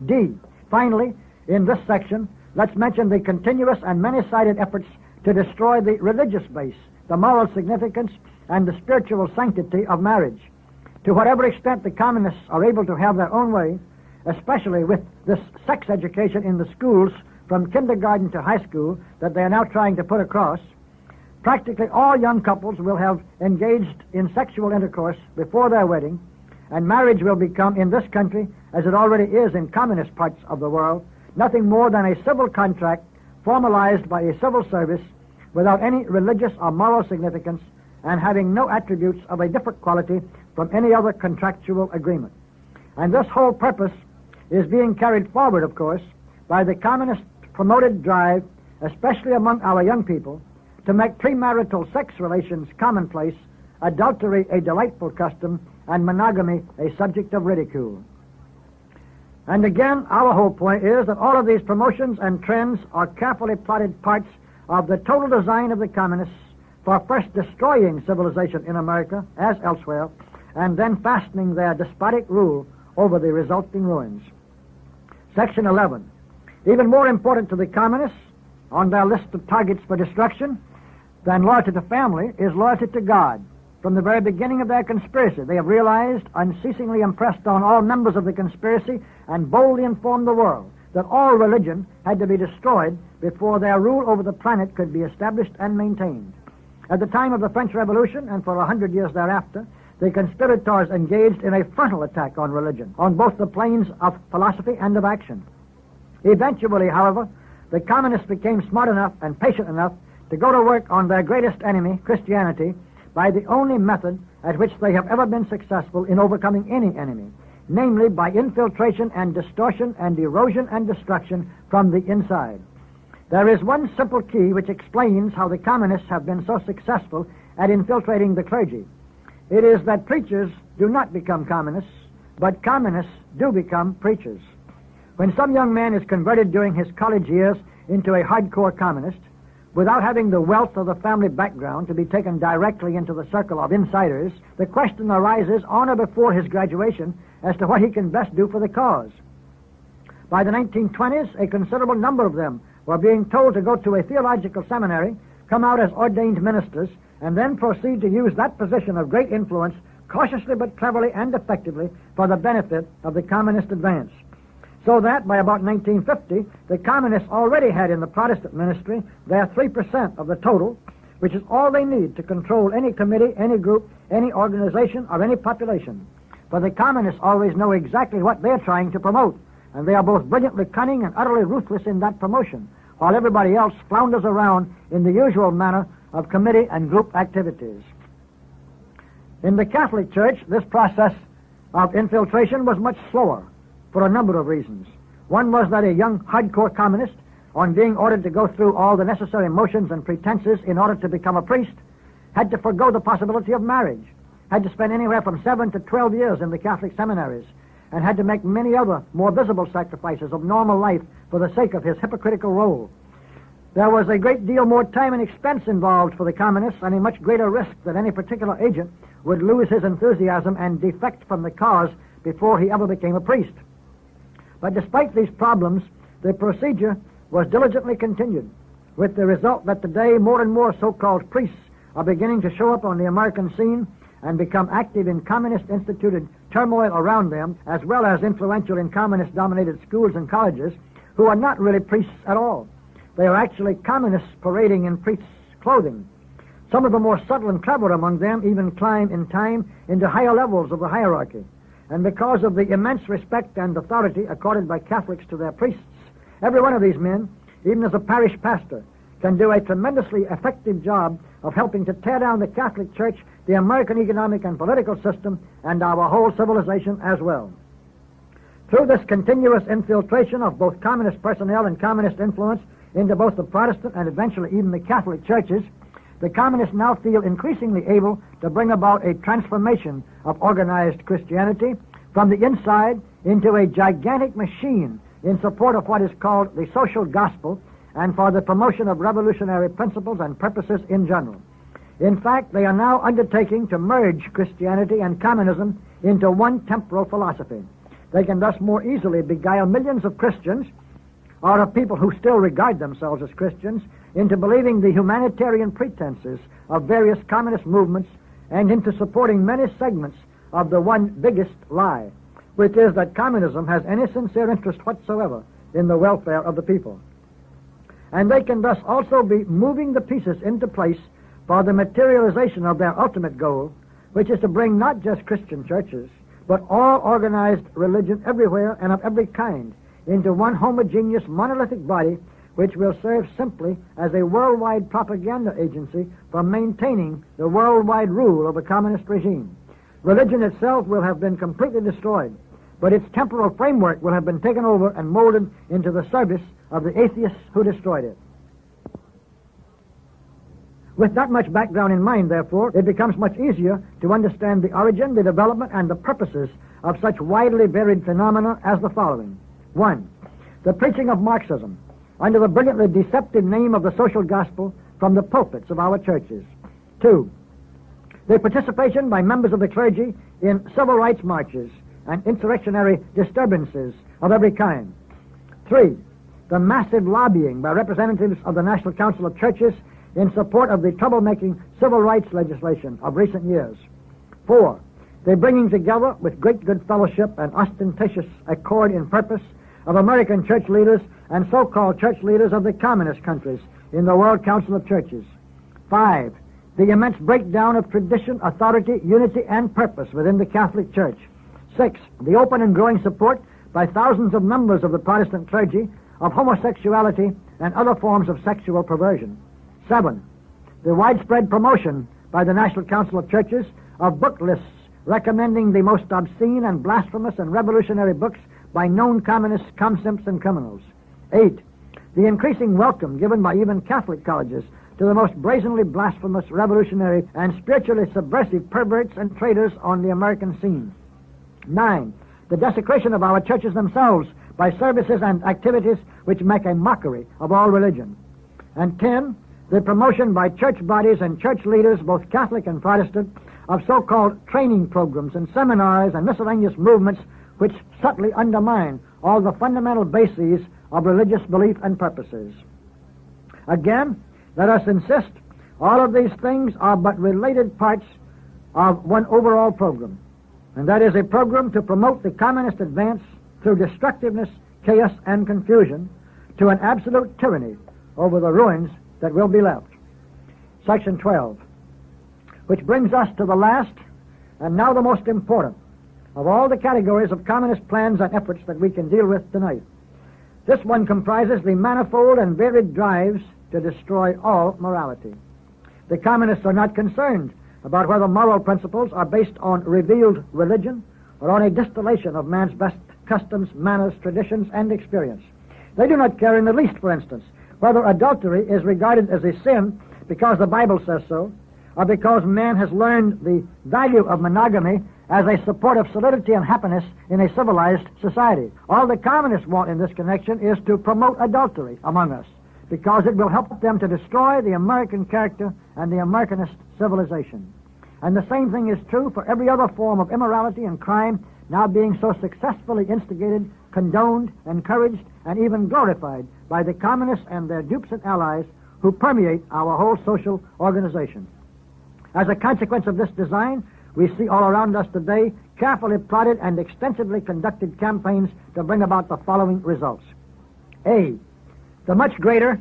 D. Finally, in this section, let's mention the continuous and many-sided efforts to destroy the religious base, the moral significance, and the spiritual sanctity of marriage. To whatever extent the communists are able to have their own way, especially with this sex education in the schools from kindergarten to high school that they are now trying to put across, practically all young couples will have engaged in sexual intercourse before their wedding, and marriage will become, in this country, as it already is in communist parts of the world, nothing more than a civil contract formalized by a civil service without any religious or moral significance and having no attributes of a different quality from any other contractual agreement. And this whole purpose is being carried forward, of course, by the communist-promoted drive, especially among our young people, to make premarital sex relations commonplace, adultery a delightful custom, and monogamy a subject of ridicule. And again, our whole point is that all of these promotions and trends are carefully plotted parts of the total design of the communists for first destroying civilization in America, as elsewhere, and then fastening their despotic rule over the resulting ruins. Section 11. Even more important to the communists on their list of targets for destruction than loyalty to family is loyalty to God. From the very beginning of their conspiracy, they have realized, unceasingly impressed on all members of the conspiracy, and boldly informed the world that all religion had to be destroyed before their rule over the planet could be established and maintained. At the time of the French Revolution, and for 100 years thereafter, the conspirators engaged in a frontal attack on religion, on both the planes of philosophy and of action. Eventually, however, the communists became smart enough and patient enough to go to work on their greatest enemy, Christianity, by the only method at which they have ever been successful in overcoming any enemy, namely by infiltration and distortion and erosion and destruction from the inside. There is one simple key which explains how the communists have been so successful at infiltrating the clergy. It is that preachers do not become communists, but communists do become preachers. When some young man is converted during his college years into a hardcore communist, without having the wealth of the family background to be taken directly into the circle of insiders, the question arises on or before his graduation as to what he can best do for the cause. By the 1920s, a considerable number of them were being told to go to a theological seminary, come out as ordained ministers, and then proceed to use that position of great influence cautiously but cleverly and effectively for the benefit of the communist advance. So that by about 1950, the communists already had in the Protestant ministry their 3% of the total, which is all they need to control any committee, any group, any organization, or any population. For the communists always know exactly what they're trying to promote, and they are both brilliantly cunning and utterly ruthless in that promotion, while everybody else flounders around in the usual manner of committee and group activities. In the Catholic Church, this process of infiltration was much slower for a number of reasons. One was that a young hardcore communist, on being ordered to go through all the necessary motions and pretenses in order to become a priest, had to forego the possibility of marriage, had to spend anywhere from 7 to 12 years in the Catholic seminaries, and had to make many other more visible sacrifices of normal life for the sake of his hypocritical role. There was a great deal more time and expense involved for the communists, and a much greater risk that any particular agent would lose his enthusiasm and defect from the cause before he ever became a priest. But despite these problems, the procedure was diligently continued, with the result that today more and more so-called priests are beginning to show up on the American scene and become active in communist-instituted turmoil around them, as well as influential in communist-dominated schools and colleges, who are not really priests at all. They are actually communists parading in priests' clothing. Some of the more subtle and clever among them even climb in time into higher levels of the hierarchy. And because of the immense respect and authority accorded by Catholics to their priests, every one of these men, even as a parish pastor, can do a tremendously effective job of helping to tear down the Catholic Church, the American economic and political system, and our whole civilization as well. Through this continuous infiltration of both communist personnel and communist influence into both the Protestant and eventually even the Catholic churches, the communists now feel increasingly able to bring about a transformation of organized Christianity from the inside into a gigantic machine in support of what is called the social gospel and for the promotion of revolutionary principles and purposes in general. In fact, they are now undertaking to merge Christianity and communism into one temporal philosophy. They can thus more easily beguile millions of Christians, or of people who still regard themselves as Christians, into believing the humanitarian pretenses of various communist movements and into supporting many segments of the one biggest lie, which is that communism has any sincere interest whatsoever in the welfare of the people. And they can thus also be moving the pieces into place for the materialization of their ultimate goal, which is to bring not just Christian churches, but all organized religion everywhere and of every kind into one homogeneous monolithic body which will serve simply as a worldwide propaganda agency for maintaining the worldwide rule of a communist regime. Religion itself will have been completely destroyed, but its temporal framework will have been taken over and molded into the service of the atheists who destroyed it. With that much background in mind, therefore, it becomes much easier to understand the origin, the development, and the purposes of such widely varied phenomena as the following. 1. The preaching of Marxism under the brilliantly deceptive name of the social gospel from the pulpits of our churches. 2. The participation by members of the clergy in civil rights marches and insurrectionary disturbances of every kind. 3. The massive lobbying by representatives of the National Council of Churches in support of the troublemaking civil rights legislation of recent years. 4. The bringing together with great good fellowship and ostentatious accord in purpose of American church leaders and so-called church leaders of the communist countries in the World Council of Churches. 5. The immense breakdown of tradition, authority, unity, and purpose within the Catholic Church. 6. The open and growing support by thousands of members of the Protestant clergy of homosexuality and other forms of sexual perversion. 7. The widespread promotion by the National Council of Churches of book lists recommending the most obscene and blasphemous and revolutionary books by known communists, comsimps, and criminals. 8. The increasing welcome given by even Catholic colleges to the most brazenly blasphemous, revolutionary, and spiritually subversive perverts and traitors on the American scene. 9. The desecration of our churches themselves by services and activities which make a mockery of all religion. And 10. The promotion by church bodies and church leaders, both Catholic and Protestant, of so-called training programs and seminars and miscellaneous movements which subtly undermine all the fundamental bases of religious belief and purposes. Again, let us insist, all of these things are but related parts of one overall program, and that is a program to promote the communist advance through destructiveness, chaos, and confusion to an absolute tyranny over the ruins that will be left. Section 12, which brings us to the last and now the most important of all the categories of communist plans and efforts that we can deal with tonight. This one comprises the manifold and varied drives to destroy all morality. The communists are not concerned about whether moral principles are based on revealed religion or on a distillation of man's best customs, manners, traditions, and experience. They do not care in the least, for instance, whether adultery is regarded as a sin because the Bible says so, or because man has learned the value of monogamy as a support of solidity and happiness in a civilized society. All the communists want in this connection is to promote adultery among us, because it will help them to destroy the American character and the Americanist civilization. And the same thing is true for every other form of immorality and crime now being so successfully instigated, condoned, encouraged, and even glorified by the communists and their dupes and allies who permeate our whole social organization. As a consequence of this design, we see all around us today carefully plotted and extensively conducted campaigns to bring about the following results. A. The much greater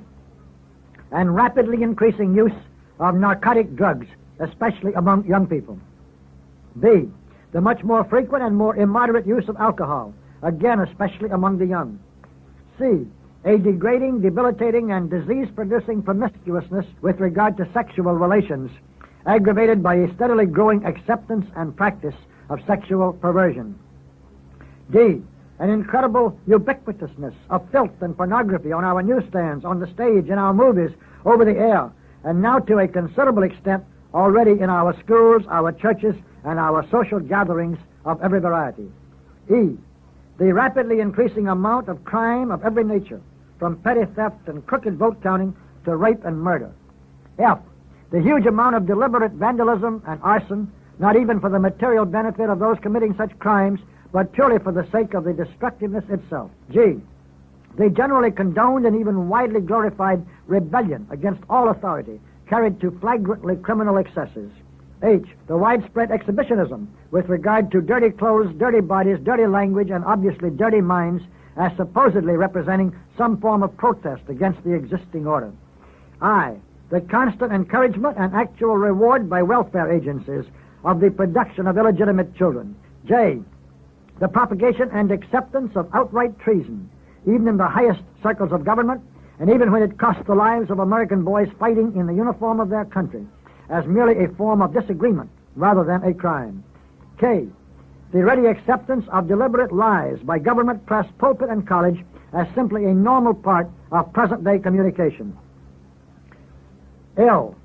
and rapidly increasing use of narcotic drugs, especially among young people. B. The much more frequent and more immoderate use of alcohol, again especially among the young. C. A degrading, debilitating, and disease-producing promiscuousness with regard to sexual relations, aggravated by a steadily growing acceptance and practice of sexual perversion. D. An incredible ubiquitousness of filth and pornography on our newsstands, on the stage, in our movies, over the air, and now to a considerable extent already in our schools, our churches, and our social gatherings of every variety. E. The rapidly increasing amount of crime of every nature, from petty theft and crooked vote counting to rape and murder. F. The huge amount of deliberate vandalism and arson, not even for the material benefit of those committing such crimes, but purely for the sake of the destructiveness itself. G. The generally condoned and even widely glorified rebellion against all authority, carried to flagrantly criminal excesses. H. The widespread exhibitionism with regard to dirty clothes, dirty bodies, dirty language, and obviously dirty minds, as supposedly representing some form of protest against the existing order. I. The constant encouragement and actual reward by welfare agencies of the production of illegitimate children. J. The propagation and acceptance of outright treason, even in the highest circles of government, and even when it costs the lives of American boys fighting in the uniform of their country, as merely a form of disagreement rather than a crime. K. The ready acceptance of deliberate lies by government, press, pulpit, and college as simply a normal part of present-day communication. L.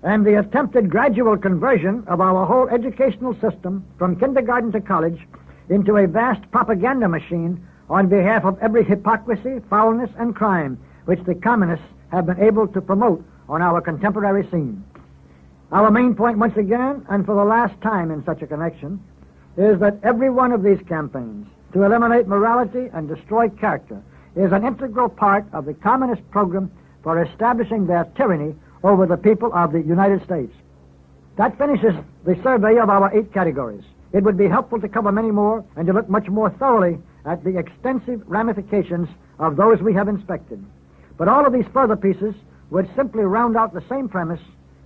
And the attempted gradual conversion of our whole educational system from kindergarten to college into a vast propaganda machine on behalf of every hypocrisy, foulness, and crime which the communists have been able to promote on our contemporary scene. Our main point once again, and for the last time in such a connection, is that every one of these campaigns to eliminate morality and destroy character is an integral part of the communist program for establishing their tyranny over the people of the United States. That finishes the survey of our 8 categories. It would be helpful to cover many more and to look much more thoroughly at the extensive ramifications of those we have inspected. But all of these further pieces would simply round out the same premise,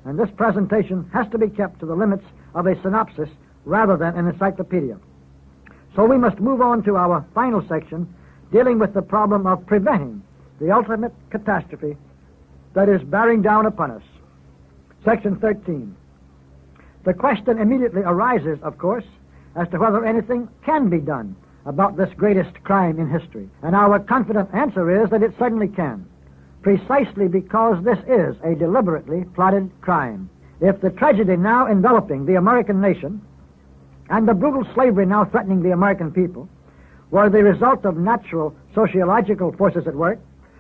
and this presentation has to be kept to the limits of a synopsis rather than an encyclopedia. So we must move on to our final section, dealing with the problem of preventing the ultimate catastrophe that is bearing down upon us. Section 13. The question immediately arises, of course, as to whether anything can be done about this greatest crime in history. And our confident answer is that it certainly can, precisely because this is a deliberately plotted crime. If the tragedy now enveloping the American nation and the brutal slavery now threatening the American people were the result of natural sociological forces at work,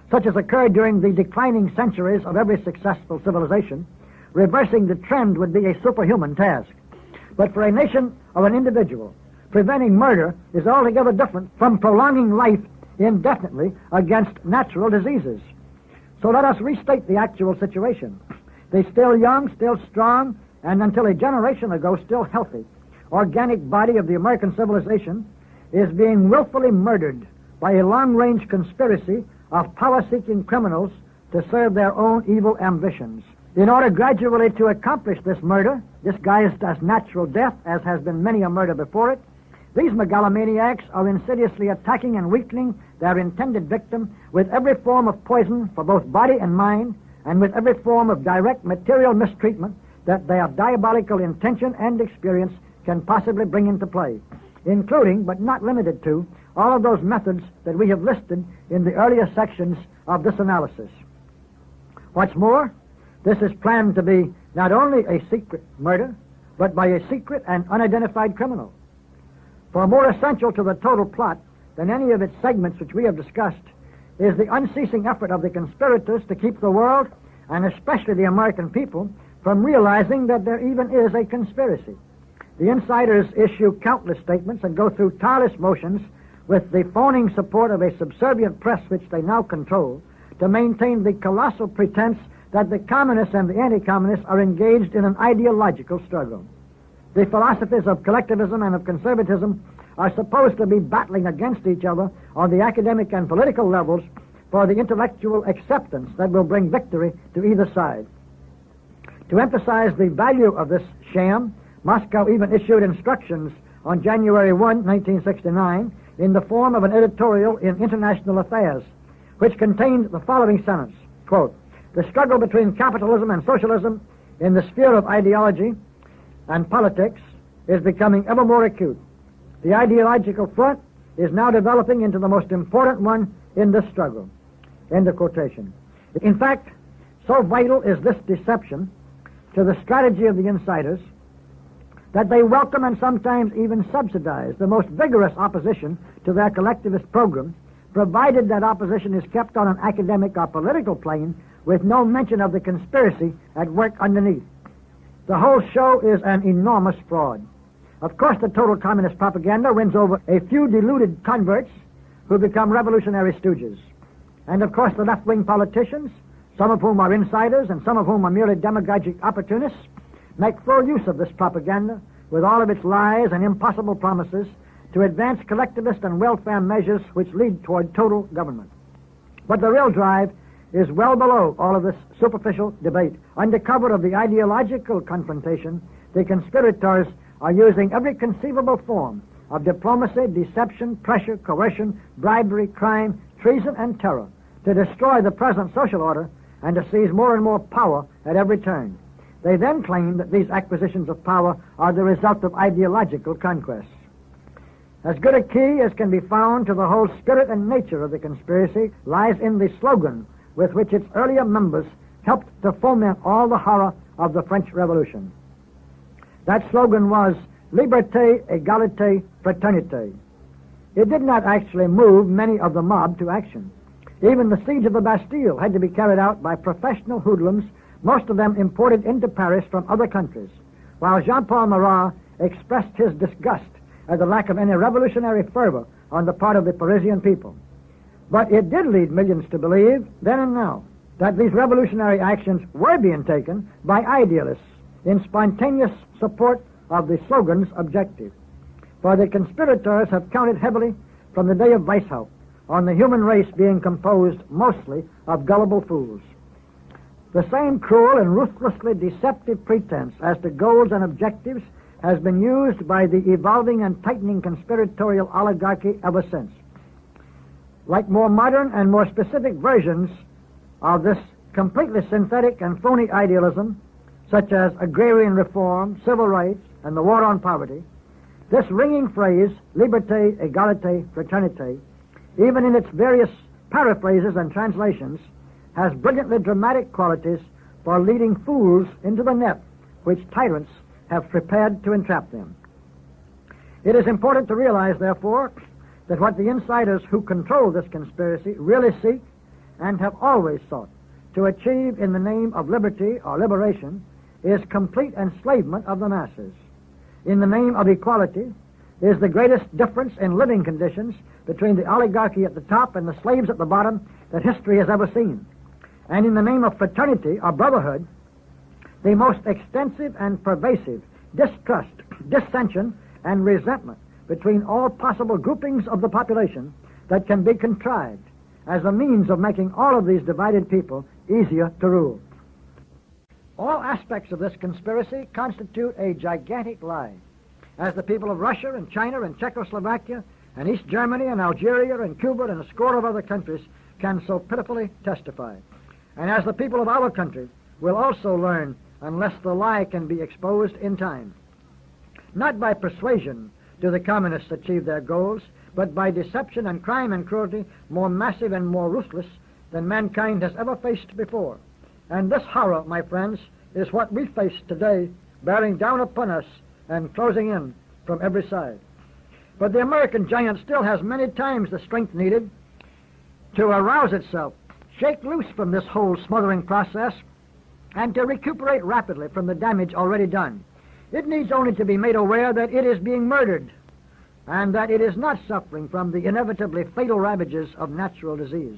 such as occurred during the declining centuries of every successful civilization, reversing the trend would be a superhuman task. But for a nation or an individual, preventing murder is altogether different from prolonging life indefinitely against natural diseases. So let us restate the actual situation. The still young, still strong, and until a generation ago still healthy, organic body of the American civilization is being willfully murdered by a long-range conspiracy of power-seeking criminals to serve their own evil ambitions. In order gradually to accomplish this murder, disguised as natural death, as has been many a murder before it, these megalomaniacs are insidiously attacking and weakening their intended victim with every form of poison for both body and mind, and with every form of direct material mistreatment that their diabolical intention and experience can possibly bring into play, including, but not limited to, all of those methods that we have listed in the earlier sections of this analysis. What's more, this is planned to be not only a secret murder, but by a secret and unidentified criminal. For more essential to the total plot than any of its segments which we have discussed is the unceasing effort of the conspirators to keep the world, and especially the American people, from realizing that there even is a conspiracy. The insiders issue countless statements and go through tireless motions with the phoning support of a subservient press which they now control to maintain the colossal pretense that the communists and the anti-communists are engaged in an ideological struggle. The philosophies of collectivism and of conservatism are supposed to be battling against each other on the academic and political levels for the intellectual acceptance that will bring victory to either side. To emphasize the value of this sham, Moscow even issued instructions on January 1, 1969, in the form of an editorial in International Affairs, which contained the following sentence, quote, "The struggle between capitalism and socialism in the sphere of ideology and politics is becoming ever more acute. The ideological front is now developing into the most important one in this struggle." End of quotation. In fact, so vital is this deception to the strategy of the insiders that they welcome and sometimes even subsidize the most vigorous opposition to their collectivist program, provided that opposition is kept on an academic or political plane with no mention of the conspiracy at work underneath. The whole show is an enormous fraud. Of course, the total communist propaganda wins over a few deluded converts who become revolutionary stooges. And of course, the left-wing politicians, some of whom are insiders and some of whom are merely demagogic opportunists, make full use of this propaganda with all of its lies and impossible promises to advance collectivist and welfare measures which lead toward total government. But the real drive is well below all of this superficial debate. Under cover of the ideological confrontation, the conspirators are using every conceivable form of diplomacy, deception, pressure, coercion, bribery, crime, treason, and terror to destroy the present social order and to seize more and more power at every turn. They then claim that these acquisitions of power are the result of ideological conquests. As good a key as can be found to the whole spirit and nature of the conspiracy lies in the slogan with which its earlier members helped to foment all the horror of the French Revolution. That slogan was Liberté, Égalité, Fraternité. It did not actually move many of the mob to action. Even the siege of the Bastille had to be carried out by professional hoodlums, most of them imported into Paris from other countries, while Jean-Paul Marat expressed his disgust at the lack of any revolutionary fervor on the part of the Parisian people. But it did lead millions to believe, then and now, that these revolutionary actions were being taken by idealists in spontaneous support of the slogan's objective. For the conspirators have counted heavily from the day of Weishaupt on the human race being composed mostly of gullible fools. The same cruel and ruthlessly deceptive pretense as to goals and objectives has been used by the evolving and tightening conspiratorial oligarchy ever since. Like more modern and more specific versions of this completely synthetic and phony idealism, such as agrarian reform, civil rights, and the war on poverty, this ringing phrase, liberté, égalité, fraternité, even in its various paraphrases and translations, has brilliantly dramatic qualities for leading fools into the net which tyrants have prepared to entrap them. It is important to realize, therefore, that what the insiders who control this conspiracy really seek and have always sought to achieve in the name of liberty or liberation is complete enslavement of the masses. In the name of equality is the greatest difference in living conditions between the oligarchy at the top and the slaves at the bottom that history has ever seen. And in the name of fraternity or brotherhood, the most extensive and pervasive distrust, dissension, and resentment between all possible groupings of the population that can be contrived as a means of making all of these divided people easier to rule. All aspects of this conspiracy constitute a gigantic lie, as the people of Russia and China and Czechoslovakia and East Germany and Algeria and Cuba and a score of other countries can so pitifully testify. And as the people of our country will also learn unless the lie can be exposed in time. Not by persuasion do the communists achieve their goals, but by deception and crime and cruelty more massive and more ruthless than mankind has ever faced before. And this horror, my friends, is what we face today, bearing down upon us and closing in from every side. But the American giant still has many times the strength needed to arouse itself, shake loose from this whole smothering process, and to recuperate rapidly from the damage already done. It needs only to be made aware that it is being murdered and that it is not suffering from the inevitably fatal ravages of natural disease.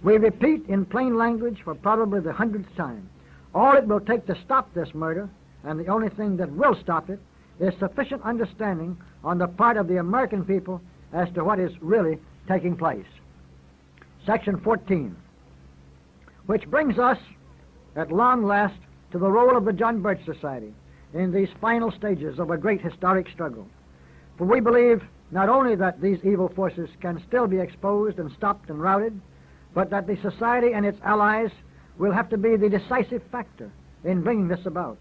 We repeat in plain language for probably the 100th time, all it will take to stop this murder, and the only thing that will stop it, is sufficient understanding on the part of the American people as to what is really taking place. Section 14, which brings us at long last to the role of the John Birch Society in these final stages of a great historic struggle. For we believe not only that these evil forces can still be exposed and stopped and routed, but that the Society and its allies will have to be the decisive factor in bringing this about.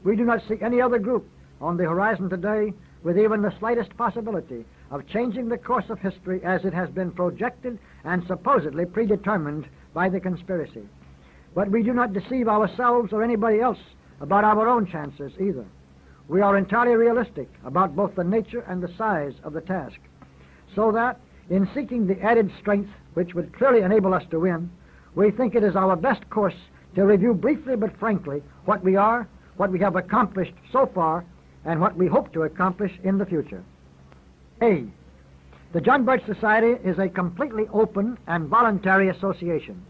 We do not see any other group on the horizon today with even the slightest possibility of changing the course of history as it has been projected and supposedly predetermined by the conspiracy. But we do not deceive ourselves or anybody else about our own chances either. We are entirely realistic about both the nature and the size of the task, so that in seeking the added strength which would clearly enable us to win, we think it is our best course to review briefly but frankly what we are, what we have accomplished so far, and what we hope to accomplish in the future. A. The John Birch Society is a completely open and voluntary association.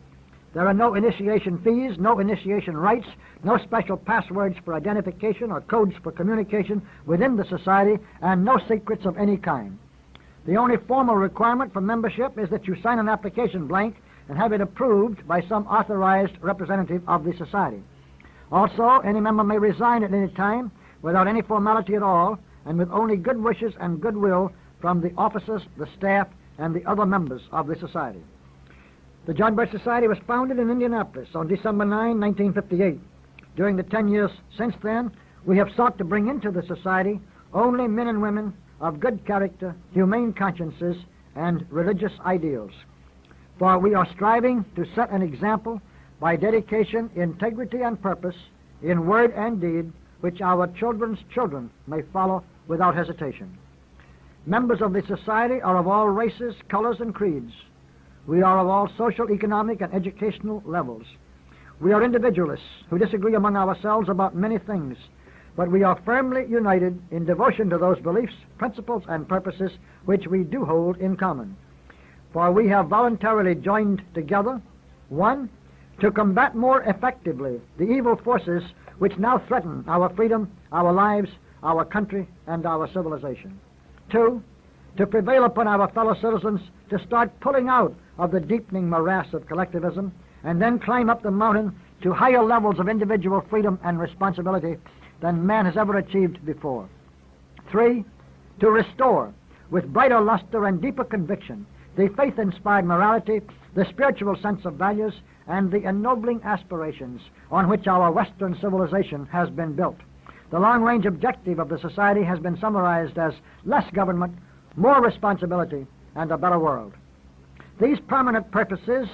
There are no initiation fees, no initiation rights, no special passwords for identification or codes for communication within the society, and no secrets of any kind. The only formal requirement for membership is that you sign an application blank and have it approved by some authorized representative of the society. Also, any member may resign at any time without any formality at all, and with only good wishes and goodwill from the officers, the staff, and the other members of the society. The John Birch Society was founded in Indianapolis on December 9, 1958. During the 10 years since then, we have sought to bring into the society only men and women of good character, humane consciences, and religious ideals. For we are striving to set an example by dedication, integrity, and purpose in word and deed, which our children's children may follow without hesitation. Members of the society are of all races, colors, and creeds. We are of all social, economic, and educational levels. We are individualists who disagree among ourselves about many things, but we are firmly united in devotion to those beliefs, principles, and purposes which we do hold in common. For we have voluntarily joined together, 1, to combat more effectively the evil forces which now threaten our freedom, our lives, our country, and our civilization. 2, to prevail upon our fellow citizens to start pulling out of the deepening morass of collectivism and then climb up the mountain to higher levels of individual freedom and responsibility than man has ever achieved before. 3, to restore with brighter luster and deeper conviction the faith-inspired morality, the spiritual sense of values, and the ennobling aspirations on which our Western civilization has been built. The long-range objective of the society has been summarized as less government, more responsibility, and a better world. These permanent purposes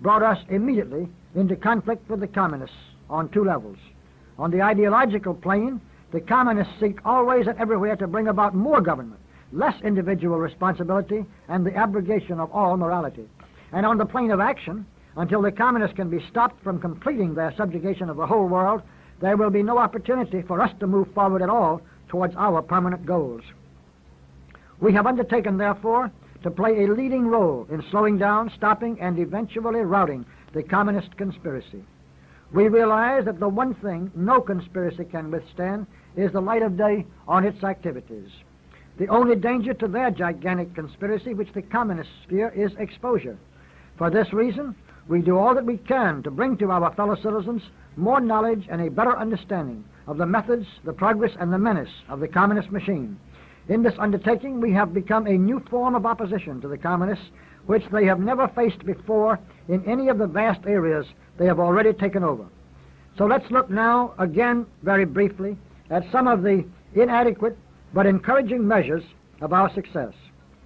brought us immediately into conflict with the communists on two levels. On the ideological plane, the communists seek always and everywhere to bring about more government, less individual responsibility, and the abrogation of all morality. And on the plane of action, until the communists can be stopped from completing their subjugation of the whole world, there will be no opportunity for us to move forward at all towards our permanent goals. We have undertaken, therefore, to play a leading role in slowing down, stopping, and eventually routing the communist conspiracy. We realize that the one thing no conspiracy can withstand is the light of day on its activities. The only danger to their gigantic conspiracy which the communists fear is exposure. For this reason, we do all that we can to bring to our fellow citizens more knowledge and a better understanding of the methods, the progress, and the menace of the communist machine. In this undertaking, we have become a new form of opposition to the communists, which they have never faced before in any of the vast areas they have already taken over. So let's look now again very briefly at some of the inadequate but encouraging measures of our success.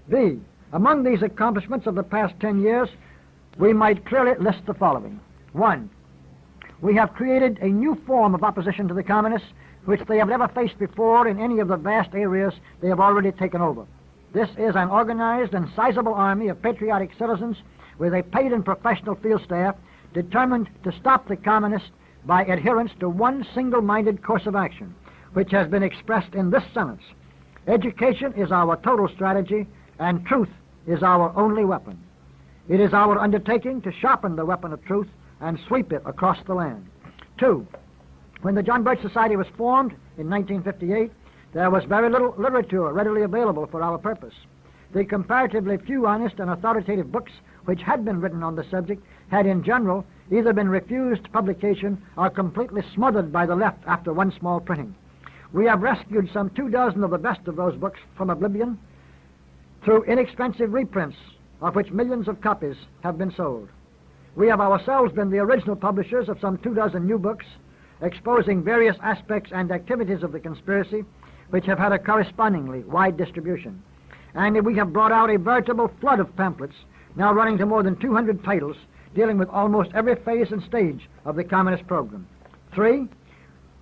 B. Among these accomplishments of the past 10 years, we might clearly list the following. 1. We have created a new form of opposition to the communists which they have never faced before in any of the vast areas they have already taken over. This is an organized and sizable army of patriotic citizens with a paid and professional field staff determined to stop the communists by adherence to one single-minded course of action, which has been expressed in this sentence: education is our total strategy, and truth is our only weapon. It is our undertaking to sharpen the weapon of truth and sweep it across the land. 2. When the John Birch Society was formed in 1958, there was very little literature readily available for our purpose. The comparatively few honest and authoritative books which had been written on the subject had in general either been refused publication or completely smothered by the left after one small printing. We have rescued some 24 of the best of those books from oblivion through inexpensive reprints, of which millions of copies have been sold. We have ourselves been the original publishers of some 24 new books exposing various aspects and activities of the conspiracy, which have had a correspondingly wide distribution. And we have brought out a veritable flood of pamphlets, now running to more than 200 titles, dealing with almost every phase and stage of the communist program. 3,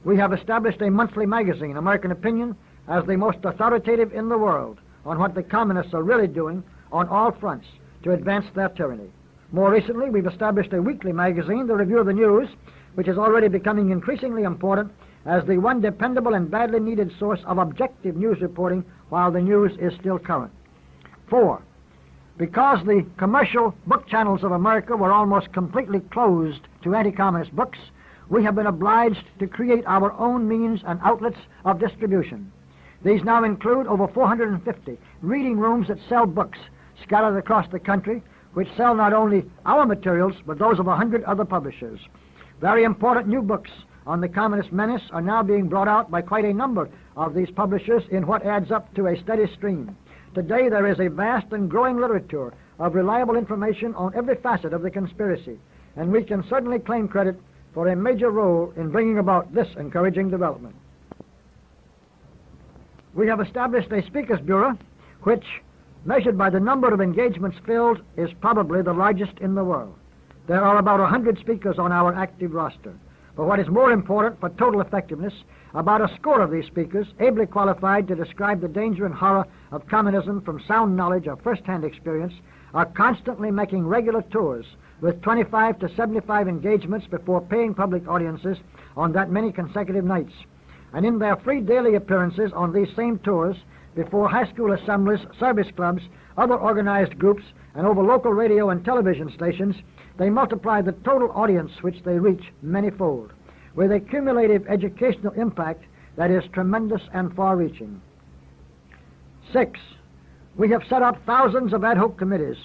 we have established a monthly magazine, American Opinion, as the most authoritative in the world on what the communists are really doing on all fronts to advance their tyranny. More recently, we've established a weekly magazine, The Review of the News, which is already becoming increasingly important as the one dependable and badly needed source of objective news reporting while the news is still current. 4, because the commercial book channels of America were almost completely closed to anti-communist books, we have been obliged to create our own means and outlets of distribution. These now include over 450 reading rooms that sell books scattered across the country, which sell not only our materials, but those of 100 other publishers. Very important new books on the communist menace are now being brought out by quite a number of these publishers in what adds up to a steady stream. Today there is a vast and growing literature of reliable information on every facet of the conspiracy, and we can certainly claim credit for a major role in bringing about this encouraging development. We have established a Speakers Bureau, which, measured by the number of engagements filled, is probably the largest in the world. There are about 100 speakers on our active roster. But what is more important for total effectiveness, about a score of these speakers, ably qualified to describe the danger and horror of communism from sound knowledge or first-hand experience, are constantly making regular tours with 25 to 75 engagements before paying public audiences on that many consecutive nights. And in their free daily appearances on these same tours, before high school assemblies, service clubs, other organized groups, and over local radio and television stations, they multiply the total audience which they reach manyfold, with a cumulative educational impact that is tremendous and far-reaching. 6, we have set up thousands of ad hoc committees,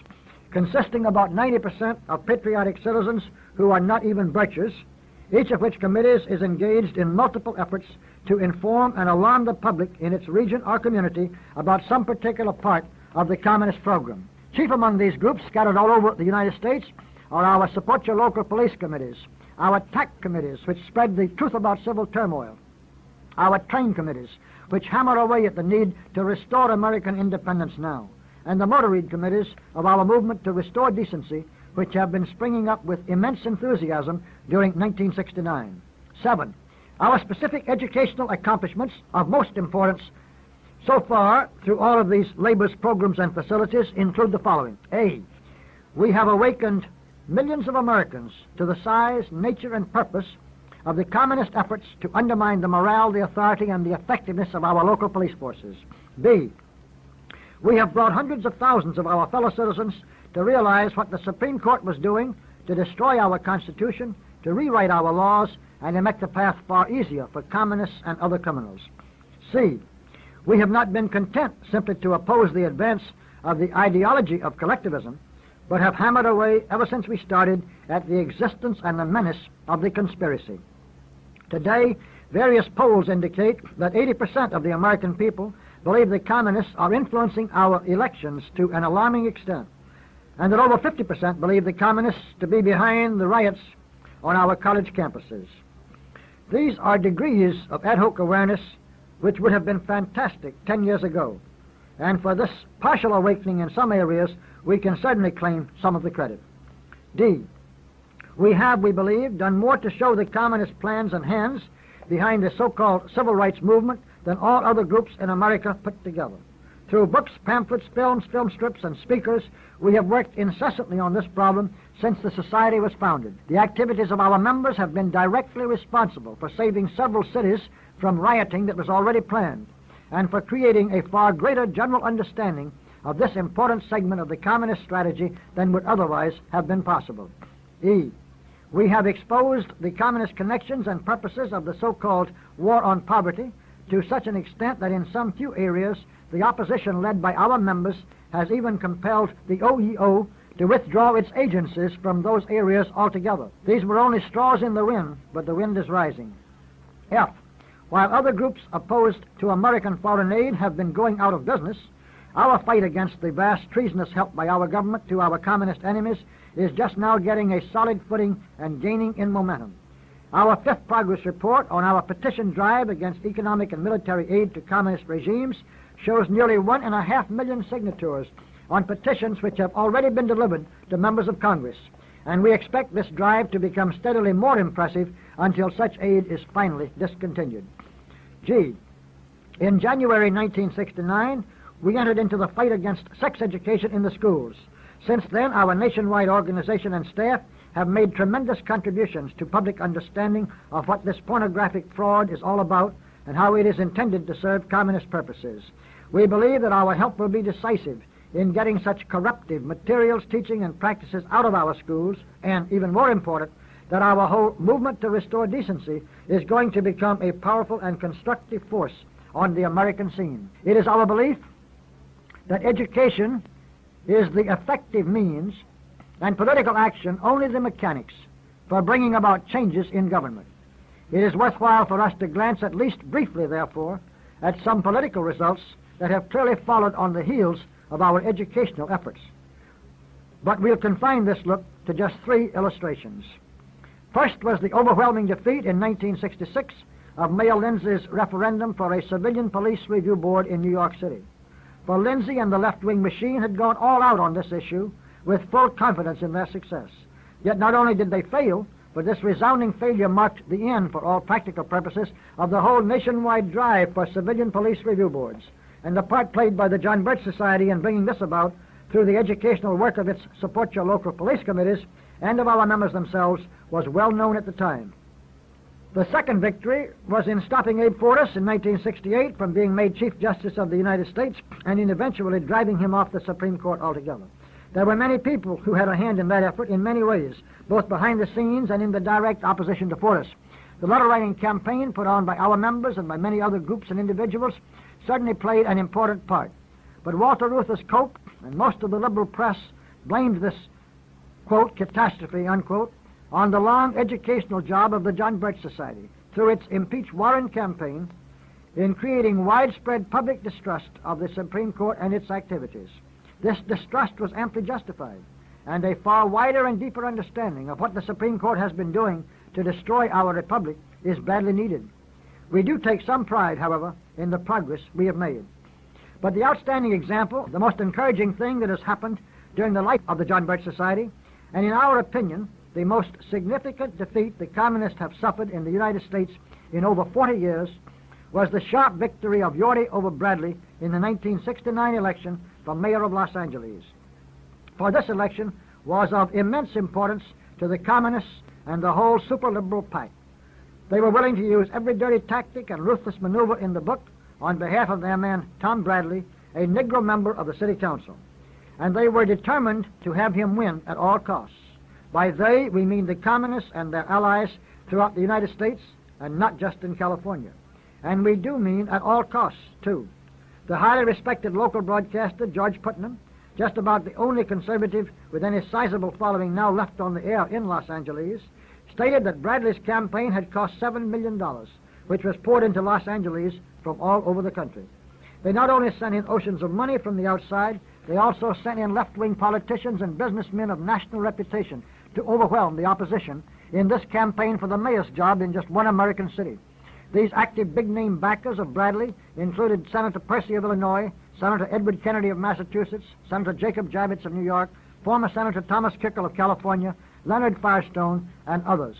consisting about 90% of patriotic citizens who are not even Birchers, each of which committees is engaged in multiple efforts to inform and alarm the public in its region or community about some particular part of the communist program. Chief among these groups, scattered all over the United States, are our support your local police committees, our TAC committees, which spread the truth about civil turmoil, our train committees, which hammer away at the need to restore American independence now, and the motor read committees of our movement to restore decency, which have been springing up with immense enthusiasm during 1969. 7. Our specific educational accomplishments of most importance so far through all of these labors, programs, and facilities include the following. A. We have awakened millions of Americans to the size, nature, and purpose of the communist efforts to undermine the morale, the authority, and the effectiveness of our local police forces. B. We have brought hundreds of thousands of our fellow citizens to realize what the Supreme Court was doing to destroy our Constitution, to rewrite our laws, and to make the path far easier for communists and other criminals. C. We have not been content simply to oppose the advance of the ideology of collectivism, but have hammered away ever since we started at the existence and the menace of the conspiracy. Today, various polls indicate that 80% of the American people believe the communists are influencing our elections to an alarming extent, and that over 50% believe the communists to be behind the riots on our college campuses. These are degrees of ad hoc awareness which would have been fantastic 10 years ago, and for this partial awakening in some areas, we can certainly claim some of the credit. D. We have, we believe, done more to show the communist plans and hands behind the so-called civil rights movement than all other groups in America put together. Through books, pamphlets, films, film strips, and speakers, we have worked incessantly on this problem since the Society was founded. The activities of our members have been directly responsible for saving several cities from rioting that was already planned, and for creating a far greater general understanding of this important segment of the communist strategy than would otherwise have been possible. E. We have exposed the communist connections and purposes of the so-called war on poverty to such an extent that in some few areas the opposition led by our members has even compelled the OEO to withdraw its agencies from those areas altogether. These were only straws in the wind, but the wind is rising. F. While other groups opposed to American foreign aid have been going out of business, our fight against the vast treasonous help by our government to our communist enemies is just now getting a solid footing and gaining in momentum. Our fifth progress report on our petition drive against economic and military aid to communist regimes shows nearly 1.5 million signatures on petitions which have already been delivered to members of Congress, and we expect this drive to become steadily more impressive until such aid is finally discontinued. G. In January 1969, we entered into the fight against sex education in the schools. Since then, our nationwide organization and staff have made tremendous contributions to public understanding of what this pornographic fraud is all about and how it is intended to serve communist purposes. We believe that our help will be decisive in getting such corruptive materials, teaching, and practices out of our schools, and even more important, that our whole movement to restore decency is going to become a powerful and constructive force on the American scene. It is our belief that education is the effective means and political action only the mechanics for bringing about changes in government. It is worthwhile for us to glance at least briefly, therefore, at some political results that have clearly followed on the heels of our educational efforts. But we'll confine this look to just 3 illustrations. First was the overwhelming defeat in 1966 of Mayor Lindsay's referendum for a civilian police review board in New York City. For Lindsay and the left-wing machine had gone all out on this issue with full confidence in their success. Yet not only did they fail, but this resounding failure marked the end, for all practical purposes, of the whole nationwide drive for civilian police review boards. And the part played by the John Birch Society in bringing this about through the educational work of its Support Your Local Police Committees and of our members themselves was well known at the time. The second victory was in stopping Abe Fortas in 1968 from being made Chief Justice of the United States and in eventually driving him off the Supreme Court altogether. There were many people who had a hand in that effort in many ways, both behind the scenes and in the direct opposition to Fortas. The letter-writing campaign put on by our members and by many other groups and individuals certainly played an important part. But Walter Reuther's Cope and most of the liberal press blamed this, quote, catastrophe, unquote, on the long educational job of the John Birch Society through its Impeach Warren campaign in creating widespread public distrust of the Supreme Court and its activities. This distrust was amply justified, and a far wider and deeper understanding of what the Supreme Court has been doing to destroy our republic is badly needed. We do take some pride, however, in the progress we have made. But the outstanding example, the most encouraging thing that has happened during the life of the John Birch Society, and in our opinion, the most significant defeat the communists have suffered in the United States in over 40 years, was the sharp victory of Yorty over Bradley in the 1969 election for mayor of Los Angeles. For this election was of immense importance to the communists and the whole super-liberal pack. They were willing to use every dirty tactic and ruthless maneuver in the book on behalf of their man Tom Bradley, a Negro member of the City Council. And they were determined to have him win at all costs. By they, we mean the communists and their allies throughout the United States, and not just in California. And we do mean at all costs, too. The highly respected local broadcaster, George Putnam, just about the only conservative with any sizable following now left on the air in Los Angeles, stated that Bradley's campaign had cost $7 million, which was poured into Los Angeles from all over the country. They not only sent in oceans of money from the outside, they also sent in left-wing politicians and businessmen of national reputation to overwhelm the opposition in this campaign for the mayor's job in just one American city. These active big-name backers of Bradley included Senator Percy of Illinois, Senator Edward Kennedy of Massachusetts, Senator Jacob Javits of New York, former Senator Thomas Kickle of California, Leonard Firestone, and others.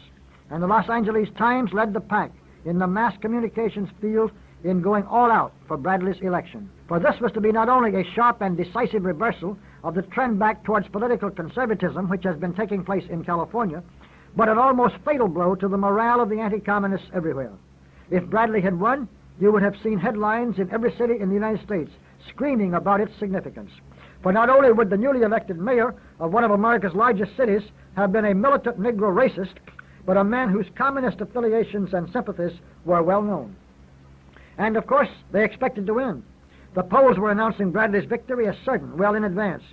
And the Los Angeles Times led the pack in the mass communications field in going all out for Bradley's election. For this was to be not only a sharp and decisive reversal of the trend back towards political conservatism which has been taking place in California, but an almost fatal blow to the morale of the anti-communists everywhere. If Bradley had won, you would have seen headlines in every city in the United States screaming about its significance. For not only would the newly elected mayor of one of America's largest cities have been a militant Negro racist, but a man whose communist affiliations and sympathies were well known. And of course, they expected to win. The polls were announcing Bradley's victory as certain, well in advance.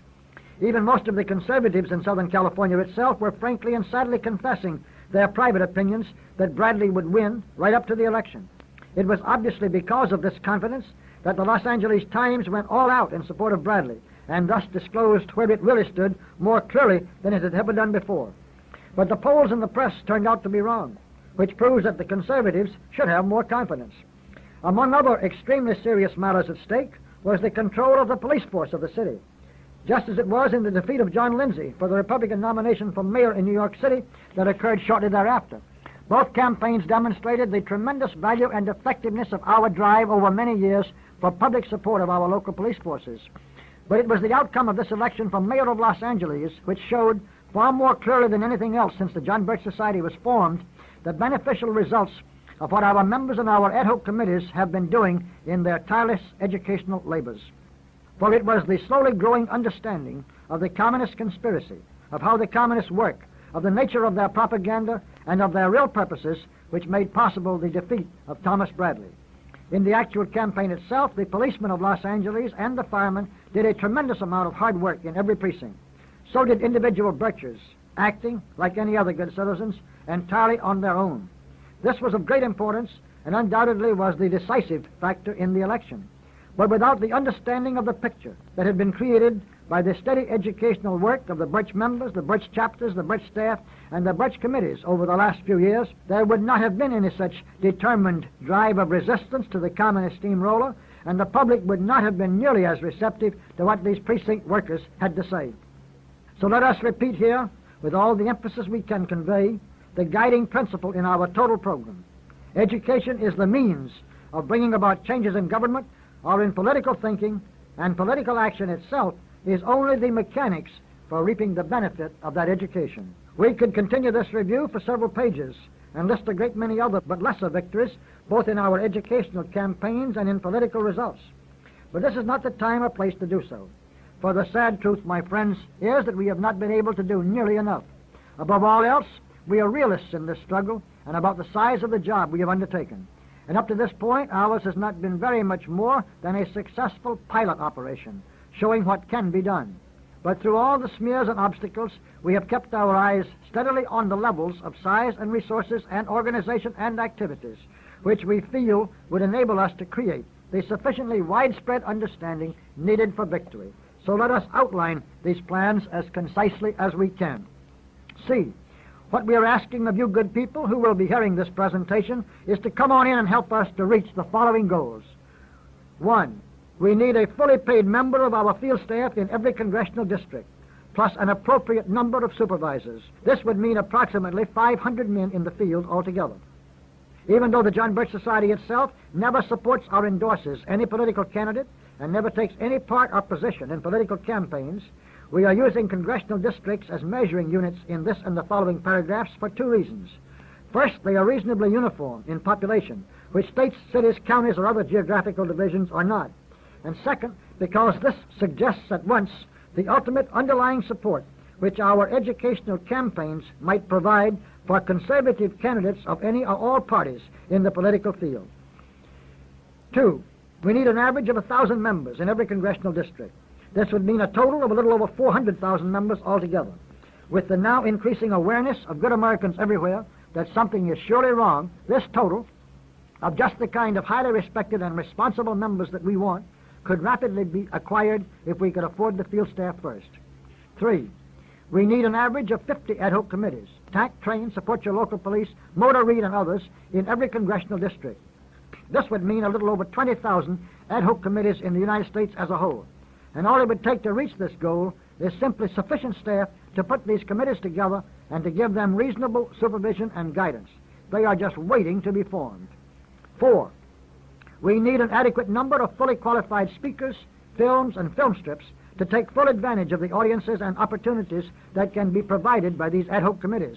Even most of the conservatives in Southern California itself were frankly and sadly confessing their private opinions that Bradley would win right up to the election. It was obviously because of this confidence that the Los Angeles Times went all out in support of Bradley, and thus disclosed where it really stood more clearly than it had ever done before. But the polls and the press turned out to be wrong, which proves that the conservatives should have more confidence. Among other extremely serious matters at stake was the control of the police force of the city. Just as it was in the defeat of John Lindsay for the Republican nomination for mayor in New York City that occurred shortly thereafter. Both campaigns demonstrated the tremendous value and effectiveness of our drive over many years for public support of our local police forces. But it was the outcome of this election for mayor of Los Angeles which showed far more clearly than anything else since the John Birch Society was formed the beneficial results of what our members and our ad hoc committees have been doing in their tireless educational labors. For it was the slowly growing understanding of the communist conspiracy, of how the communists work, of the nature of their propaganda, and of their real purposes, which made possible the defeat of Thomas Bradley. In the actual campaign itself, the policemen of Los Angeles and the firemen did a tremendous amount of hard work in every precinct. So did individual Birchers, acting, like any other good citizens, entirely on their own. This was of great importance and undoubtedly was the decisive factor in the election. But without the understanding of the picture that had been created by the steady educational work of the Birch members, the Birch chapters, the Birch staff, and the Birch committees over the last few years, there would not have been any such determined drive of resistance to the communist steamroller, and the public would not have been nearly as receptive to what these precinct workers had to say. So let us repeat here, with all the emphasis we can convey, the guiding principle in our total program. Education is the means of bringing about changes in government or in political thinking, and political action itself is only the mechanics for reaping the benefit of that education. We could continue this review for several pages and list a great many other but lesser victories, both in our educational campaigns and in political results. But this is not the time or place to do so. For the sad truth, my friends, is that we have not been able to do nearly enough. Above all else, we are realists in this struggle and about the size of the job we have undertaken. And up to this point, ours has not been very much more than a successful pilot operation, showing what can be done. But through all the smears and obstacles, we have kept our eyes steadily on the levels of size and resources and organization and activities, which we feel would enable us to create the sufficiently widespread understanding needed for victory, So let us outline these plans as concisely as we can. C. What we are asking of you good people who will be hearing this presentation is to come on in and help us to reach the following goals. 1. We need a fully paid member of our field staff in every congressional district, plus an appropriate number of supervisors. This would mean approximately 500 men in the field altogether. Even though the John Birch Society itself never supports or endorses any political candidate and never takes any part or position in political campaigns, we are using congressional districts as measuring units in this and the following paragraphs for 2 reasons. First, they are reasonably uniform in population, which states, cities, counties, or other geographical divisions are not. And second, because this suggests at once the ultimate underlying support which our educational campaigns might provide for conservative candidates of any or all parties in the political field. 2. We need an average of 1,000 members in every congressional district. This would mean a total of a little over 400,000 members altogether. With the now increasing awareness of good Americans everywhere that something is surely wrong, this total, of just the kind of highly respected and responsible members that we want, could rapidly be acquired if we could afford the field staff first. 3. We need an average of 50 ad hoc committees, TAC, train, support your local police, motor read, and others in every congressional district. This would mean a little over 20,000 ad hoc committees in the United States as a whole. And all it would take to reach this goal is simply sufficient staff to put these committees together and to give them reasonable supervision and guidance. They are just waiting to be formed. 4. We need an adequate number of fully qualified speakers, films, and film strips to take full advantage of the audiences and opportunities that can be provided by these ad hoc committees.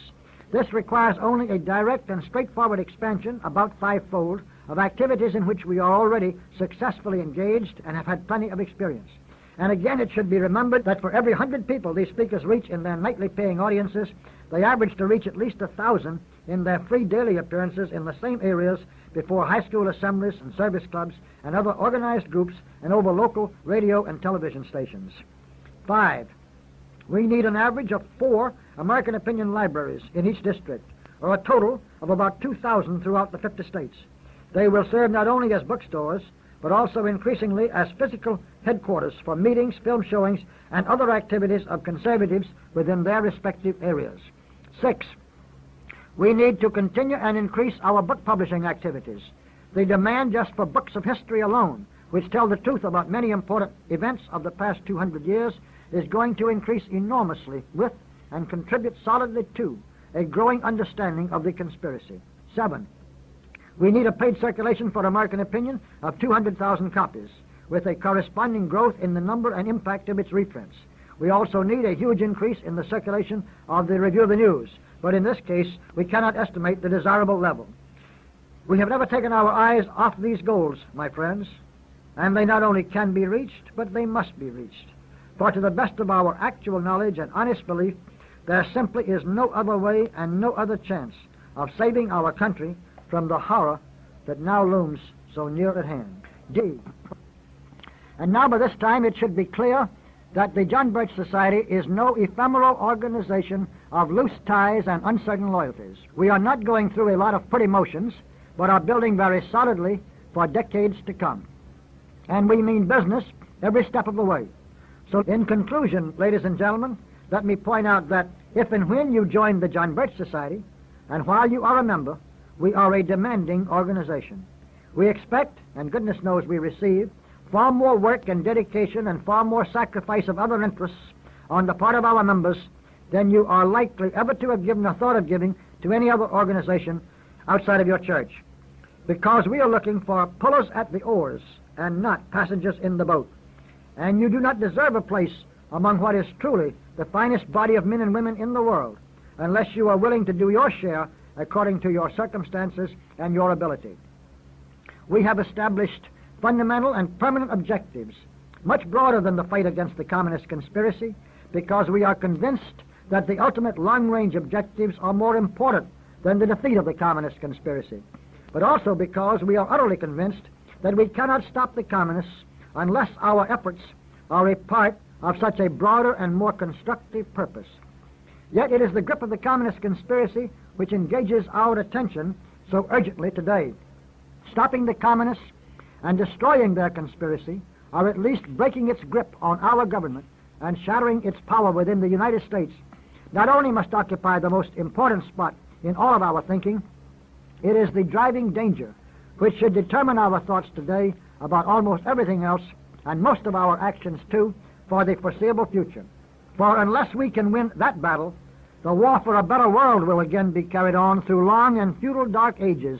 This requires only a direct and straightforward expansion, about 5-fold, of activities in which we are already successfully engaged and have had plenty of experience. And again, it should be remembered that for every 100 people these speakers reach in their nightly paying audiences, they average to reach at least 1,000 in their free daily appearances in the same areas before high school assemblies and service clubs and other organized groups and over local radio and television stations. 5. We need an average of 4 American opinion libraries in each district, or a total of about 2,000 throughout the 50 states. They will serve not only as bookstores, but also increasingly as physical headquarters for meetings, film showings, and other activities of conservatives within their respective areas. 6. We need to continue and increase our book publishing activities. The demand just for books of history alone, which tell the truth about many important events of the past 200 years, is going to increase enormously with and contribute solidly to a growing understanding of the conspiracy. 7. We need a paid circulation for American opinion of 200,000 copies, with a corresponding growth in the number and impact of its reprints. We also need a huge increase in the circulation of the Review of the News, but in this case, we cannot estimate the desirable level. We have never taken our eyes off these goals, my friends, and they not only can be reached, but they must be reached. For to the best of our actual knowledge and honest belief, there simply is no other way and no other chance of saving our country from the horror that now looms so near at hand. D. And now by this time it should be clear that the John Birch Society is no ephemeral organization of loose ties and uncertain loyalties. We are not going through a lot of pretty motions, but are building very solidly for decades to come. And we mean business every step of the way. So in conclusion, ladies and gentlemen, let me point out that if and when you join the John Birch Society, and while you are a member, we are a demanding organization. We expect, and goodness knows we receive, far more work and dedication and far more sacrifice of other interests on the part of our members than you are likely ever to have given a thought of giving to any other organization outside of your church. Because we are looking for pullers at the oars and not passengers in the boat. And you do not deserve a place among what is truly the finest body of men and women in the world unless you are willing to do your share according to your circumstances and your ability. We have established fundamental and permanent objectives, much broader than the fight against the communist conspiracy, because we are convinced that the ultimate long-range objectives are more important than the defeat of the communist conspiracy, but also because we are utterly convinced that we cannot stop the communists unless our efforts are a part of such a broader and more constructive purpose. Yet it is the grip of the communist conspiracy which engages our attention so urgently today. Stopping the communists and destroying their conspiracy or at least breaking its grip on our government and shattering its power within the United States, not only must occupy the most important spot in all of our thinking, it is the driving danger which should determine our thoughts today about almost everything else, and most of our actions too, for the foreseeable future. For unless we can win that battle, the war for a better world will again be carried on through long and futile dark ages.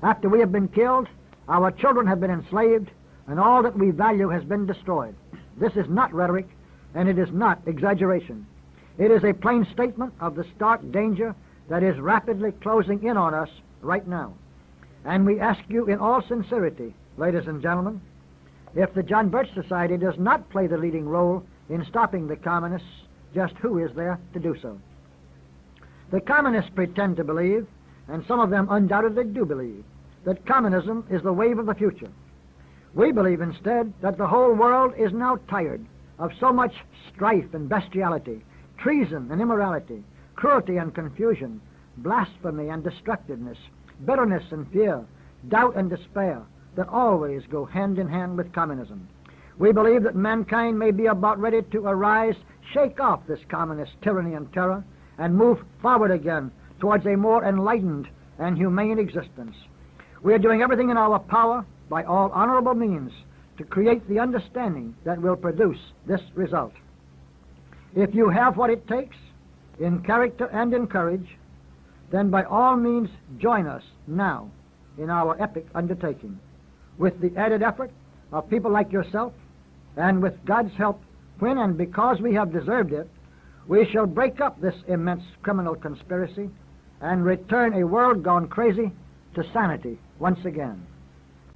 After we have been killed, our children have been enslaved, and all that we value has been destroyed. This is not rhetoric, and it is not exaggeration. It is a plain statement of the stark danger that is rapidly closing in on us right now. And we ask you in all sincerity, ladies and gentlemen, if the John Birch Society does not play the leading role in stopping the communists, just who is there to do so? The communists pretend to believe, and some of them undoubtedly do believe, that communism is the wave of the future. We believe instead that the whole world is now tired of so much strife and bestiality, treason and immorality, cruelty and confusion, blasphemy and destructiveness, bitterness and fear, doubt and despair that always go hand in hand with communism. We believe that mankind may be about ready to arise, shake off this communist tyranny and terror, and move forward again towards a more enlightened and humane existence. We are doing everything in our power, by all honorable means, to create the understanding that will produce this result. If you have what it takes, in character and in courage, then by all means join us now in our epic undertaking. With the added effort of people like yourself, and with God's help, when and because we have deserved it, we shall break up this immense criminal conspiracy and return a world gone crazy to sanity once again.